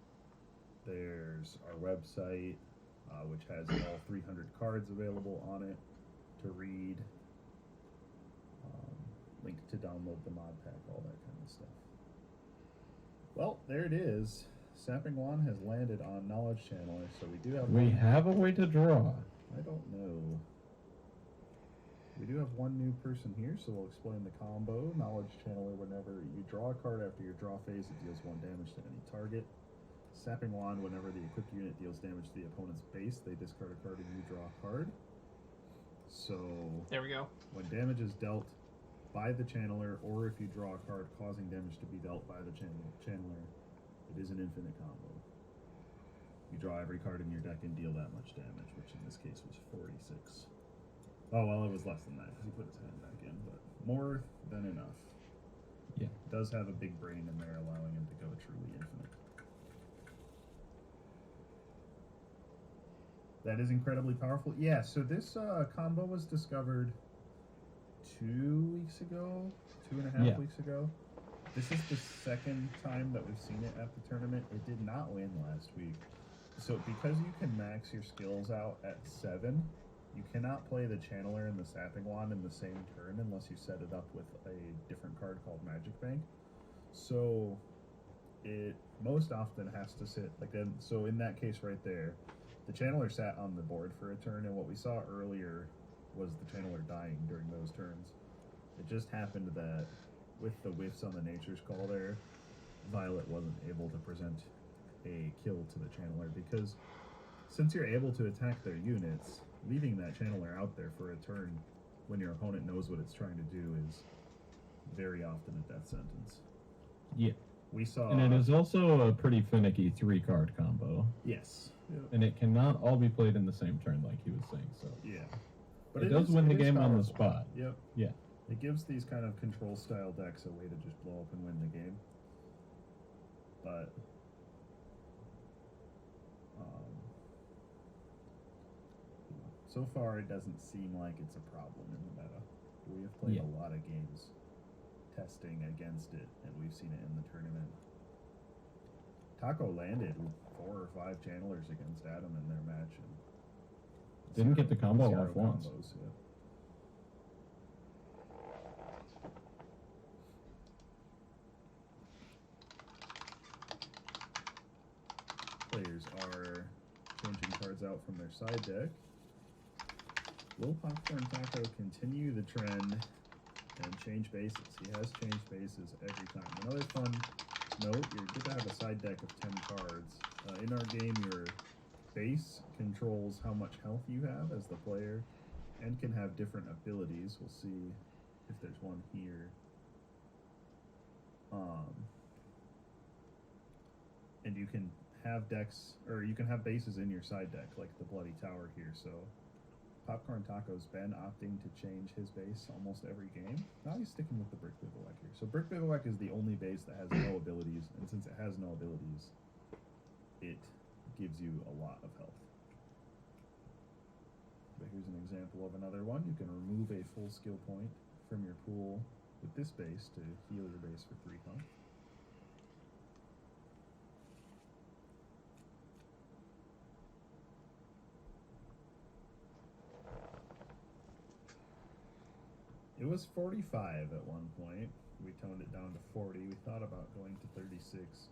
There's our website, which has all 300 cards available on it to read. Link to download the mod pack, all that kind of stuff. Well, there it is. Sapping Wand has landed on Knowledge Channeler, so we do have... We have a way to draw. I don't know. We do have one new person here, so we'll explain the combo. Knowledge Channeler, whenever you draw a card after your draw phase, it deals 1 damage to any target. Sapping Wand, whenever the equipped unit deals damage to the opponent's base, they discard a card and you draw a card. So... There we go. When damage is dealt by the Channeler, or if you draw a card causing damage to be dealt by the Channeler, it is an infinite combo. You draw every card in your deck and deal that much damage, which in this case was 46. Oh, well, it was less than that, because he put his hand back in, but more than enough. Yeah. It does have a big brain in there, allowing him to go truly infinite. That is incredibly powerful. Yeah, so this combo was discovered 2 weeks ago, 2.5 weeks ago. This is the second time that we've seen it at the tournament. It did not win last week. So because you can max your skills out at 7, you cannot play the Channeler and the Sapping Wand in the same turn unless you set it up with a different card called Magic Bank. So it most often has to sit like that. So in that case right there, the Channeler sat on the board for a turn, and what we saw earlier was the Channeler dying during those turns. It just happened that with the whiffs on the Nature's Call there, Violet wasn't able to present a kill to the Channeler, because since you're able to attack their units, leaving that Channeler out there for a turn when your opponent knows what it's trying to do is very often a death sentence. Yeah. We saw... And it is also a pretty finicky 3-card combo. Yes. Yep. And it cannot all be played in the same turn, like he was saying, so... Yeah. But it does win the game on the powerful. spot. Yep. Yeah. It gives these kind of control-style decks a way to just blow up and win the game. But... so far, it doesn't seem like it's a problem in the meta. We have played a lot of games testing against it, and we've seen it in the tournament. Taco landed with 4 or 5 channelers against Adam in their match. And didn't get the combo off once. Combos, yeah. Players are changing cards out from their side deck. Will Popcorn Taco continue the trend and change bases? He has changed bases every time. Another fun note, you get to have a side deck of 10 cards. In our game, your base controls how much health you have as the player and can have different abilities. We'll see if there's one here. And you can have decks, or you can have bases in your side deck, like the Bloody Tower here. So Popcorn Taco's been opting to change his base almost every game. Now he's sticking with the Brick Bivouac here. So Brick Bivouac is the only base that has no abilities, and since it has no abilities, it gives you a lot of health. But here's an example of another one. You can remove a full skill point from your pool with this base to heal your base for 3 health. It was 45 at one point. We toned it down to 40. We thought about going to 36.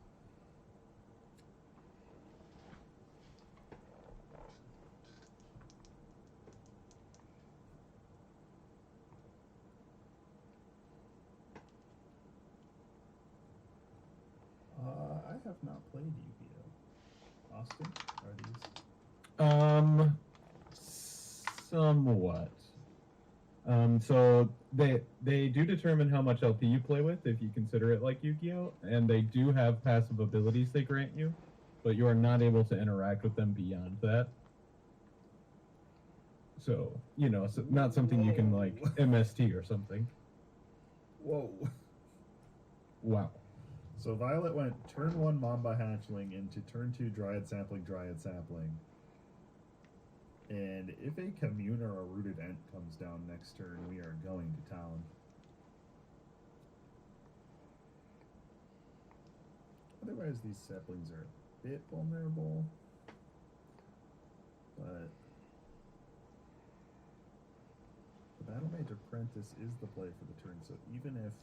I have not played Yu-Gi-Oh! Austin, are these? Somewhat. So they do determine how much LP you play with if you consider it like Yu-Gi-Oh! And they do have passive abilities they grant you, but you are not able to interact with them beyond that. So, you know, so not something you can, like, MST or something. Whoa. Wow. So Violet went turn 1 Mamba Hatchling into turn 2 Dryad Sapling, Dryad Sapling. And if a Commune or a Rooted Ent comes down next turn, we are going to town. Otherwise, these saplings are a bit vulnerable. But the Battle Mage Apprentice is the play for the turn, so even if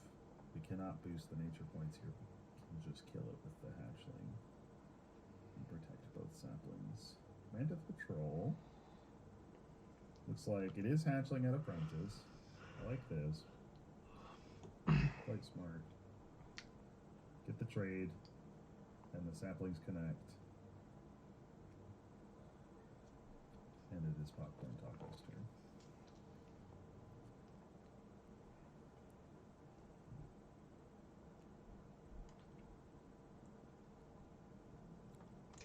we cannot boost the nature points here, we can just kill it with the Hatchling and protect both saplings. Mantis Patrol. Looks like it is Hatchling at Apprentice. I like this. Quite smart. Get the trade, and the saplings connect. And it is Popcorn Taco's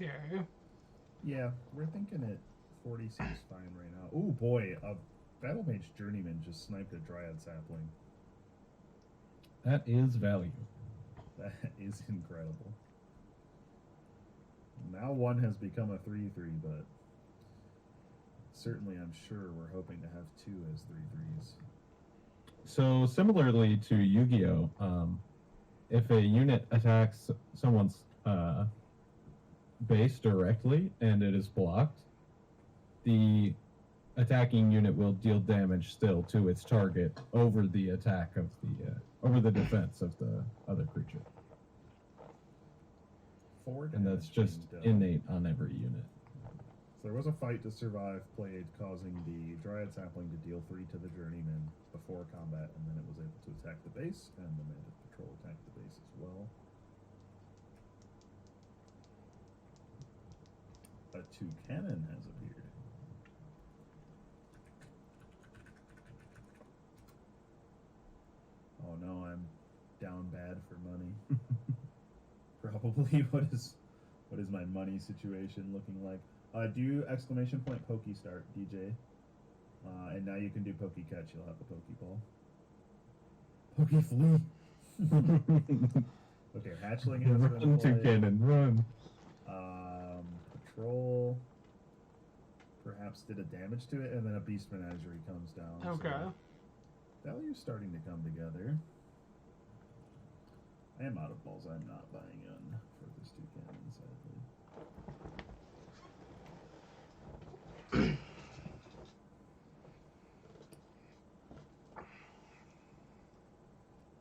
turn. Okay. Yeah, we're thinking it 40 seems fine right now. Oh boy, a Battle Mage Journeyman just sniped a Dryad Sapling. That is value. That is incredible. Now one has become a 3/3, but certainly I'm sure we're hoping to have two as 3/3s. So similarly to Yu-Gi-Oh, if a unit attacks someone's base directly and it is blocked, the attacking unit will deal damage still to its target over the attack of the over the defense of the other creature, and that's just innate on every unit. So there was a fight to survive played, causing the Dryad Sapling to deal 3 to the Journeyman before combat, and then it was able to attack the base, and the Mantis Patrol attacked the base as well. A Toucanon has appeared. Oh no, I'm down bad for money. Probably. What is my money situation looking like? Do exclamation point Pokey start, DJ. And now you can do Pokey catch. You'll have a Pokeball. Pokey flee. Okay, Hatchling has Run, been played. Toucanon, run. Patrol perhaps did a damage to it, and then a Beast Menagerie comes down. Okay. So value's starting to come together. I am out of balls. I'm not buying in for this Toucanon, sadly.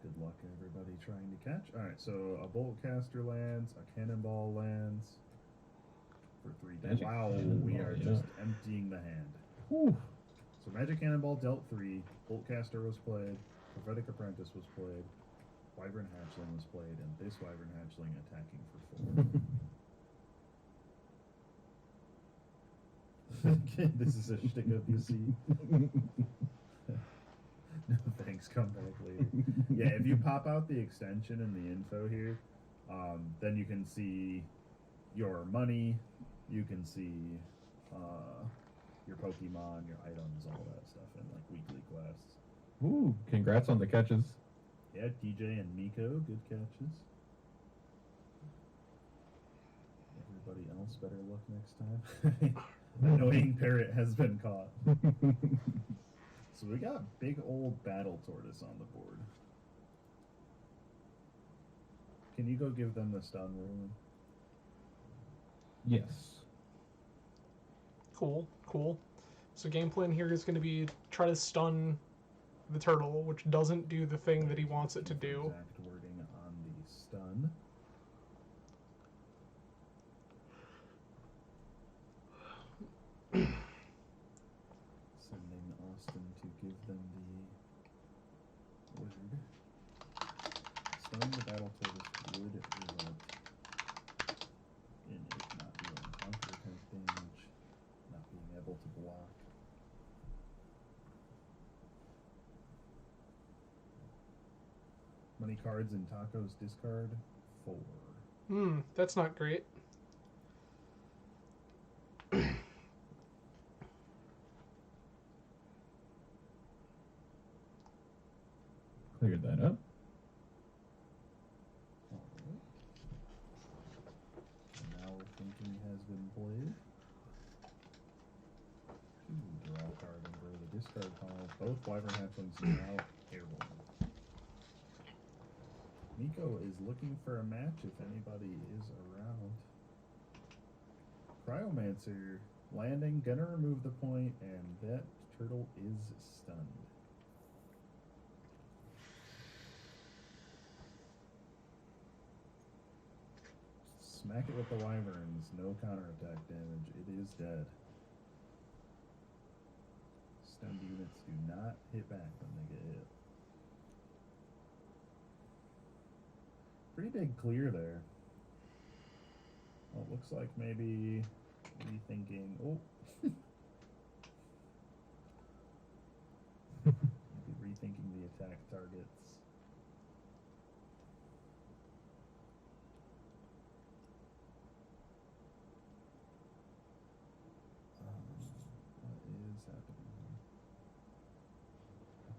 Good luck, everybody trying to catch. Alright, so a Boltcaster lands, a Cannonball lands for 3 damage. Wow, we are just emptying the hand. Whew. So Magic Cannonball dealt 3, Boltcaster was played, Prophetic Apprentice was played, Wyvern Hatchling was played, and this Wyvern Hatchling attacking for 4. This is a shtick up, you see. No thanks, come back later. Yeah, if you pop out the extension and the info here, then you can see your money, you can see your Pokemon, your items, all that stuff, and like weekly quests. Ooh, congrats on the catches. Yeah, DJ and Miko, good catches. Everybody else better look next time. Annoying Parrot has been caught. So we got big old Battle Tortoise on the board. Can you go give them the stun rule? Yes. Cool, cool. So game plan here is going to be try to stun the turtle, which doesn't do the thing that he wants it to do. Exact wording on the stun. Sending Austin to give them the word. Stunning the Battle Tortoise would result in it not dealing counter attack damage, not being able to block. Many cards in Taco's discard? 4. That's not great. Cleared that up. Alright. Now we're thinking has been played. Draw a card and go to the discard pile. Both Wyvern Hatchlings now airborne. Miko is looking for a match if anybody is around. Cryomancer landing, gonna remove the point, and that turtle is stunned. Smack it with the wyverns, no counterattack damage, it is dead. Stunned units do not hit back when they get hit. Pretty big clear there. Well, it looks like maybe rethinking. Oh, maybe rethinking the attack targets. What is happening here?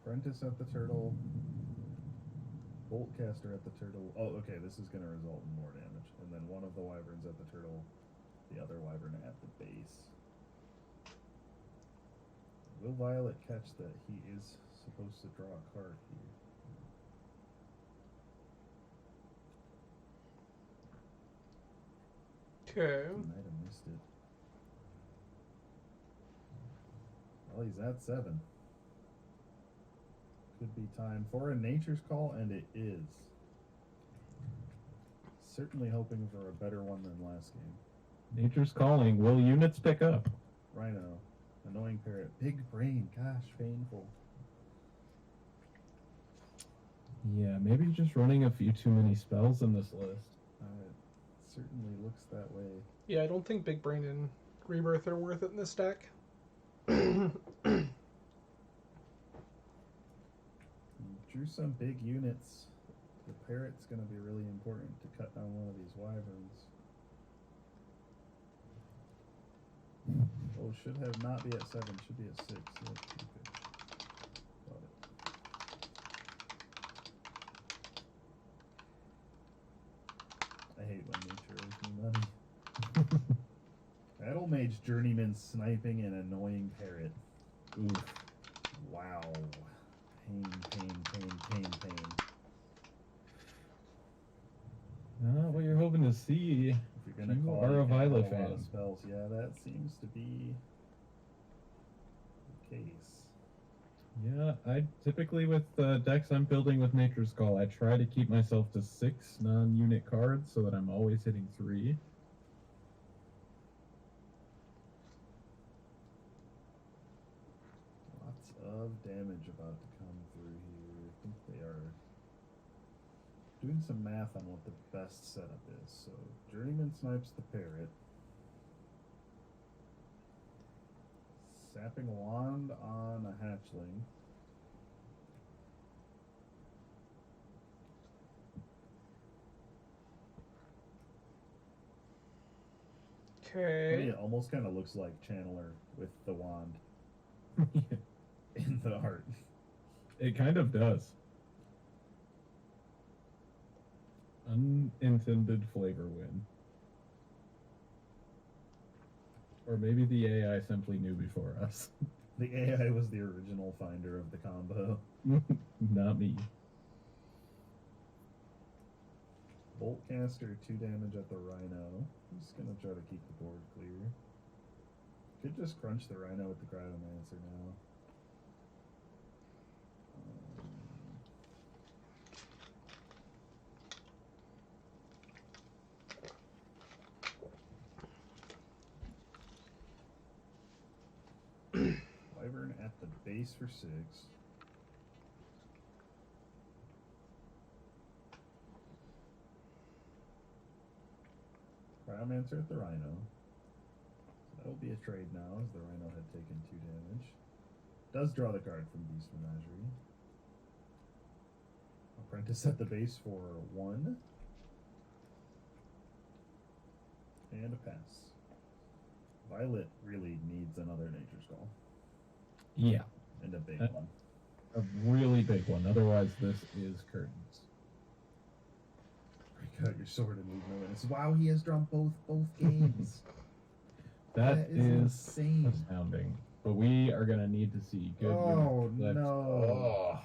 Apprentice at the turtle. Boltcaster at the turtle. Oh, okay, this is going to result in more damage. And then one of the wyverns at the turtle, the other wyvern at the base. Will Violet catch that he is supposed to draw a card here? Okay. He might have missed it. Well, he's at 7. Could be time for a Nature's Call, and it is. Certainly hoping for a better one than last game. Nature's calling. Will units pick up? Rhino. Annoying Parrot. Big Brain. Gosh, painful. Yeah, maybe just running a few too many spells in this list. It certainly looks that way. Yeah, I don't think Big Brain and Rebirth are worth it in this deck. Drew some big units. The Parrot's going to be really important to cut down one of these wyverns. Oh, should have not be at 7, should be at 6. Yeah, okay. Got it. I hate when nature owes me money. Battle Mage Journeyman sniping an annoying Parrot. Oof. Wow. Pain, pain, pain, pain, pain. Not what you're hoping to see. If you're gonna You call, are you a can call Violet lot of fan. spells. Yeah, that seems to be the case. Yeah, I typically with decks I'm building with Nature's Call, I try to keep myself to 6 non-unit cards so that I'm always hitting 3. Lots of damage about to come through here. I think they are doing some math on what the best setup is. So Journeyman snipes the Parrot. Sapping Wand on a Hatchling. To me, Okay. it almost kind of looks like Channeler with the wand in the art. It kind of does. Unintended flavor win. Or maybe the AI simply knew before us. The AI was the original finder of the combo. Not me. Boltcaster, 2 damage at the Rhino. He's gonna try to keep the board clear. Could just crunch the Rhino with the Cryomancer now. Wyvern at the base for 6. Cryomancer at the Rhino. So that'll be a trade now, as the Rhino had taken 2 damage. Does draw the card from Beast Menagerie. Apprentice at the base for 1. And a pass. Violet really needs another Nature's Call. Yeah, And a big That- one. a really big one. Otherwise, this is curtains. Break out your sword and leave no witness. Wow, he has drawn both games. That is is insane. astounding. But we are going to need to see good Oh units left. no. Oh,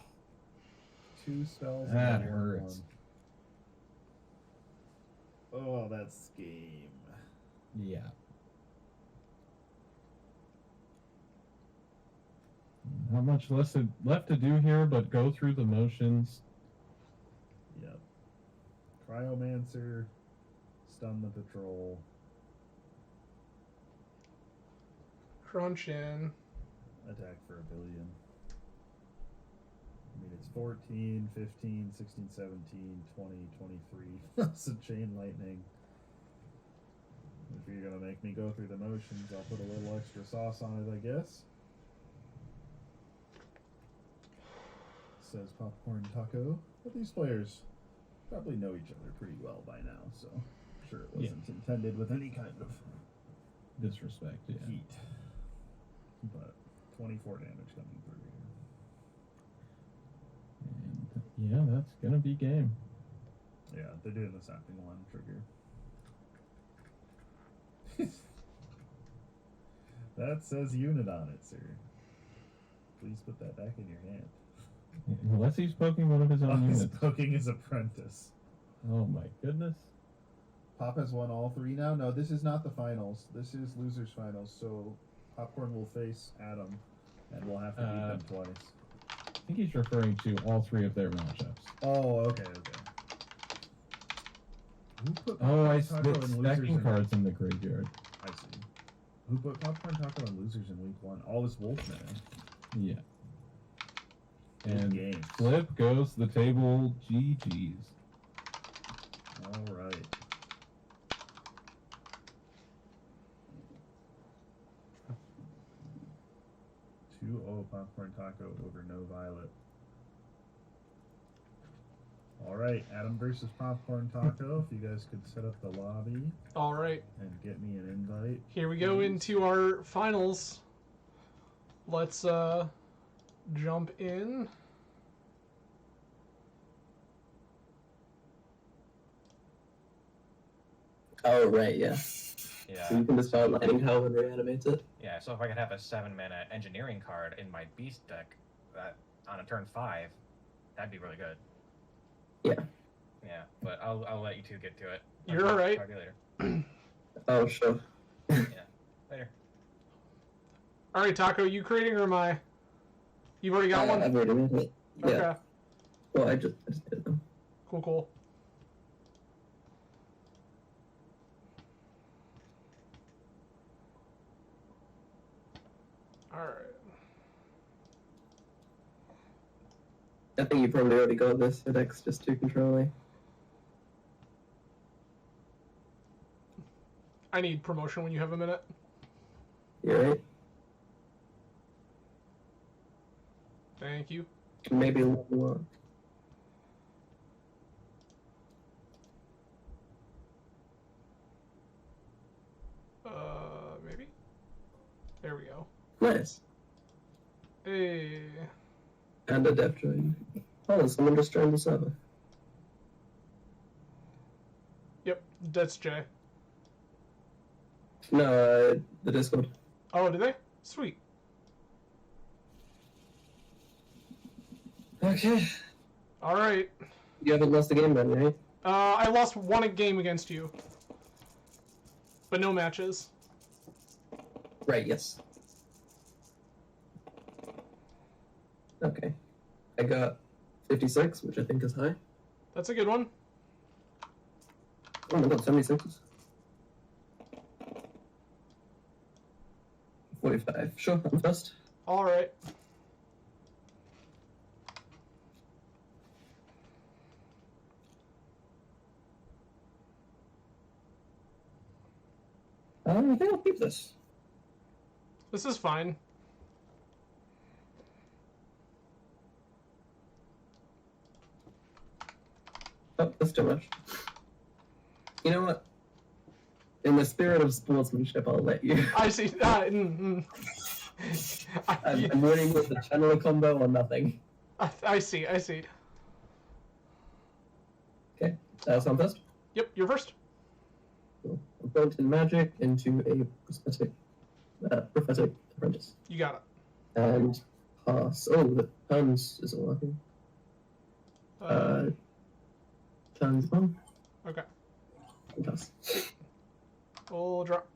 2 spells that and 1/1. hurts. Oh, that's game. yeah. Not much left to do here, but go through the motions. Yep. Cryomancer, stun the patrol. Crunch in. Attack for 1 billion. I mean, it's 14, 15, 16, 17, 20, 23. That's a chain lightning. If you're going to make me go through the motions, I'll put a little extra sauce on it, I guess. Says Popcorn Taco. But these players probably know each other pretty well by now, so I'm sure it wasn't intended with any kind of Disrespect, yeah. heat. But 24 damage coming through here. And Yeah, that's gonna be game. Yeah, they're doing the sapping one trigger. That says unit on it, sir. Please put that back in your hand. Unless he's poking one of his own He's units. poking his apprentice. Oh my goodness. Pop has won all three now? No, this is not the finals. This is losers finals, so Popcorn will face Adam, and we'll have to beat them twice. I think he's referring to all three of their matchups. Oh, okay. Who put Oh, I Popcorn Taco split and losers stacking in- cards in the graveyard. I see. Who put Popcorn Taco and losers in week 1? All this Wolfman. Yeah. Good And games. flip goes the table. GG's. All right. Popcorn Taco over No Violet. All right, Adam versus Popcorn Taco. If you guys could set up the lobby All right, and get me an invite. here we go into our finals. Let's jump in. Oh, right, yeah. Yeah. So you can just start lighting hell and reanimate it. Yeah, so if I could have a 7-mana engineering card in my beast deck that on a turn 5, that'd be really good. Yeah. Yeah, but I'll let you two get to it. You're all right. Talk to you later. Oh, sure. Later. All right, Taco, you creating or am I? You've already got one? I've already made it. Yeah. Okay, Well, I just did them. cool. All right. I think you probably already got this. Your deck's just too controlling. I need promotion when you have a minute. You're right. Thank you. Maybe a little more. Maybe? There we go. Nice. Hey. And a depth join. Oh, someone just joined the server. Yep, that's Jay. No, the Discord. Oh, did they? Sweet. Okay. All right. You haven't lost a game then, right? I lost one game against you, but no matches. Right, yes. Okay. I got 56, which I think is high. That's a good one. Oh my god, 76. 45. Sure, I'm first. All right. I think I'll keep this. This is fine. Oh, that's too much. You know what? In the spirit of sportsmanship, I'll let you. I see. I'm winning with the channel combo or nothing. I see. Okay, so I'm first. Yep, you're first. Cool. I'm going in magic into a prophetic apprentice. You got it. And pass. Oh, the turns isn't working. Turns one. Okay. And pass. We'll drop.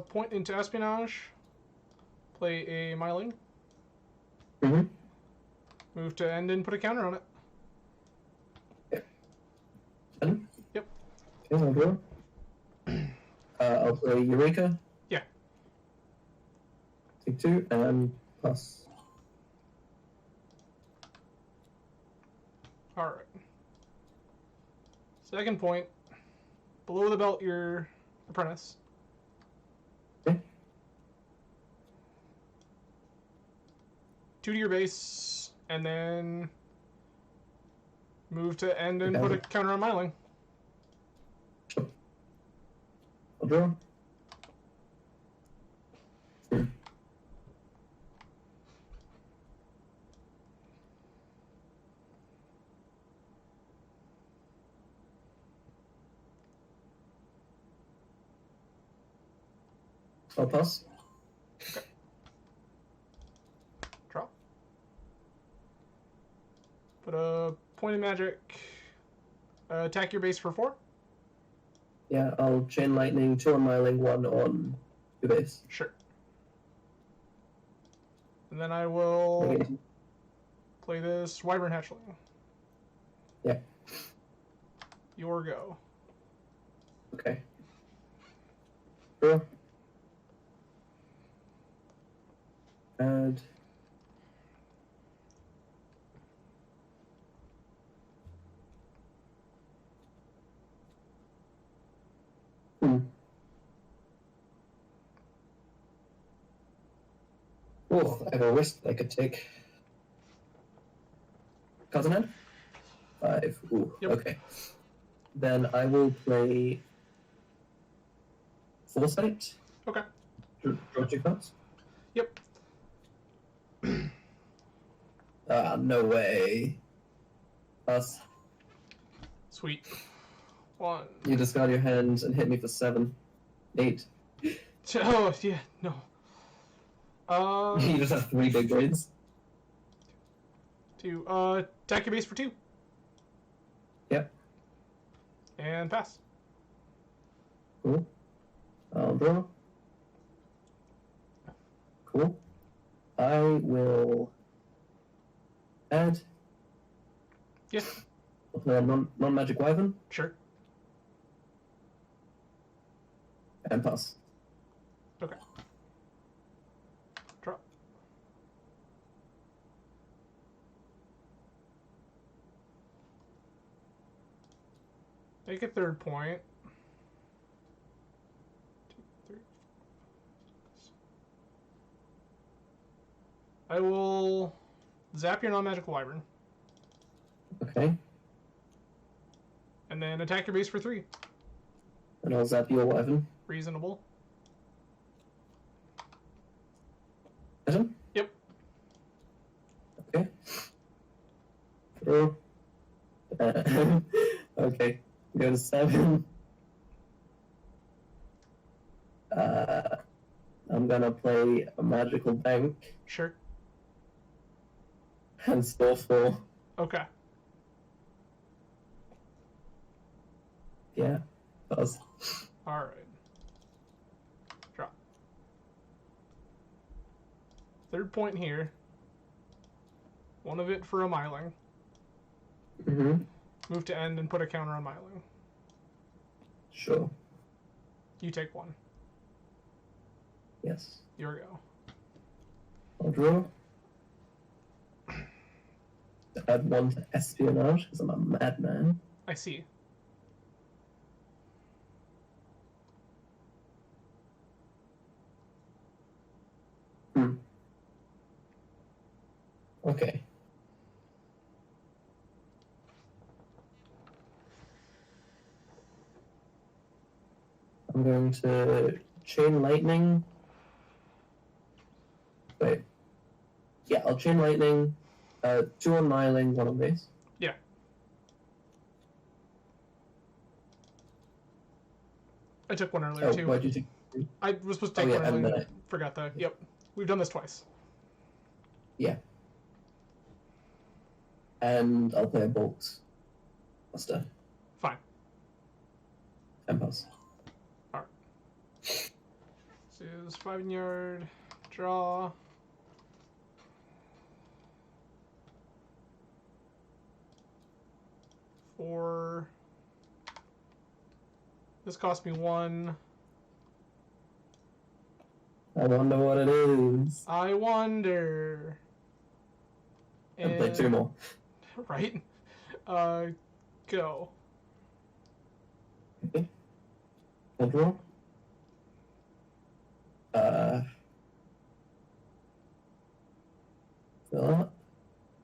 Point into espionage. Play a Myling. Mm-hmm. Move to end and put a counter on it. Adam? Yep. Okay, I'll draw. I'll play Eureka. Yeah. Take 2 and pass. All right. Second point. Below the belt, your apprentice. Okay. 2 to your base, and then move to end and Okay. put a counter on Myling. I'll draw. I'll pass. Draw. Put a point of magic. Attack your base for 4. Yeah, I'll chain lightning, 2 on Myling, 1 on your base. Sure. And then I will Okay. play this Wyvern Hatchling. Yeah. Your go. Okay. Draw. Add. Oh, I have a risk I could take. Cards in hand? 5. Ooh, Yep. okay. Then I will play Foresight. Okay. Draw 2 cards. Yep. Ah, no way. Pass. Sweet. 1. You discard your hands and hit me for 7. 8. Oh, yeah, no. You just have 3 big brains. 2. Attack your base for 2. Yep. And pass. Cool. I'll draw. Cool. I will add. Yeah, I'll play a non-magic wyvern sure. and pass. Okay. Draw. Make a 3rd point. 2, 3. I will zap your non-magic wyvern Okay. and then attack your base for 3. And I'll zap your wyvern. Reasonable. Hit him? Yep. Okay. Draw. Okay. Go to 7. I'm gonna play a magical bank Sure. and store 4. Okay. Yeah. Pass. All right. Draw. 3rd point here. 1 of it for a Myling. Mm-hmm. Move to end and put a counter on Myling. Sure. You take 1. Yes. Your go. I'll draw. Add 1 to espionage because I'm a madman. I see. Okay. I'm going to chain lightning. Wait. Yeah, I'll chain lightning. 2 on Myling, 1 on base. Yeah. I took 1 earlier Oh, too. why'd you take? I was supposed to take Oh, yeah, 1 and earlier. then Forgot that. Yep. We've done this twice. Yeah. And I'll play a bolt buster. Fine. And pass. This is 5 yard. Draw. Four. This cost me 1. I wonder what it is. I wonder. And play 2 more. Right? Go. Okay. I'll draw. Fill up.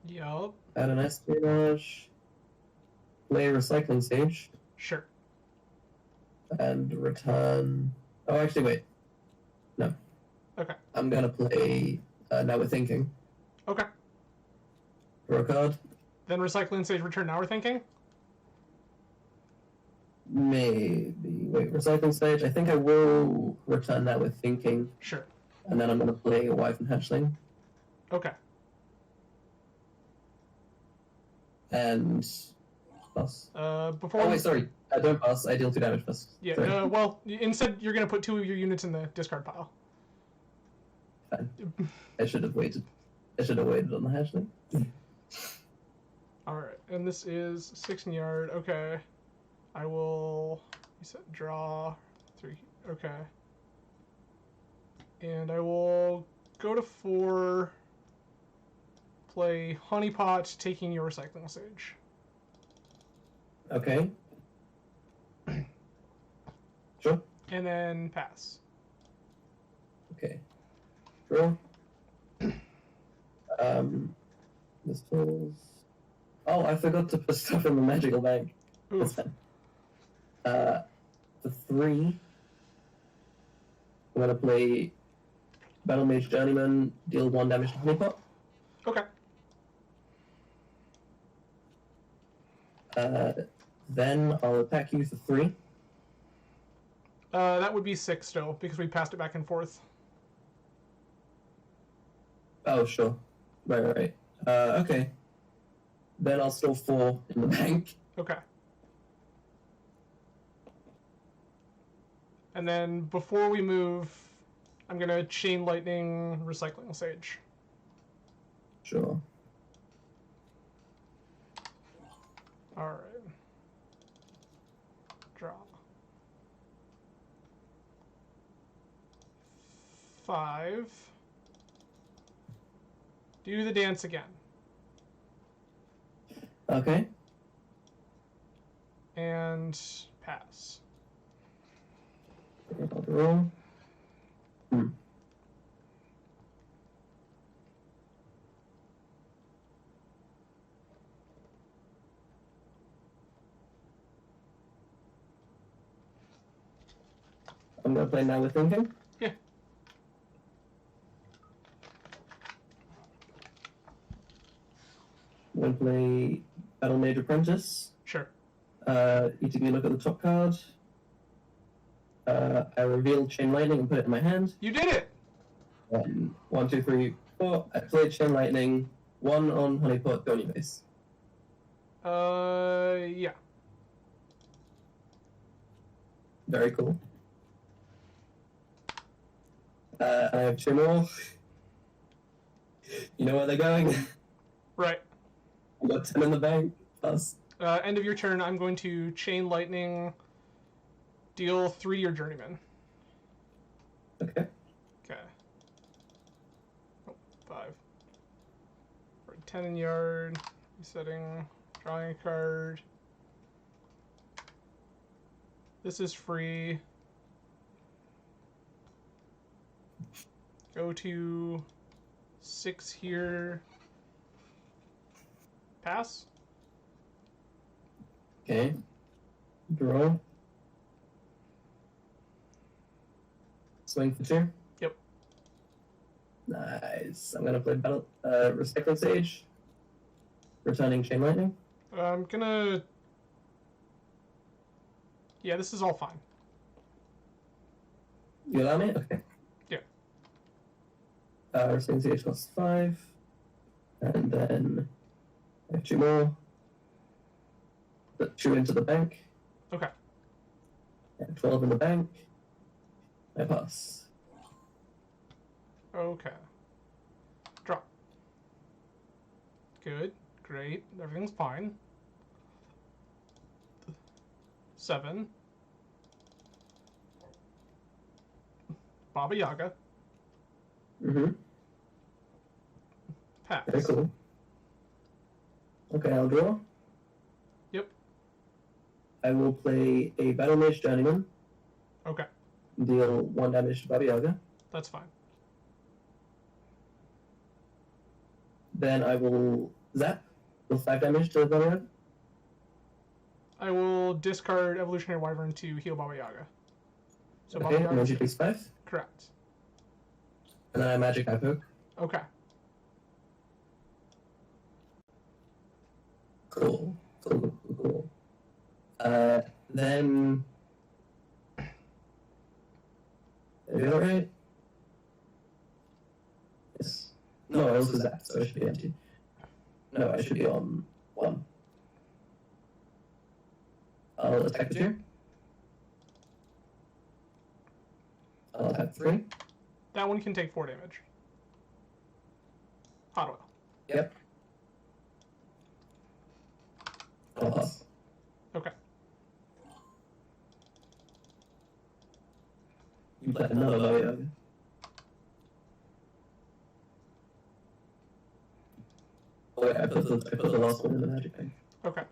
Yup. Add an espionage. Play recycling stage. Sure. And return. Oh, actually, wait. No. Okay. I'm gonna play. Now we're thinking. Okay. Draw a card. Then recycling stage return. Now we're thinking? Maybe. Wait, recycling stage? I think I will return that with thinking, Sure. and then I'm going to play a Wyvern Hatchling. Okay. And pass. Before. Oh, wait, sorry. I don't pass. I deal 2 damage first. Yeah. Sorry. Well, instead you're gonna put 2 of your units in the discard pile. Fine. I should have waited. I should have waited on the Hatchling. All right, and this is 16 yard. Okay. I will. You said draw 3. Okay. And I will go to 4. Play Honeypot, taking your recycling sage. Okay. Sure. And then pass. Okay. Draw. This falls. Oh, I forgot to put stuff in the magical bag. That's Oof. fine. For 3, I'm gonna play Battle Mage Journeyman, deal 1 damage to Honeypot. Okay. Then I'll attack you for 3. That would be 6 still, because we passed it back and forth. Oh, sure. Right. Okay. Then I'll store 4 in the bank. Okay. And then before we move, I'm gonna Chain Lightning Recycling Sage. Sure. Alright. Draw. 5. Do the dance again. Okay. And pass. I'll roll. I'm gonna play now with thinking. Yeah. I'm gonna play Battle Mage Apprentice. Sure. You take a look at the top card. I reveal Chain Lightning and put it in my hand. You did it! 1, 2, 3, 4. I play Chain Lightning. 1 on Honeypot, go on your base. Yeah. Very cool. I have 2 more. You know where they're going? Right. I got 10 in the bank. Plus. End of your turn, I'm going to Chain Lightning, deal 3 to your Journeyman. Okay. Okay. Oh, 5. For 10 in yard, resetting, drawing a card. This is free. Go to 6 here. Pass. Okay. Draw. Swing for 2. Yep. Nice. I'm gonna play Battle Recycling Sage. Returning Chain Lightning. I'm gonna... Yeah, this is all fine. You allow me? Okay. Yeah. Recycling Sage costs 5. And then I have 2 more. Put 2 into the bank. Okay. And 12 in the bank. I pass. Okay. Drop. Good. Great. Everything's fine. 7. Baba Yaga. Mm-hmm. Pass. Very cool. Okay, I'll draw. Yep. I will play a Battle Mage Journeyman. Okay. Deal 1 damage to Baba Yaga. That's fine. Then I will zap. Deal 5 damage to Baba Yaga. I will discard Evolutionary Wyvern to heal Baba Yaga. So Okay, Baba and then Yaga. she takes 5. Correct. And then I magic eye poke. Okay. Cool. Then. Did I do that right? Yes. No, I also zapped, so I should be empty. No, I should be on 1. I'll attack the 2. I'll attack 3. That one can take 4 damage. Hot oil. Yep. I'll pass. Okay. You play another low. Oh wait, I put the last one in the magic bank. Okay.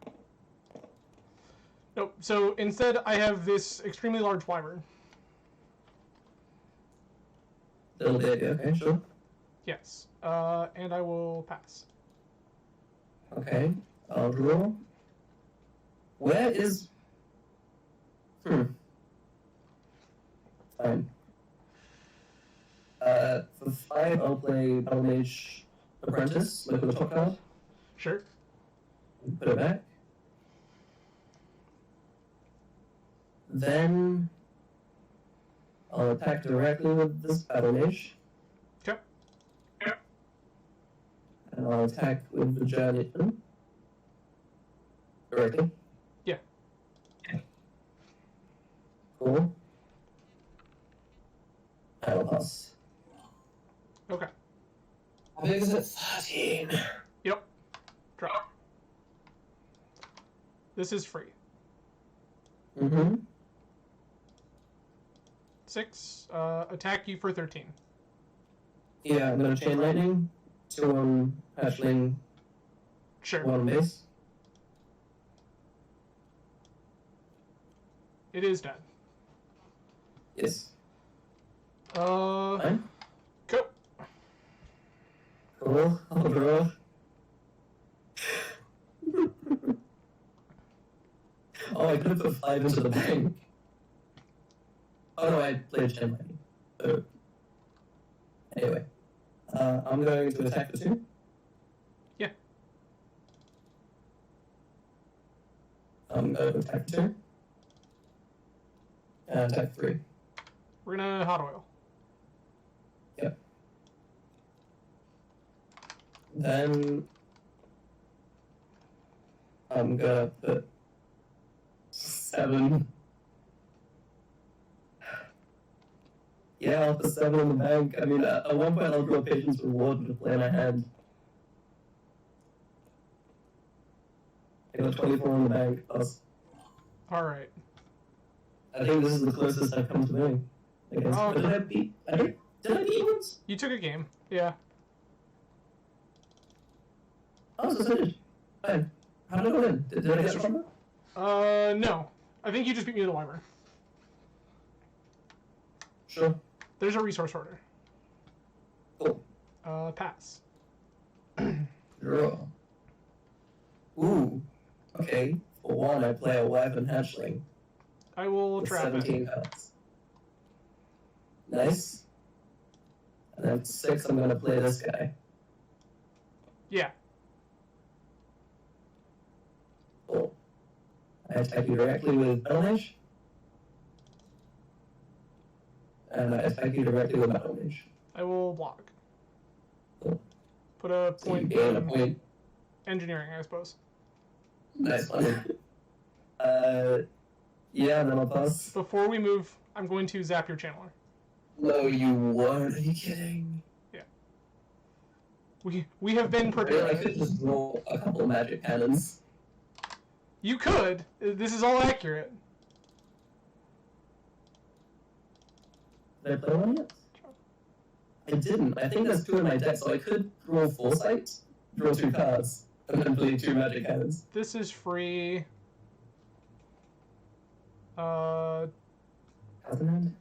Nope. So instead, I have this extremely large wyvern. Little baby, okay, sure. Yes. And I will pass. Okay, I'll draw. Where is... Fine. For 5, I'll play Battle Mage Apprentice, look at the top card, Sure. put it back. Then I'll attack directly with this Battle Mage. Okay. And I'll attack with the Journey. Directly. Yeah. Cool. I'll pass. Okay. How big is it? 13. Yep. Drop. This is free. Mm-hmm. 6. Attack you for 13. Yeah, I'm gonna Chain Lightning. 2 on Hatchling, Sure. 1 on base. It is dead. Yes. Go. Fine. Cool. I'll draw. Oh, I could have put 5 into the bank. Oh no, I played Chain Lightning. So. Anyway. I'm going to attack the 2. Yeah. I'm going to attack 2. And attack 3. We're gonna hot oil. Yep. Then I'm gonna put 7. Yeah, I'll put 7 in the bank. I mean, at one point I'll draw Patience Reward to play in my hand. I got 24 in the bank. Plus, Alright. I think this is the closest I've come to winning. I guess. Oh, But did I beat? Did I beat once? You took a game. Yeah. Oh, so I did. Fine. How did I win? Did I get it from her? No. I think you just beat me to the wyvern. Sure. There's a resource order. Cool. Pass. Draw. Ooh. Okay. For 1, I play a Wyvern Hatchling. I will With trap 17 it. cards. Nice. And then 6, I'm gonna play this guy. Yeah. Cool. I attack you directly with Battle Mage. And I attack you directly with Battle Mage. I will block. Cool. Put a So you point gain a in point. engineering, I suppose. Nice one. Yeah, and then I'll pass. Before we move, I'm going to zap your channeler. No, you weren't. Are you kidding? We have been I prepared. could just roll a couple magic cannons. You could. This is all accurate. Did I play one yet? I didn't. I think there's 2 in my deck, so I could roll Foresight, draw 2 cards, and then play 2 magic cannons. This is free. Hasn't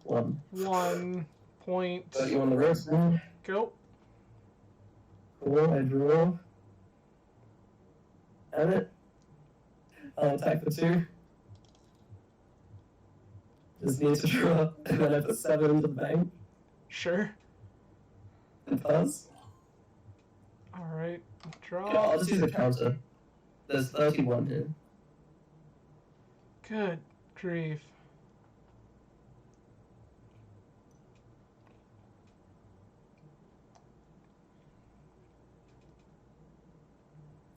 1. 1 point. But you want the rest? Go. Cool, I draw. And it. I'll attack the 2. Just need to draw, and then I put 7 into the bank, Sure. and pass. Alright. Yeah, Draw. I'll just use the counter. There's 31 here. Good. grief.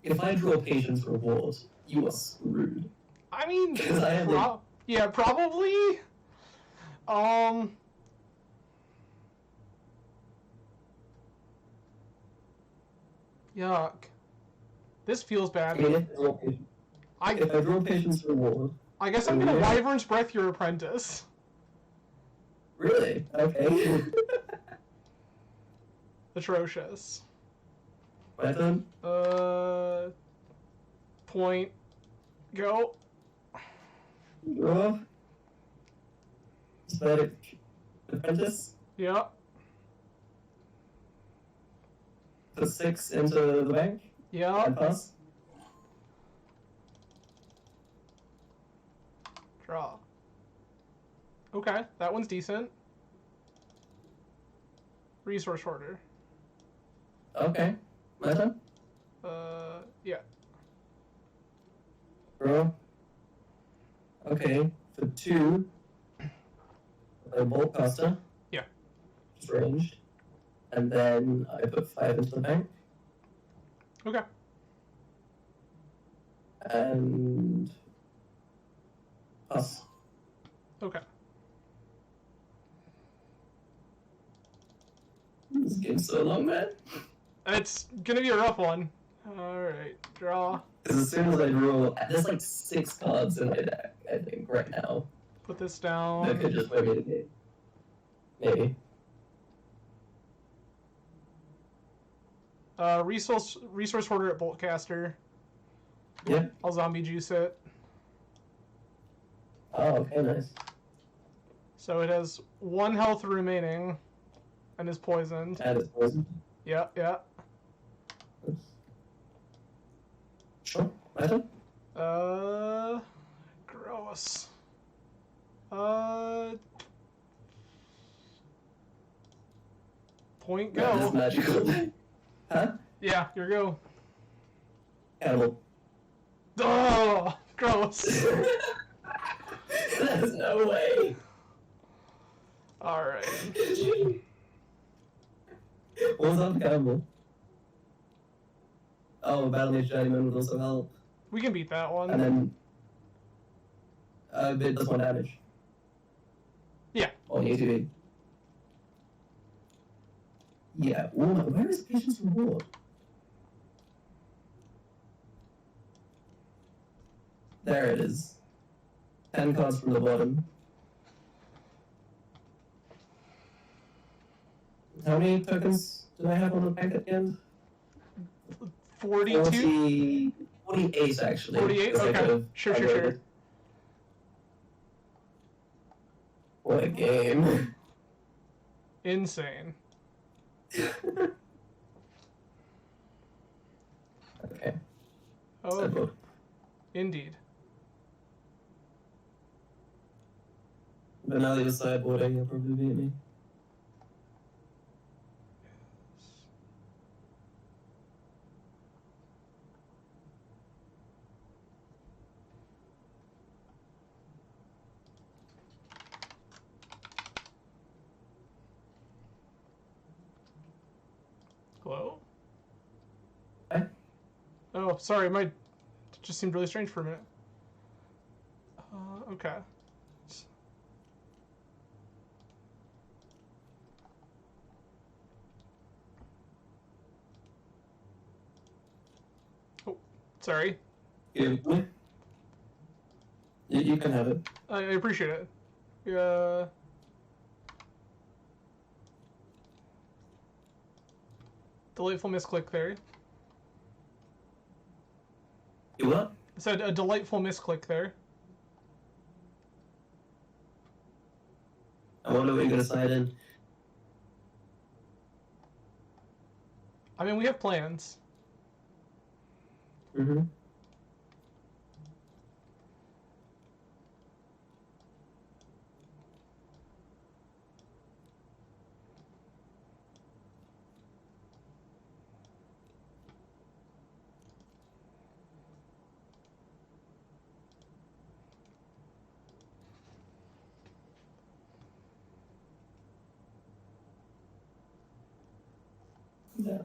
If I draw Patience Reward, you are screwed. I mean, 'Cause I have, like- yeah, probably. Yuck. This feels I bad. mean, if I draw Patience Reward, I guess I'm gonna Wyvern's Breath your apprentice. really? Okay. Atrocious. My turn? Point. Go. Draw. Static Apprentice. Yep. Put 6 into the bank. Yep. And pass. Draw. Okay, that one's decent. Resource hoarder. Okay. My turn? Yeah. Draw. Okay. For 2. A Bolt Caster. Yeah. Just ranged. And then I put 5 into the bank. Okay. And pass. Okay. This game's so long, man. It's gonna be a rough one. Alright, draw. Because as soon as I draw, there's like 6 cards in my deck, I think, right now. Put this That down. could just win me the game. Maybe. Resource hoarder at Boltcaster. Yeah. I'll zombie juice it. Oh, okay, nice. So it has 1 health remaining and is poisoned. Add its poison. Yeah, yeah. Oops. Sure. My turn? Gross. Point Grab this go. magical. Huh? Yeah, your go. Animal. Oh, gross. There's no way. Alright. What was up, Campbell? Oh, Battle Mage Journeyman would also help. We can beat that one. And then. It does 1 damage. Yeah. On ATV. Yeah. Ooh, where is Patience Reward? There it is. 10 cards from the bottom. How many tokens do I have on the bank at the end? 42? 48 actually. 48? 'cause I Okay. could've Sure. upgraded. What a game. Insane. Okay. Oh, Sideboard. indeed. But now that you're sideboarding, you'll probably beat me. Hello? Hi. Oh, sorry, it just seemed really strange for a minute. Okay. Oh, sorry. You can have it. I appreciate it. Yeah. Delightful misclick there. You what? I said a delightful misclick there. I wonder what you're gonna side in. I mean, we have plans. Mm-hmm. Yeah.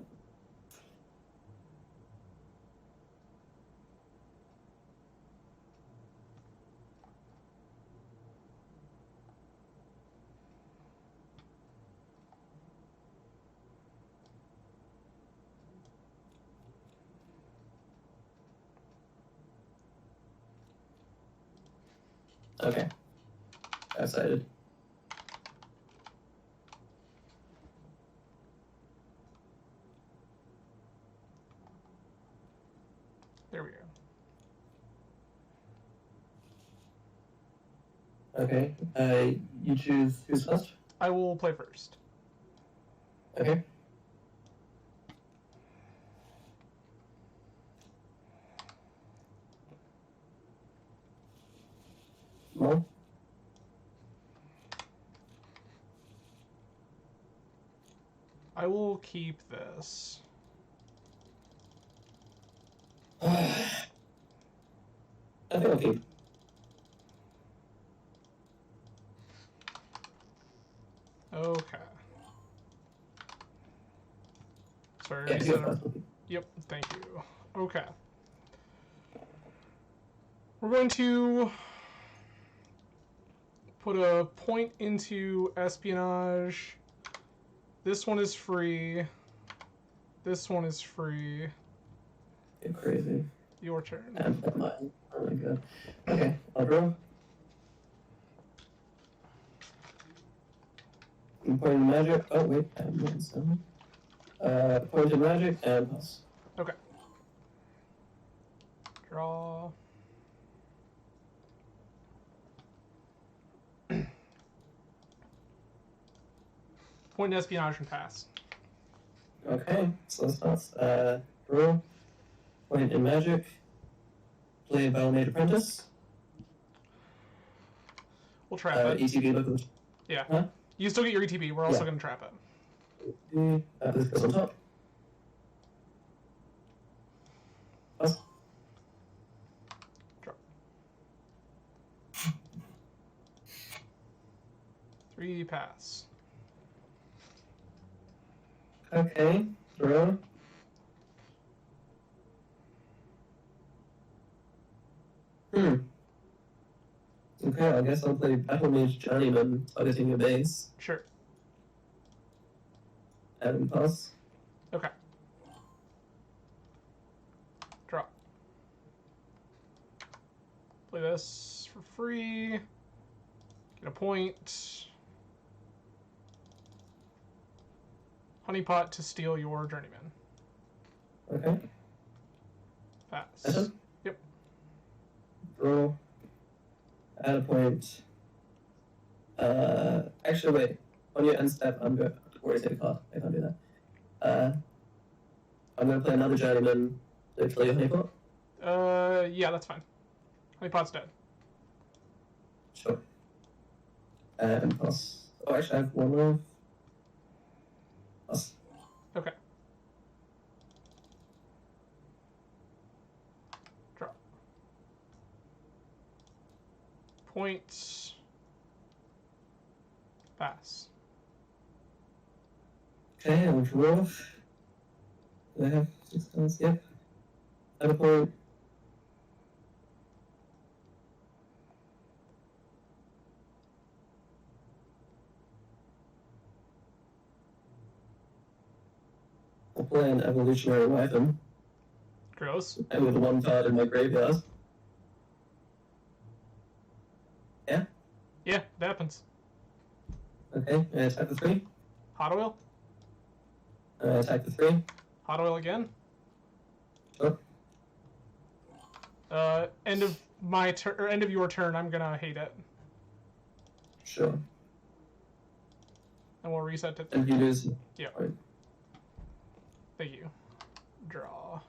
Okay. Excited. There we go. Okay. You choose who's first? I will play first. Okay. Mo? I will keep this. I think I'll keep. Okay. Sorry, Yeah, I you said go first. Yep, thank you. Okay. We're going to put a point into espionage. This one is free. This one is free. You're crazy. Your turn. And never mind. Oh my god. Okay, I'll draw. Pointed magic. Oh wait, I have one seven. Pointed magic and pass. Okay. Draw. Point in espionage and pass. Okay, so this pass. Draw. Point in magic. Play Battlemade Apprentice. We'll trap it. ETB look at Yeah. Huh? You still get your ETB. We're also Yeah. going to trap it. This goes on top. Pass. Draw. 3 pass. Okay, draw. Okay, I guess I'll play Battle Mage Journeyman targeting your base Sure. and pass. Okay. Draw. Play this for free. Get a point. Honeypot to steal your journeyman. Okay, Pass. Better? Yep. draw. Add a point. Actually, wait. On your end step, I'm going to already take a card. I can't do that. I'm going to play another journeyman to kill your honeypot. Yeah, that's fine. Honeypot's dead. Sure. And pass. Oh, actually, I have one more. Pass. Okay. Draw. Points. Pass. Okay, I'll draw. Do I have 6 cards? Yep. Add a point. I'll play an evolutionary weapon. Gross. And with one card in my graveyard. Yeah, that happens. Okay, I attack the 3. Hot oil. I attack the 3. Hot oil again. Sure. End of my turn, or end of your turn. I'm gonna hate it, Sure. and we'll reset to. And you lose. Yeah. Right. Thank you. Draw.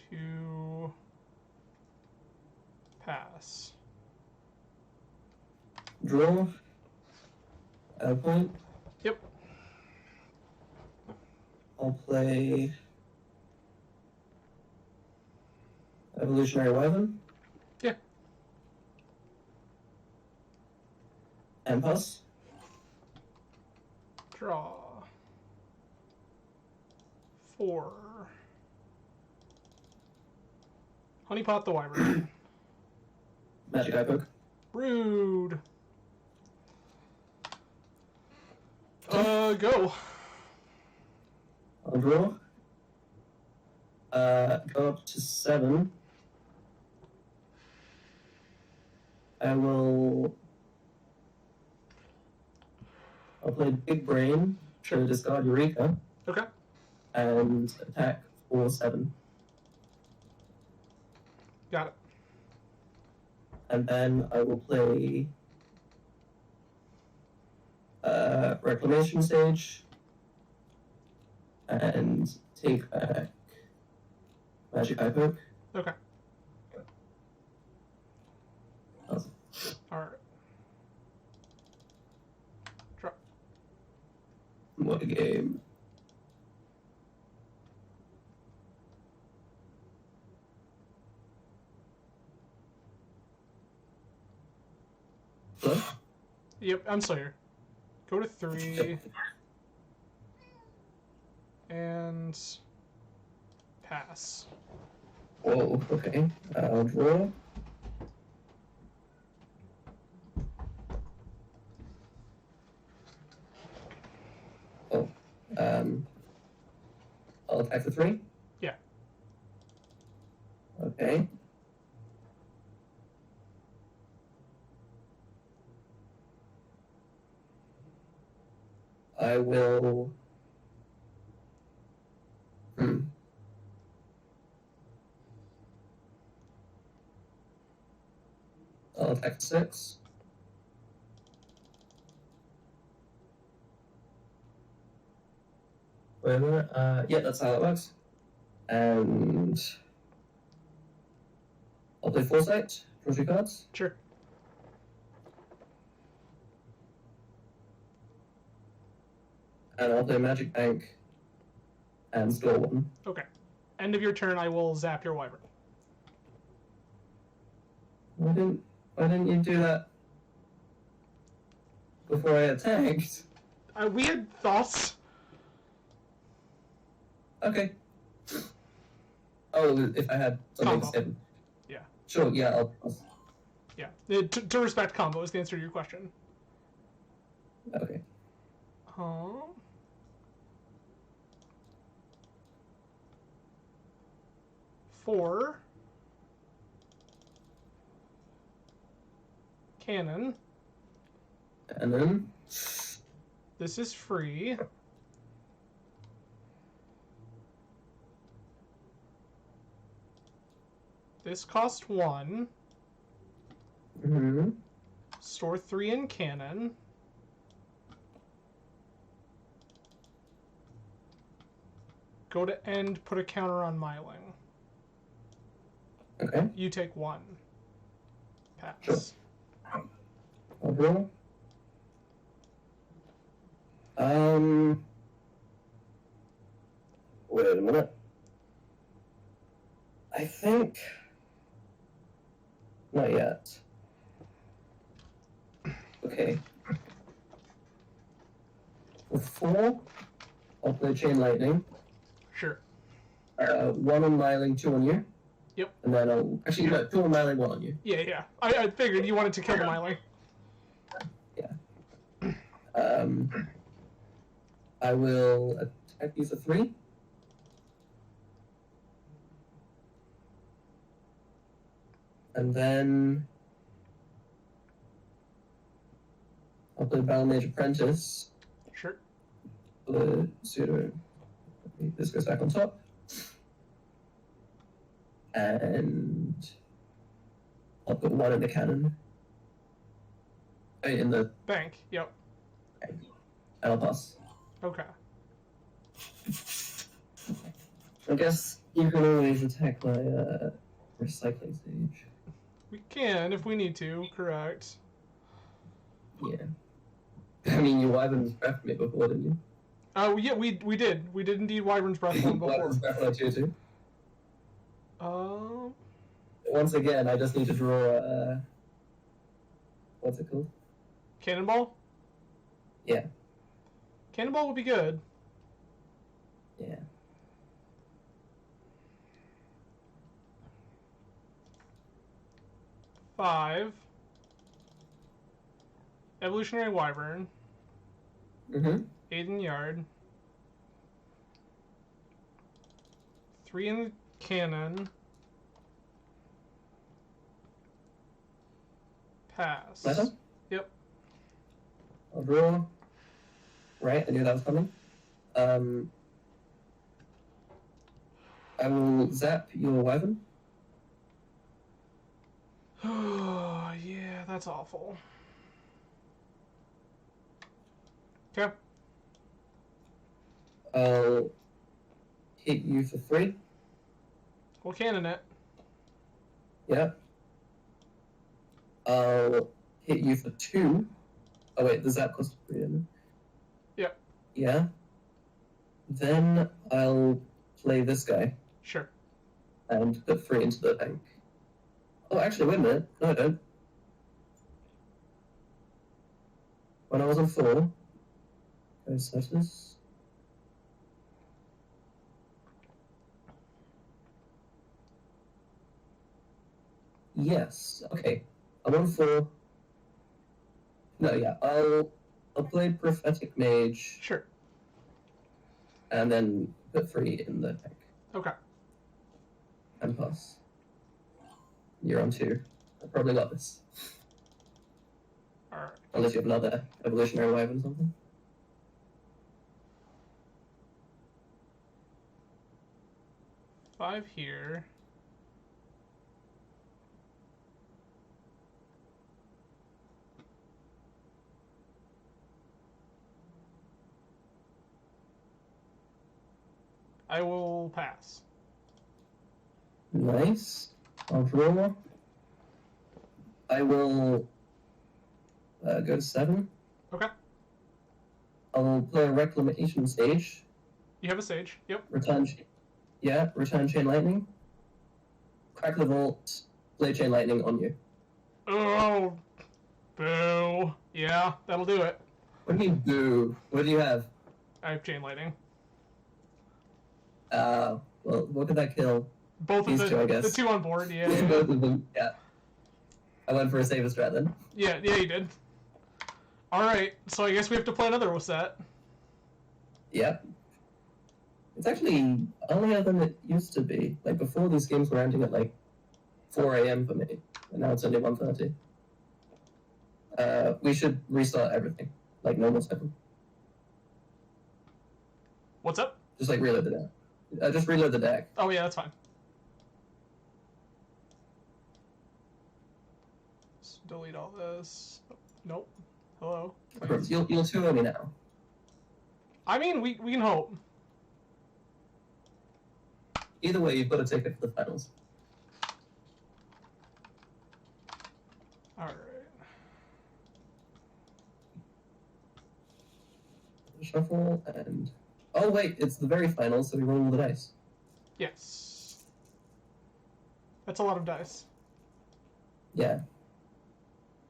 Two. Pass. Draw. Add a point. Yep. I'll play evolutionary weapon. Yeah. And pass. Draw. 4. Honeypot the Wyvern. Magic Eye Poke. Rude. Go. I'll draw. Go up to 7. I'll play Big Brain to discard Eureka Okay. and attack for 7. Got it. And then I will play Reclamation Stage and take back Magic Eye Poke. Okay. Awesome. Alright. Draw. What a game. Hello? Yep, I'm still here. Go to 3. And pass. Whoa, okay. I'll draw. Oh, I'll attack for 3? Yeah. Okay. I will. I'll attack for 6. Wait a minute. Yeah, that's how that works. And I'll play Foresight. Draw 3 cards. Sure. And I'll play Magic Bank and store 1. Okay. End of your turn, I will zap your Wyvern. Why didn't you do that before I attacked? We had thoughts. Okay. Oh, if I had something Combo. hidden. Yeah. Sure, yeah, I'll Yeah. To respect combo is the answer to your question. okay. 4. Cannon. And then This is free. This cost 1. Store 3 in cannon. Go to end, put a counter on Myling. okay. You take 1. Pass. Sure. I'll draw. Wait a minute. I think not yet. Okay. For 4, I'll play Chain Lightning. Sure. 1 on Myling, 2 on you. Yep. And then I'll actually no, 2 on Myling, 1 on you. Yeah. I figured you wanted to kill the Myling. I will attack you for 3. And then I'll play Battle Mage Apprentice. Sure. The pseudo. This goes back on top. And I'll put 1 in the cannon. In the Bank. Yep. and I'll pass. Okay. I guess you can always attack my recycling stage. We can if we need to, correct. Yeah. I mean, you Wyvern's breathed me before, didn't you? Yeah, we did. We did indeed Wyvern's Breath one before. Wyvern's breath on you too. Um, Once again, I just need to draw. What's it called? Cannonball? Yeah. Cannonball would be good. Yeah. Five. Evolutionary Wyvern. Mm-hmm. 8 in the yard. 3 in the cannon. Pass. My turn? Yep. I'll draw. Right, I knew that was coming. I will zap your Wyvern. Oh, yeah, that's awful. Okay. I'll hit you for 3. We'll cannon it. Yep. I'll hit you for 2. Oh wait, the zap cost 3, didn't it? Yep. Yeah. Then I'll play this guy Sure. and put 3 into the bank. Oh, actually, wait a minute. No, I don't. When I was on 4, go status. Yes. Okay. I'm on 4. No, yeah. I'll play Prophetic Mage Sure. and then put 3 in the bank Okay. and pass. You're on 2. I probably got this. Alright. Unless you have another evolutionary wyvern or something. Five here. I will pass. Nice. I'll draw. I will go to 7. Okay. I'll play a Reclamation Stage. You have a sage. Yep. Return Chain Lightning. Crack the Vault. Play Chain Lightning on you. Oh. Boo. Yeah, that'll do it. What do you mean, boo? What do you have? I have chain lightning. Well, what could that kill? Both of These two, I the guess. 2 on board, yeah. Both of them, yeah. I went for a safer strat then. Yeah, you did. Alright, so I guess we have to play another set. Yep. It's actually earlier than it used to be. Like, before these games were ending at, like, 4 a.m. for me. And now it's only 1:30. We should restart everything. Like, normal cycle. What's up? Just, like, reload the deck. Just reload the deck. Oh yeah, that's fine. Just delete all this. Nope. Hello. You'll 2-0 me now. I mean, we can hope. Either way, you've got a ticket for the finals. Alright. Shuffle and... Oh, wait, it's the very final, so we roll the dice. Yes. That's a lot of dice. Yeah.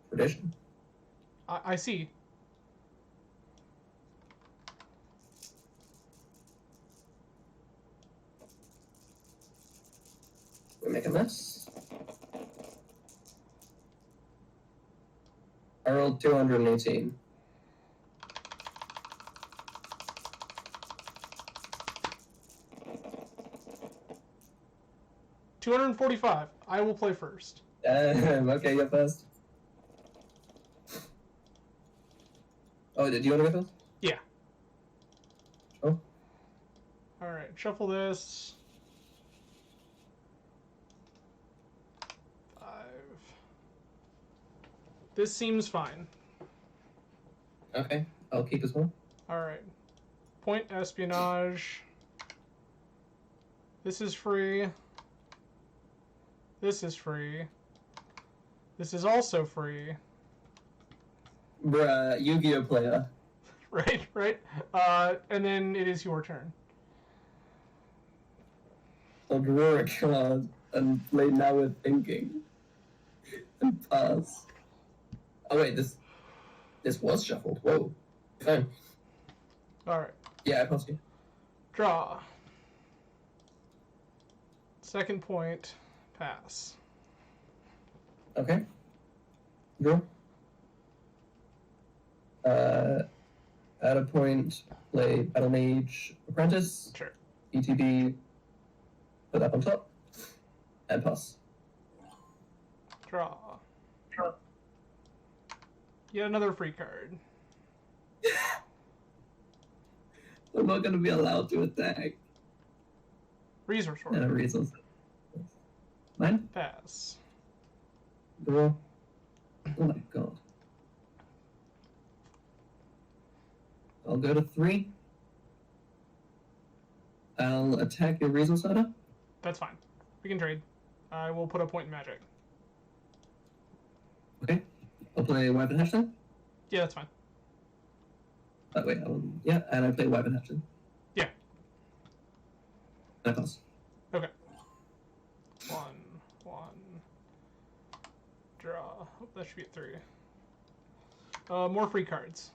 Tradition. I see. We make a mess. I rolled 218. $245. I will play first. Okay, you're first. Oh, did you want to go first? Yeah. Oh. Alright, shuffle this. 5. This seems fine. Okay, I'll keep as well. Alright. Point espionage. This is free. This is free. This is also free. Bruh, Yu-Gi-Oh player. Right? And then it is your turn. I'll draw a card and play Now We're Thinking. And pass. Oh wait, this... This was shuffled. Whoa. Fine. Alright. Yeah, I pass you. Draw. Second point, pass. Okay. Draw. At a point, play Battle Mage Apprentice. Sure. ETB, put that on top, and pass. Draw. Yet another free card. I'm not going to be allowed to attack. Resource Yeah, order. reasons. Mine? Pass. Draw. Oh my god. I'll go to 3. I'll attack your resource order. That's fine. We can trade. I will put a point in magic. Okay. I'll play Weapon Hatchling. Yeah, that's fine. Wait, yeah, and I play Weapon Hatchling. Yeah. And I pass. Okay. 1. Draw. Oh, that should be at 3. More free cards.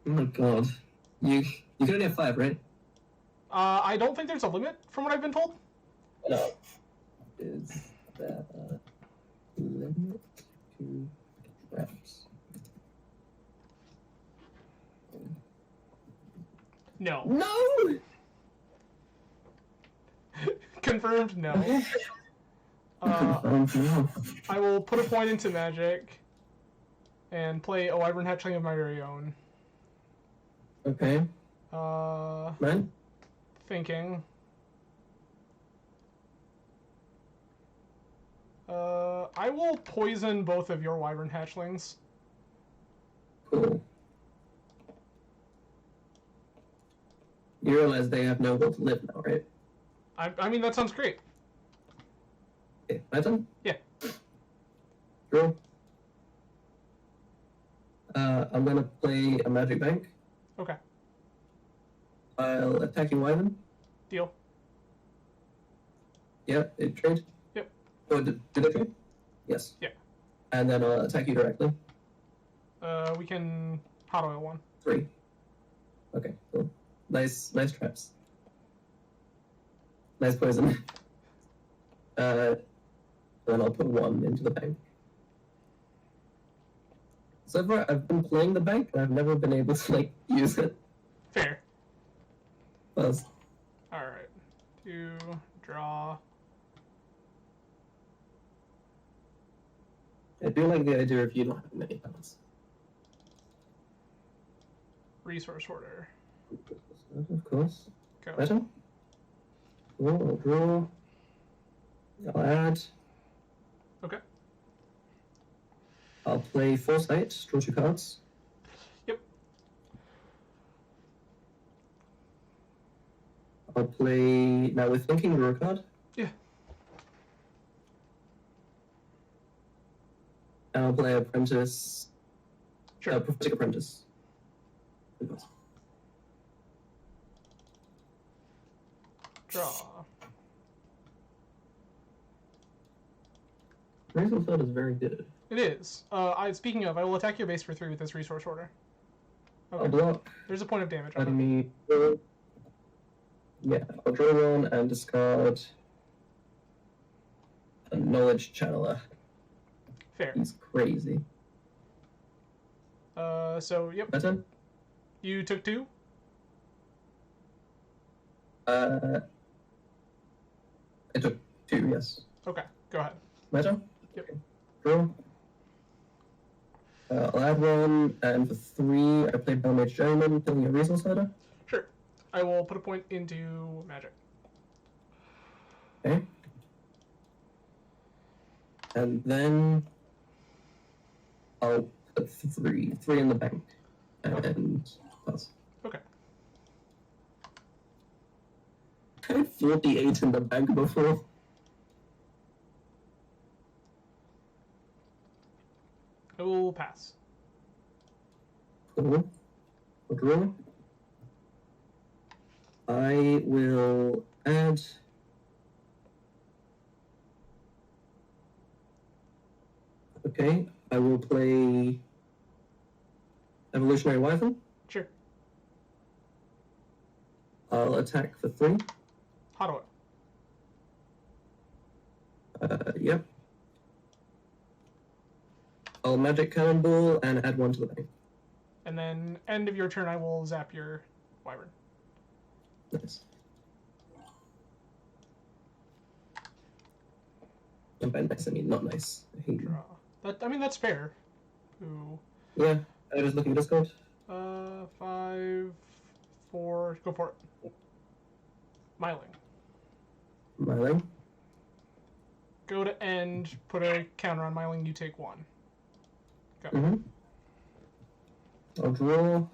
Oh my god. You can only have 5, right? I don't think there's a limit from what I've been told. No. Is that a limit to traps? No. No! Confirmed, no. No. I will put a point into magic and play a Wyvern Hatchling of my very own. Okay. Mine? Thinking. I will poison both of your Wyvern Hatchlings. Cool. You realize they have no will to live now, right? I mean, that sounds great. Okay, my turn? Yeah. Draw. I'm gonna play a Magic Bank. Okay. I'll attack you, Wyvern. Deal. Yeah, it trade. Yep. Oh, did it trade? Yes. Yeah. And then I'll attack you directly. We can hot oil 1. 3. Okay, cool. Nice traps. Nice poison. Then I'll put 1 into the bank. So far, I've been playing the bank, and I've never been able to, use it. Fair. Buzz. Alright. 2, draw. I do like the idea if you don't have many cards. Resource order. Of course. Go. Better? Cool, I'll draw. I'll add. Okay. I'll play Foresight, draw 2 cards. Yep. I'll play. Now with thinking, draw a card. Yeah. And I'll play Apprentice. Sure. Prophetic Apprentice. Draw. Razor Field is very good. It is. Speaking of, I will attack your base for 3 with this resource order. I'll Okay. block. There's a point of damage on Letting it. me. Yeah, I'll draw 1 and discard a Knowledge Channeler. Fair. He's crazy. So, yep. My turn? You took 2? I took 2, yes. Okay, go ahead. My turn? Yep. Okay. Draw. I'll add 1, and for 3, I play Balmage Journeyman, killing a resource ladder. Sure. I will put a point into magic. Okay. And then I'll put 3 in the bank. And pass. Okay. I had 48 in the bank before. I will pass. Cool. I'll draw. I will add. Okay, I will play Evolutionary Wyvern. Sure. I'll attack for 3. Hot oil. Yep. I'll Magic Cannonball and add 1 to the bank. And then end of your turn, I will zap your wyvern. Nice. And by nice, I mean not nice. I hate you. Draw. That, I mean, that's fair. Ooh. Yeah, I was looking at Discord. 5, 4, go for it. Myling. Myling. Go to end, put a counter on Myling, you take 1. Go. Mm-hmm. I'll draw.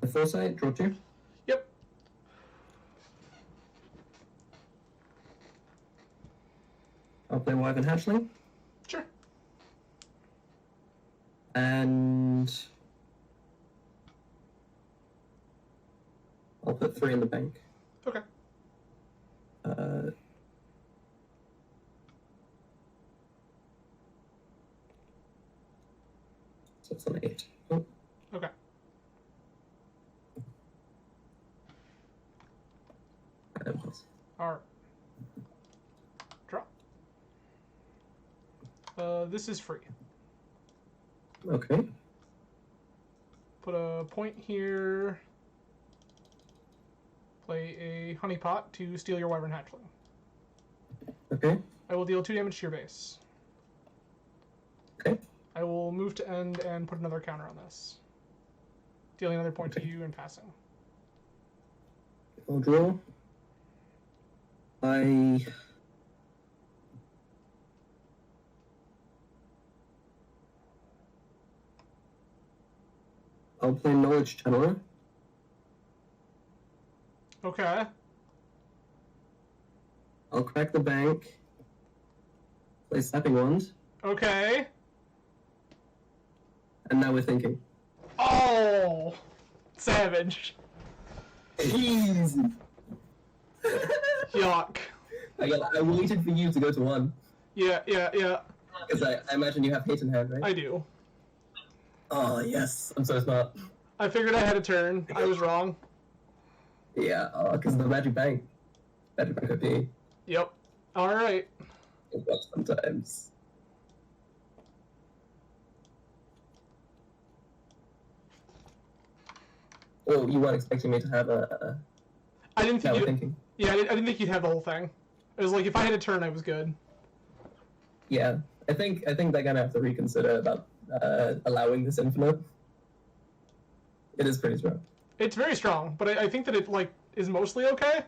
The foresight, draw 2. Yep. I'll play Wyvern Hatchling. Sure. And I'll put 3 in the bank. Okay. So it's an 8. Oh, Okay. and pass. Alright. Draw. This is free. Okay. Put a point here. Play a honey pot to steal your wyvern hatchling. Okay. I will deal 2 damage to your base. Okay. I will move to end and put another counter on this. Dealing another point to you and passing. I'll draw. I'll play Knowledge Channeler. Okay. I'll crack the bank. Play Snapping Wand. Okay. And now we're thinking. Oh! Savage. Easy. Yuck. I waited for you to go to 1. Yeah. Because I imagine you have hate in hand, right? I do. Oh, yes. I'm so smart. I figured I had a turn. I was wrong. Yeah, because the Magic Bank. Magic Bank OP. Yep. Alright. It works sometimes. Oh, you weren't expecting me to have a... I didn't think Now we're you'd... thinking. Yeah, I didn't think you'd have the whole thing. It was like, if I had a turn, I was good. Yeah, I think they're gonna have to reconsider about allowing this infinite. It is pretty strong. It's very strong, but I think that it, like, is mostly okay.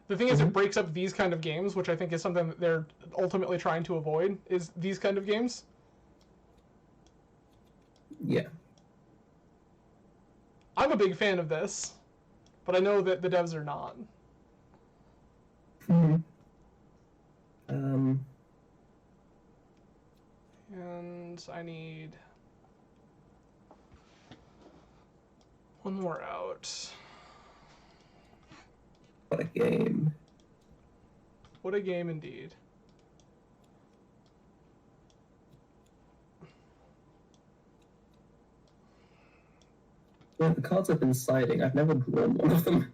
The thing is, it breaks up these kind of games, which I think is something that they're ultimately trying to avoid, is these kind of games. Yeah. I'm a big fan of this, but I know that the devs are not. And I need one more out. What a game. What a game indeed. Yeah, the cards have been siding. I've never drawn one of them.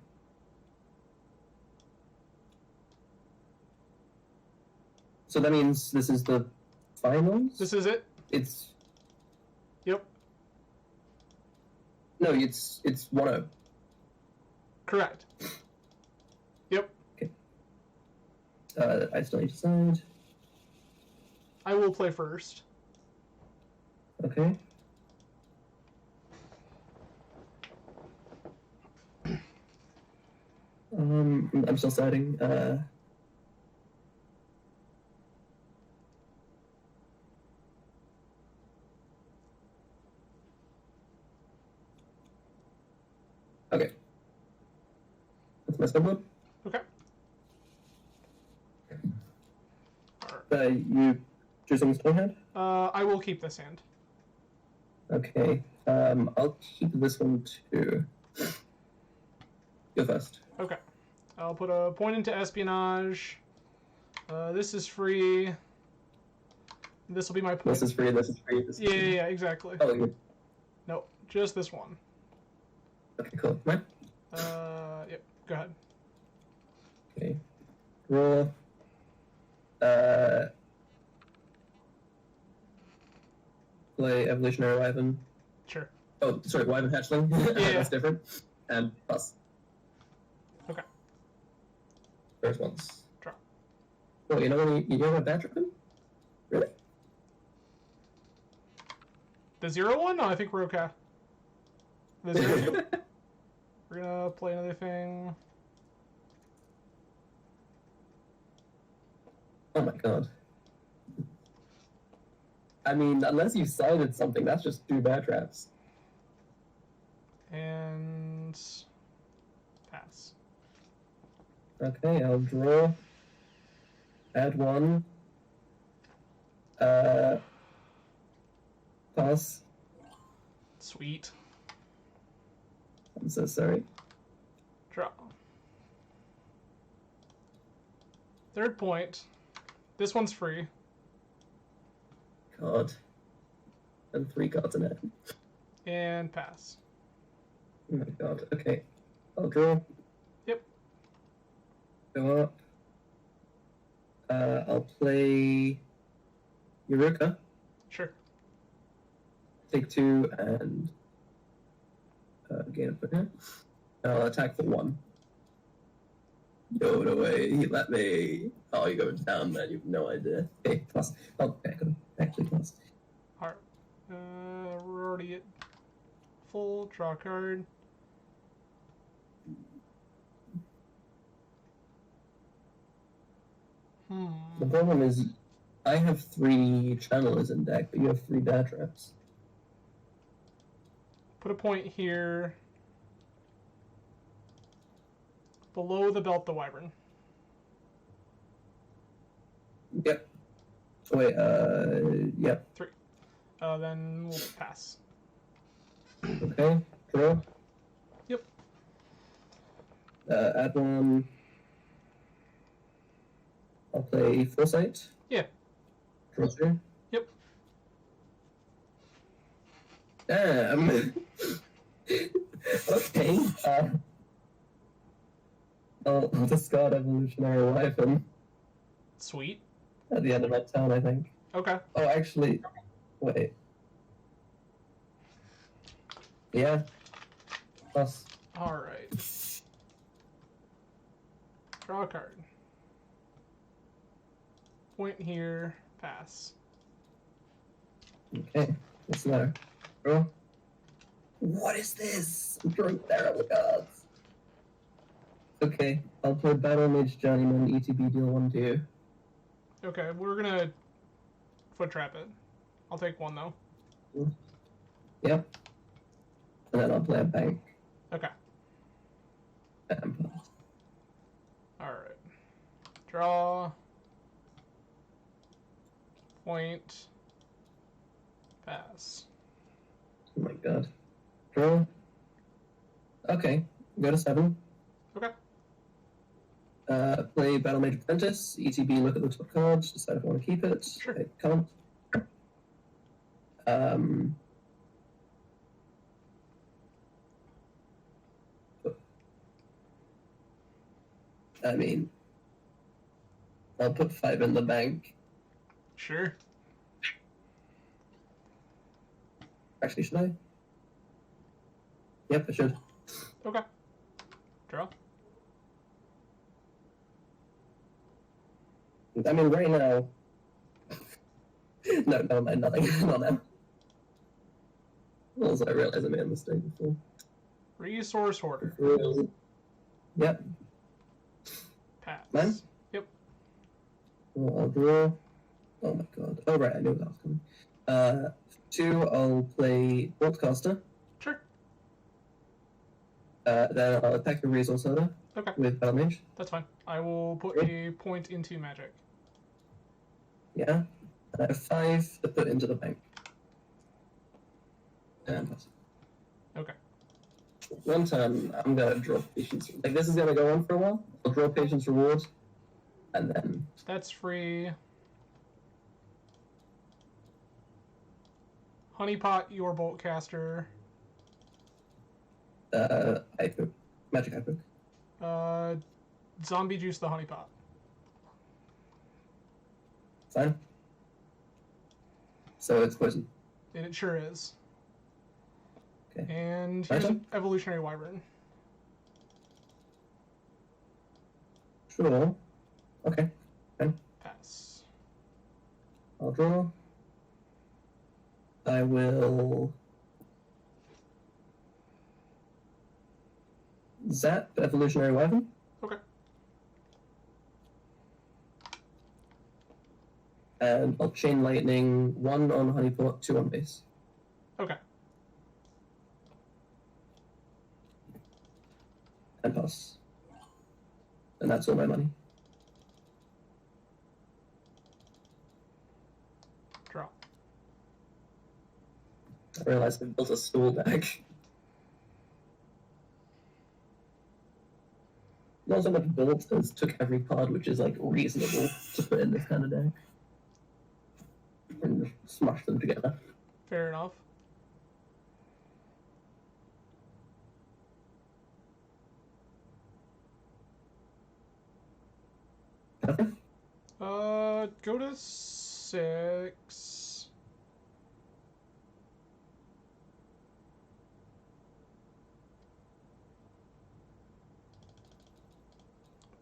So that means this is the finals? This is it? It's... Yep. No, it's 1-0. Correct. Yep. I still need to decide. I will play first. Okay. I'm still deciding. Okay. That's my subword. Okay. You choosing this hand? I will keep this hand. Okay. I'll keep this one too. Go first. Okay. I'll put a point into espionage. This is free. This will be my point. This is free, this is free, this is free. Yeah, exactly. Oh, good. Nope, just this one. Okay, cool. Right. Yep, go ahead. Okay. Draw. Play Evolutionary Wyvern. Sure. Oh, sorry, Wyvern Hatchling. Yeah. That's different. And plus. Okay. First ones. Draw. Oh, you know what bad tripping? Really? The 0-1? No, I think we're okay. The 0-2? We're gonna play another thing. Oh my god. I mean, unless you cited something, that's just 2 bad traps. And pass. Okay, I'll draw. Add 1. Pass. Sweet. I'm so sorry. Draw. Third point. This one's free. God. And 3 cards in it. And pass. Oh my god. Okay. I'll draw. Yep. Go up. I'll play Eureka. Sure. Take 2 and gain a put here. I'll attack for 1. Yo, no way. He let me. Oh, you're going down, man. You have no idea. Okay, plus. Oh, okay, actually plus. Alright. We're already at full. Draw a card. The problem is, I have 3 channelers in deck, but you have 3 bad traps. Put a point here. Below the belt, the wyvern. Yep. Wait, yep. 3. Then we'll pass. Okay, draw. Yep. Add 1. I'll play Foresight. Yeah. Draw 2. Yep. Damn. Okay. I'll discard Evolutionary Wyvern Sweet. at the end of my turn, I think. Okay. Oh, actually, wait. Yeah. Plus. Alright. Draw a card. Point here. Pass. Okay. What's the matter? Draw. What is this? I'm drawing terrible cards. Okay, I'll play Battle Mage Journeyman, ETB deal 1-2. Okay, we're gonna foot trap it. I'll take 1 though. Yep. And then I'll play a bank. Okay. And pass. Alright. Draw. Point. Pass. Oh my god. Draw. Okay, go to 7. Okay. Play Battle Mage Apprentice, ETB, look at the top cards, decide if I want to keep it. Sure. I can't. I mean, I'll put 5 in the bank. Sure. Actually, should I? Yep, I should. Okay. Draw. I mean, right now. No, never mind, nothing. Not now. Also, I realized I made a mistake before. Resource hoarder. Yep. Pass. Mine? Yep. Well, I'll draw. Oh my god. Oh, right, I knew that was coming. 2, I'll play Broadcaster. Sure. Then I'll attack the Resource Hoarder Okay. with Battle Mage. That's fine. I will put a point into magic. Yeah. And I have 5 to put into the bank. And pass. Okay. One turn, I'm gonna draw Patience. Like, this is gonna go on for a while. I'll draw Patience Reward. And then That's free. Honeypot, your Boltcaster. Hyper. Magic Hyper. Zombie Juice the Honeypot. Fine. So it's poison. And it sure is. Okay. And here's Gotcha. an Evolutionary Wyvern. Sure. Okay. Pass. I'll draw. I will zap Evolutionary Wyvern. Okay. And I'll Chain Lightning 1 on Honeypot, 2 on base. Okay. And pass. And that's all my money. Draw. I realized I built a stool deck. Not so much built as took every card which is like reasonable to put in this kind of deck. And smash them together. Fair enough. Okay. Go to 6.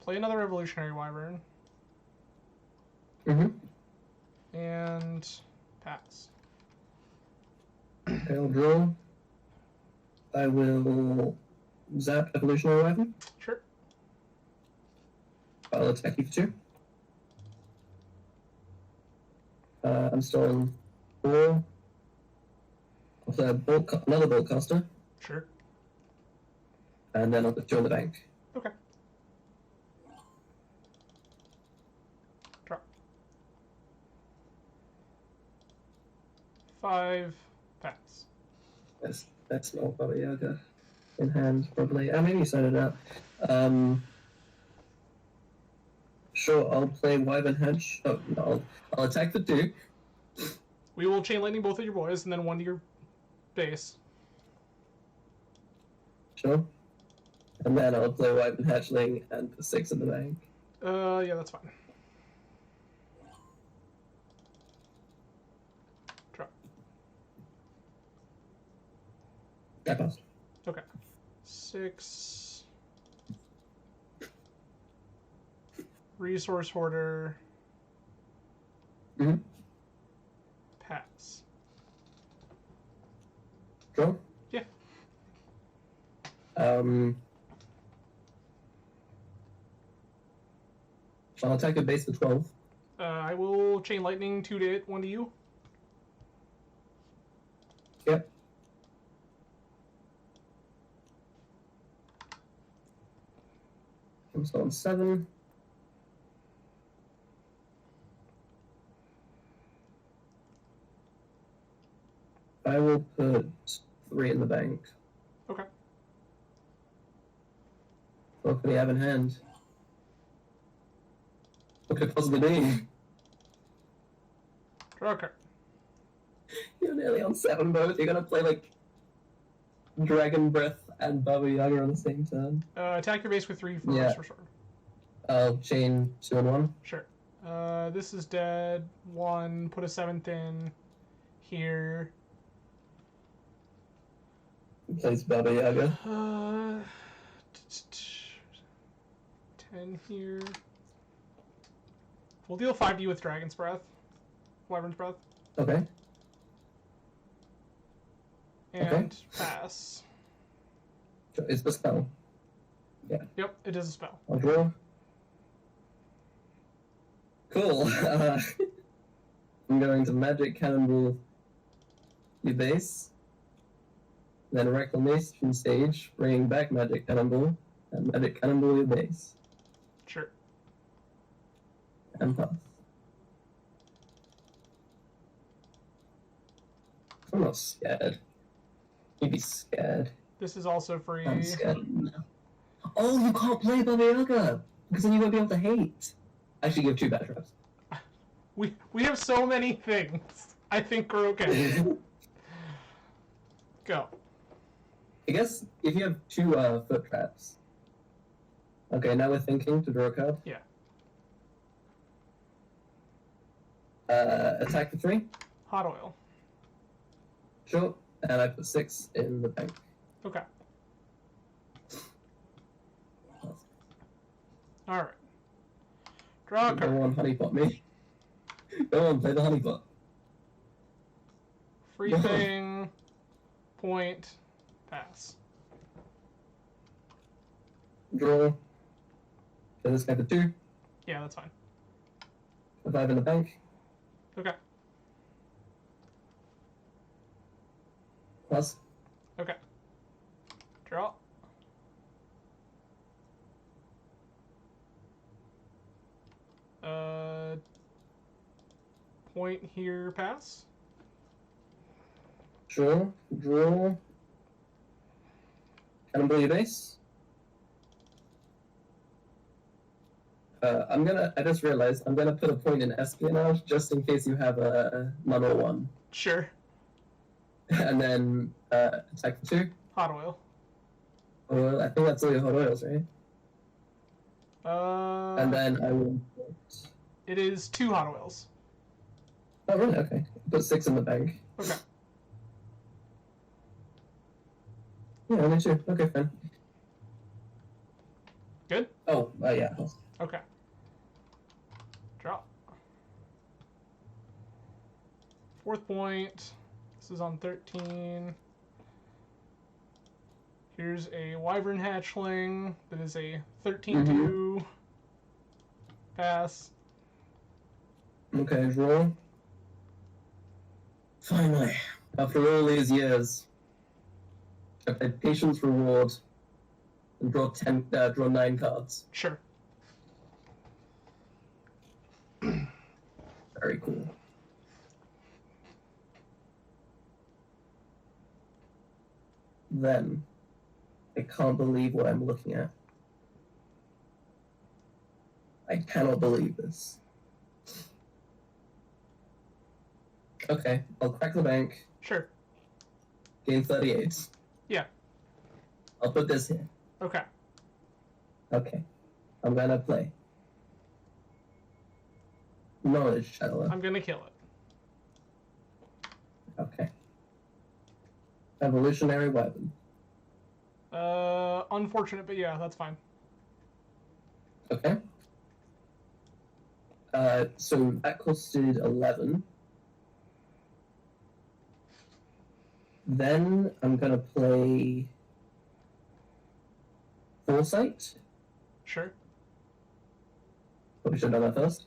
Play another Evolutionary Wyvern. Mm-hmm. And pass. I'll draw. I will zap Evolutionary Wyvern. Sure. I'll attack you for 2. I'm still on 4. I'll play another Boltcaster, Sure. and then I'll put 2 on the bank. Okay. Draw. 5. Pass. That's not Baba Yaga in hand, probably. Maybe sign it out. Sure, I'll play Wyvern Hedge. Oh, no, I'll attack for 2. We will Chain Lightning both of your boys, and then 1 to your base. Sure. And then I'll play Wyvern Hatchling and put 6 in the bank. Yeah, that's fine. Draw. I pass. Okay. 6. Resource Hoarder. Mm-hmm. Pass. Draw? Yeah. I'll attack a base for 12. I will Chain Lightning 2 to it, 1 to you. Yep. I'm still on 7. I will put 3 in the bank. Okay. What could he have in hand? What could it possibly be? Draw a card. You're nearly on 7 both. You're gonna play like Dragon Breath and Baba Yaga on the same turn. Attack your base with 3 for Yeah. for sure. I'll chain 2 and 1. Sure. This is dead. 1. Put a 7th in here. Plays Baba Yaga. 10 here. We'll deal 5 to you with Dragon's Breath. Wyvern's Breath. Okay. And pass. It's the spell. Yep, it is a spell. I'll draw. Cool. I'm going to Magic Cannonball your base. Then Reclamation Stage, bringing back Magic Cannonball, and Magic Cannonball your base. Sure. And pass. I'm not scared. You'd be scared. This is also free. I'm scared. Oh, you can't play Baba Yaga! Because then you won't be able to hate. Actually, you have 2 bad traps. We have so many things. I think we're okay. Go. I guess if you have 2 foot traps. Okay, now we're thinking to draw a card. Yeah. Attack for 3. Hot oil. Sure. And I put 6 in the bank. Okay. All right. Draw a Go card. on, honeypot me. Go on, play the honeypot. Free thing. Point. Pass. Draw. Play this guy for 2. Yeah, that's fine. Put 5 in the bank. Okay. Plus. Okay. Draw. Point here, pass. Sure. Draw. Cannonball your base. I just realized I'm gonna put a point in espionage just in case you have a none or 1. Sure. And then attack for 2. Hot oil. Well, I think that's all your hot oils, right? And then I will put... It is 2 hot oils. Oh, really? Okay. Put 6 in the bank. Okay. Yeah, only 2. Okay, fine. Good? Oh, yeah. Okay. Draw. 4th point. This is on 13. Here's a Wyvern Hatchling. That is a 13-2. Pass. Okay, draw. Finally, after all these years, I played Patience Reward and draw 9 cards. Sure. Very cool. Then, I can't believe what I'm looking at. I cannot believe this. Okay, I'll crack the bank. Sure. Game 38. Yeah. I'll put this here. Okay. Okay. I'm gonna play. Knowledge Channeler. I'm gonna kill it. Okay. Evolutionary Weapon. Unfortunate, but yeah, that's fine. Okay. So that costed 11. Then I'm gonna play Foresight. Sure. Probably should have done that first.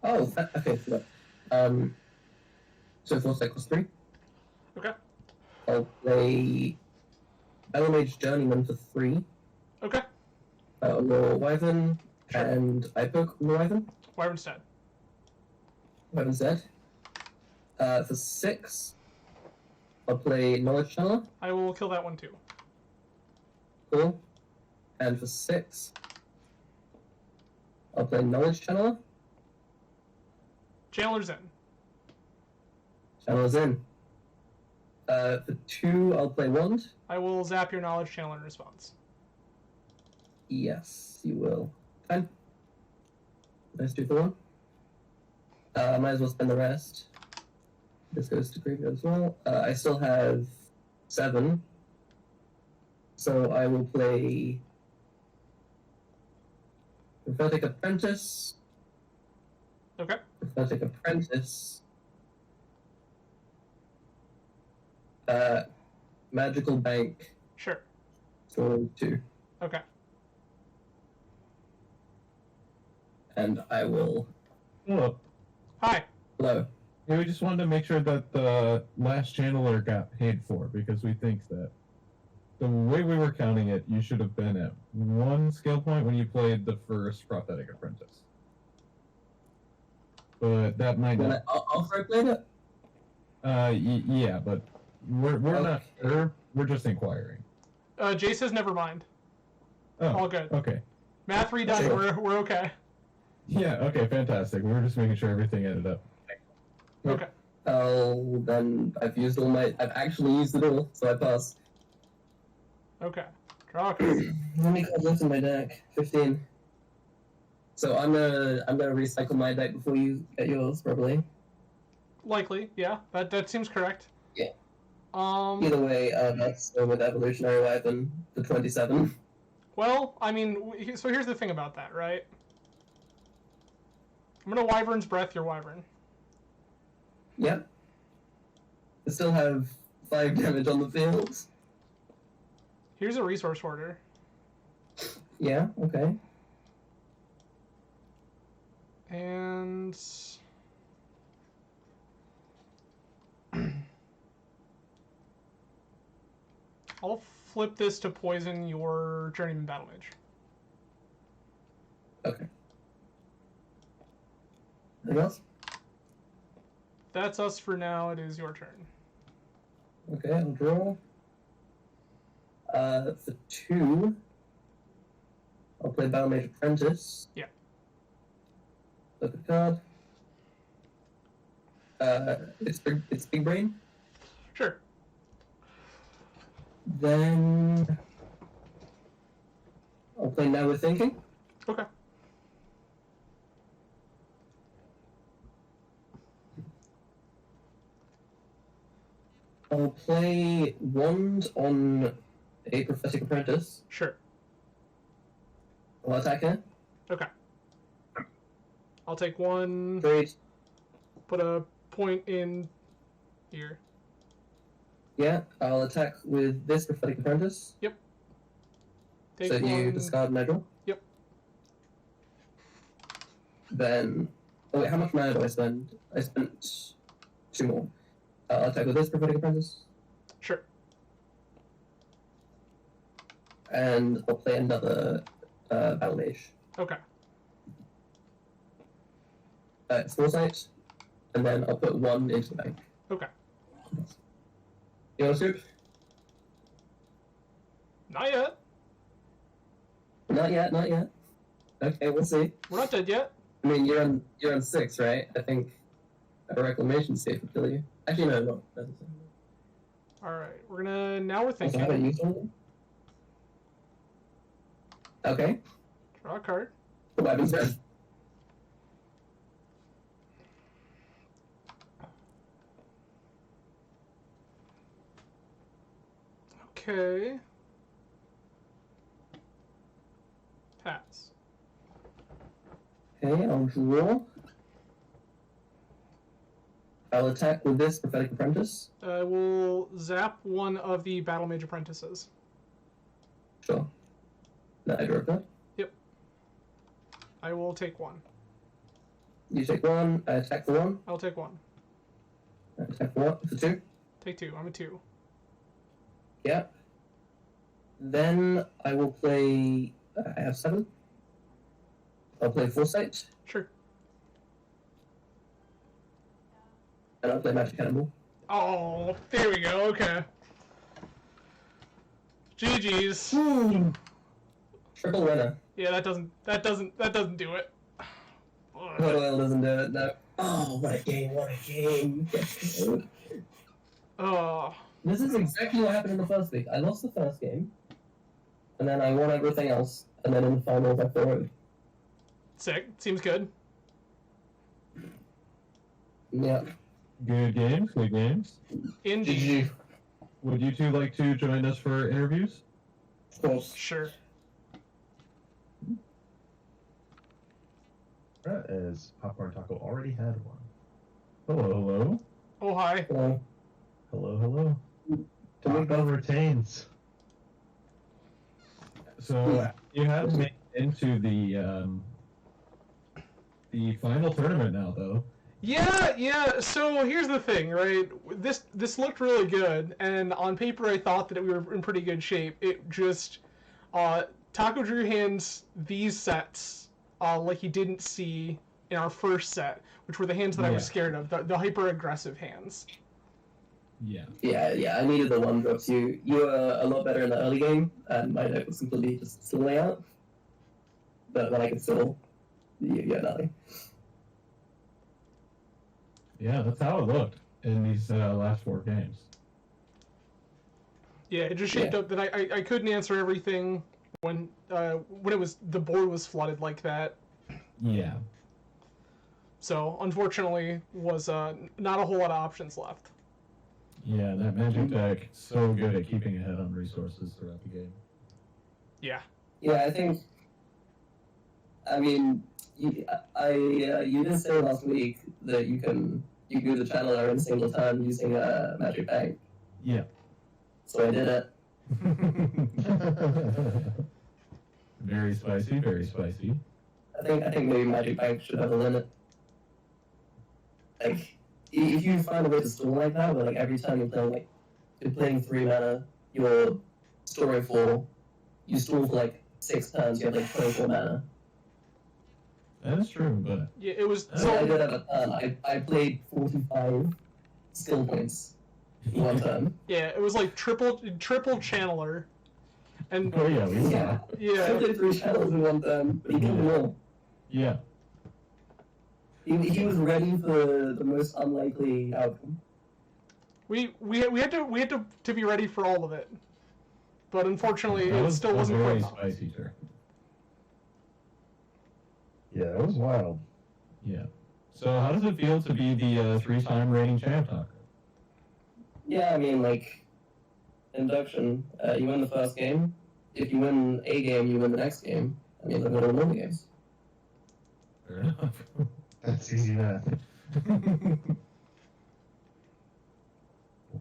Oh, okay. Look. So Foresight costs 3. Okay. I'll play Battle-Mage Journeyman for 3. Okay. Roll Wyvern, Sure. and I poke Wyvern. Wyvern's dead. Wyvern's dead. For 6, I'll play Knowledge Channeler. I will kill that one too. Cool. And for 6, I'll play Knowledge Channeler. Chandler's in. Channeler's in. For 2, I'll play Wand. I will zap your knowledge channel in response. Yes, you will. Fine. Nice 2 for 1. I might as well spend the rest. This goes to graveyard as well. I still have 7. So I will play Prophetic Apprentice. Okay. Prophetic Apprentice. Magical Bank Sure. for 2. Okay. And I will... Look, Hi. Hello. yeah, we just wanted to make sure that the last channeler got paid for because we think that the way we were counting it, you should have been at 1 skill point when you played the first Prophetic Apprentice. But that might When not. after I played it? Yeah, but we're not sure. We're just inquiring. Jace says never mind. Oh, All good. okay. Math redone. Sure. We're okay. Yeah, okay, fantastic. We were just making sure everything ended up. Okay. I've actually used it all, so I pass. Okay. Draw a card. How many cards left in my deck? 15. So I'm gonna recycle my deck before you get yours, probably. Likely, yeah. That seems correct. Yeah. Either Either way, that's with Evolutionary Weapon, the 27. Well, I mean, so here's the thing about that, right? I'm gonna Wyvern's Breath your Wyvern. Yep. I still have 5 damage on the field. Here's a Resource Hoarder. Yeah, okay. And... I'll flip this to poison your Journeyman Battle Mage. Okay. Anything else? That's us for now. It is your turn. Okay, I'll draw. For 2, I'll play Battle Mage Apprentice. Yeah. Flip a card. It's Big Brain. Sure. Then I'll play Now We're Thinking. Okay. I'll play Wand on a Prophetic Apprentice. Sure. I'll attack her. Okay. I'll take one, Trade. put a point in here. Yeah, I'll attack with this Prophetic Apprentice. Take So one. you discard my draw. Yep. Then, oh wait, how much mana do I spend? I spent 2 more. I'll attack with this Prophetic Apprentice. Sure. And I'll play another Battle Mage. Okay. It's Foresight, and then I'll put 1 into the bank. Okay. You want to scoop? Not yet. Not yet, not yet. Okay, we'll see. We're not dead yet. I mean, you're on 6, right? I think a Reclamation State would kill you. Actually, no, no. Alright, we're gonna... Now we're Also, thinking. how about you, Tony? Okay. Draw a card. Weapons then. Okay. Pass. Okay, I'll draw. I'll attack with this Prophetic Apprentice. I will zap one of the Battle Mage Apprentices. Sure. No, I draw a card. I will take one. You take 1, I attack for 1. I'll take one. I attack for 1, for 2. Take 2. I'm a 2. Yeah. Then I will play. I have 7. I'll play Foresight, Sure. and I'll play Magic Cannonball. Oh, there we go. Okay. GG's. Triple winner. Yeah, that doesn't do it. What oil doesn't do it? No. Oh, what a game! What a game! Oh. This is exactly what happened in the first week. I lost the first game, and then I won everything else, and then in the finals I forward. Sick. Seems good. Yeah. Good games, good games. Indeed. GG. Would you two like to join us for interviews? Of course. Sure. As Popcorn Taco already had one. Hello, hello. Oh, hi. Well, Hello, hello. can we Taco go? retains. So you have made it into the final tournament now, though. Yeah. So here's the thing, right? This looked really good, and on paper I thought that we were in pretty good shape. It just, Taco drew hands these sets, like he didn't see in our first set, which were the hands that I was Yeah. scared of, the hyper aggressive hands. Yeah. Yeah. I needed the 1 drops. You were a lot better in the early game, and my deck was completely just silly out. but I could still, yeah, nothing. Yeah, that's how it looked in these last 4 games. Yeah, it just shaped up that I couldn't answer everything when it was the board was flooded like that. Yeah. So unfortunately, was not a whole lot of options left. Yeah, that Magic deck so good at keeping ahead on resources throughout the game. Yeah. Yeah, I think. I mean, you did say last week that you can do the channeler in a single turn using a Magic Bank. Yeah. So I did it. Very spicy, very spicy. I think maybe Magic Bank should have a limit. Like, if you find a way to store like that, where like every time you're playing 3 mana, you're storing 4. You store for like 6 turns, you have like 24 mana. That is true, but Yeah, it was. So I So did have a turn. I played 45 skill points in 1 turn. yeah, it was like triple channeler, and oh yeah, we Yeah. I yeah, played 3 channels in 1 turn, but he did them all. Yeah. He was ready for the most unlikely outcome. we had to be ready for all of it, but unfortunately, That it was still a wasn't very quick enough. spicy turn. Yeah, that was wild. Yeah. So how does it feel to be the 3-time reigning champ talker? Yeah, I mean, like, induction, you win the first game. If you win a game, you win the next game. I mean, they're going to win the games. Fair enough. That's easy math.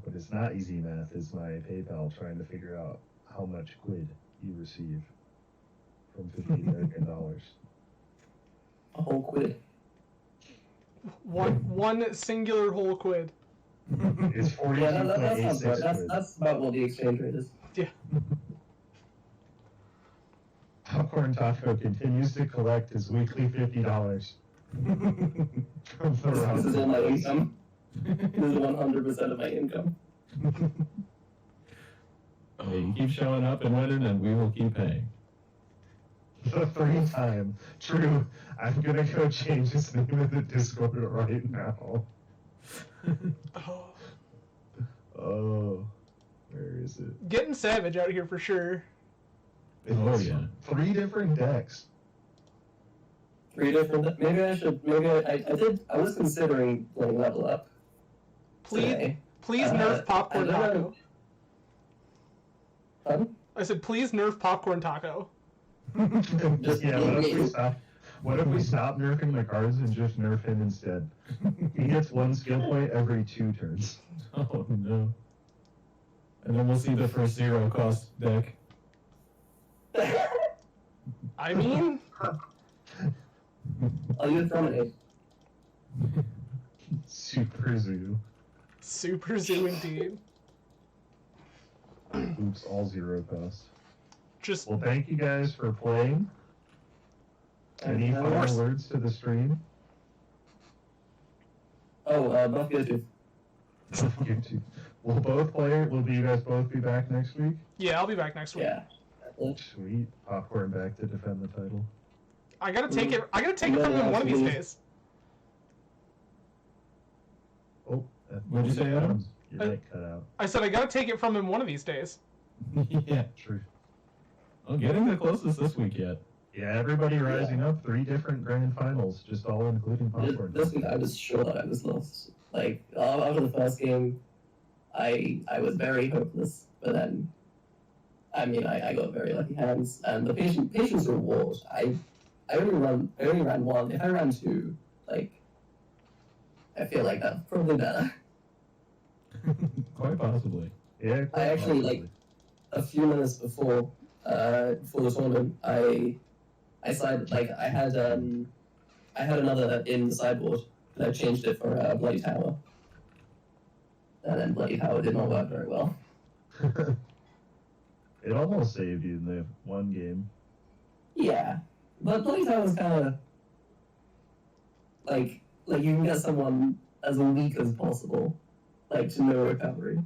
What is not easy math is my PayPal trying to figure out how much quid you receive from $50 American dollars. A whole quid. One singular whole quid. It's Yeah, that sounds right. 42.86 quid. That's about what the exchange rate is. Popcorn Taco continues to collect his weekly $50 from the This is all my Rout. income. This is 100% of my income. Hey, you keep showing up and winning, and we will keep paying. The 3rd time. True. I'm gonna go change his name in the Discord right now. Oh, Oh, where is it? getting savage out here for sure. Oh, It's yeah. 3 different decks. 3 different. Maybe I was considering playing level up. Please, Today. please nerf popcorn I don't taco. know. Pardon? I said, please nerf popcorn taco. Just Yeah, being what if we stop nerfing the cards and just nerf him instead? He gets 1 skill point every 2 turns. Oh no. And then we'll see the first 0 cost deck. I mean, I'll use Promenade. Super Zoo. super zoo indeed. Oops, all 0 cost. Just Well, thank you guys for playing. Any Of final course. words to the stream? Oh, buff YouTube. YouTube. Will you guys both be back next week? yeah, I'll be back next week. Yeah. Sweet. Popcorn back to defend the title. I gotta take it. I gotta take it from him one of these days. Oh, What'd you say, Adam? Your mic cut out. I said I gotta take it from him one of these days. Yeah. True. Oh, getting the closest this week yet. Yeah, everybody rising up. 3 different grand finals, just all including popcorn. This week I was sure that I was lost. Like, after the first game, I was very hopeless, but then, I mean, I got very lucky hands, and the patience reward. I only ran 1. If I ran 2, like, I feel like that's probably better. Quite possibly. Yeah. I actually, like, a few minutes before the tournament, I decided, like, I had another in the sideboard, and I changed it for Bloody Tower. And then Bloody Tower did not work very well. It almost saved you in the 1 game. Yeah, but Bloody Tower was kind of like you can get someone as weak as possible, like to no recovery,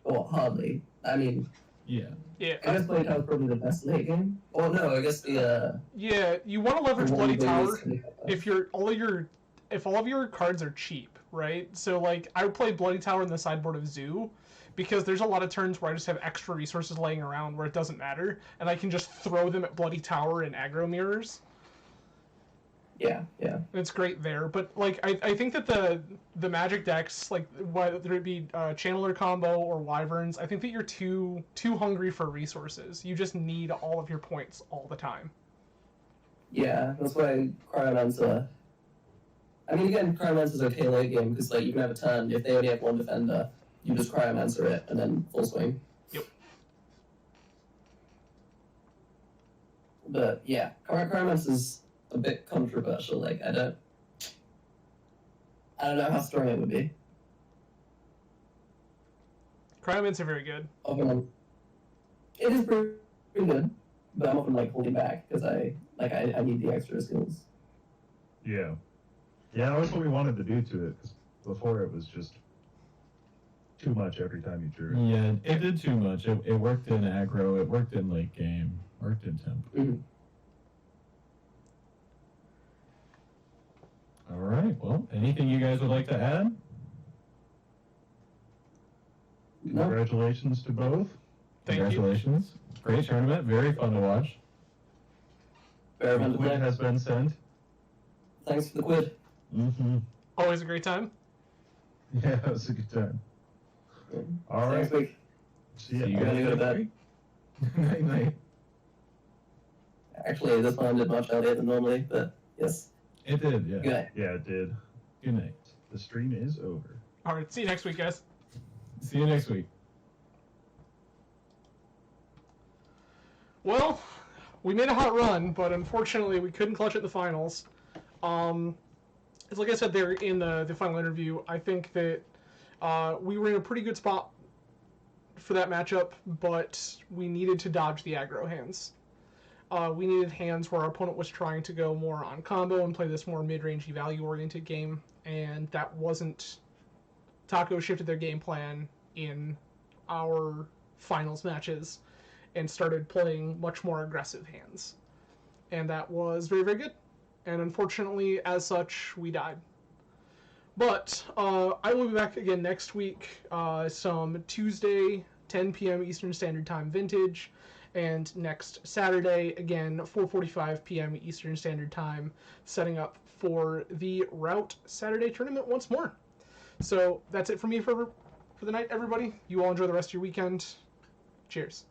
or hardly. I mean, Yeah. Yeah. I guess Bloody Tower is probably the best late game. Oh no, I guess the Yeah, you want to leverage the Bloody one Tower is- if all of your cards are cheap, right? So like I would play Bloody Tower in the sideboard of Zoo because there's a lot of turns where I just have extra resources laying around where it doesn't matter, and I can just throw them at Bloody Tower and aggro mirrors. Yeah. And it's great there, but like I think that the Magic decks, like whether it be Channeler combo or Wyverns, I think that you're too hungry for resources. You just need all of your points all the time. Yeah, that's why Cryomancer. I mean, again, Cryomancer's okay late game because like you can have a turn if they only have one defender, you just Cryomancer it and then full swing. Yep. But yeah, Cryomancer's a bit controversial. Like I don't know how strong it would be. Cryomancer are very good. Often, it is pretty good, but I'm often like holding back because I need the extra skills. Yeah. Yeah, that was what we wanted to do to it, because before it was just too much every time you drew it. Yeah, it did too much. It worked in aggro, it worked in late game, worked in tempo. Mm-hmm. All right, well, anything you guys would like to add? No, Congratulations to both. Thank you. Congratulations. Great tournament, very fun to watch. very fun to Quid play. has been sent. Thanks for the quid. Mm-hmm. Always a great time. Yeah, it was a good time. All Next right. week. See See you ya. I'm guys gonna go to next bed. week. Night night. Actually, this one ended much earlier than normally, but yes. It did, yeah. Good night. Yeah, it did. Good night. The stream is over. All right, see you next week, guys. See you next week. Well, we made a hot run, but unfortunately we couldn't clutch at the finals. It's like I said there in the final interview, I think that we were in a pretty good spot for that matchup, but we needed to dodge the aggro hands. We needed hands where our opponent was trying to go more on combo and play this more mid-rangey value-oriented game, and that wasn't... Taco shifted their game plan in our finals matches and started playing much more aggressive hands. And that was very, very good. And unfortunately, as such, we died. But I will be back again next week, some Tuesday, 10 p.m. Eastern Standard Time vintage, and next Saturday, again, 4:45 p.m. Eastern Standard Time, setting up for the Rout Saturday tournament once more. So that's it for me for the night, everybody. You all enjoy the rest of your weekend. Cheers.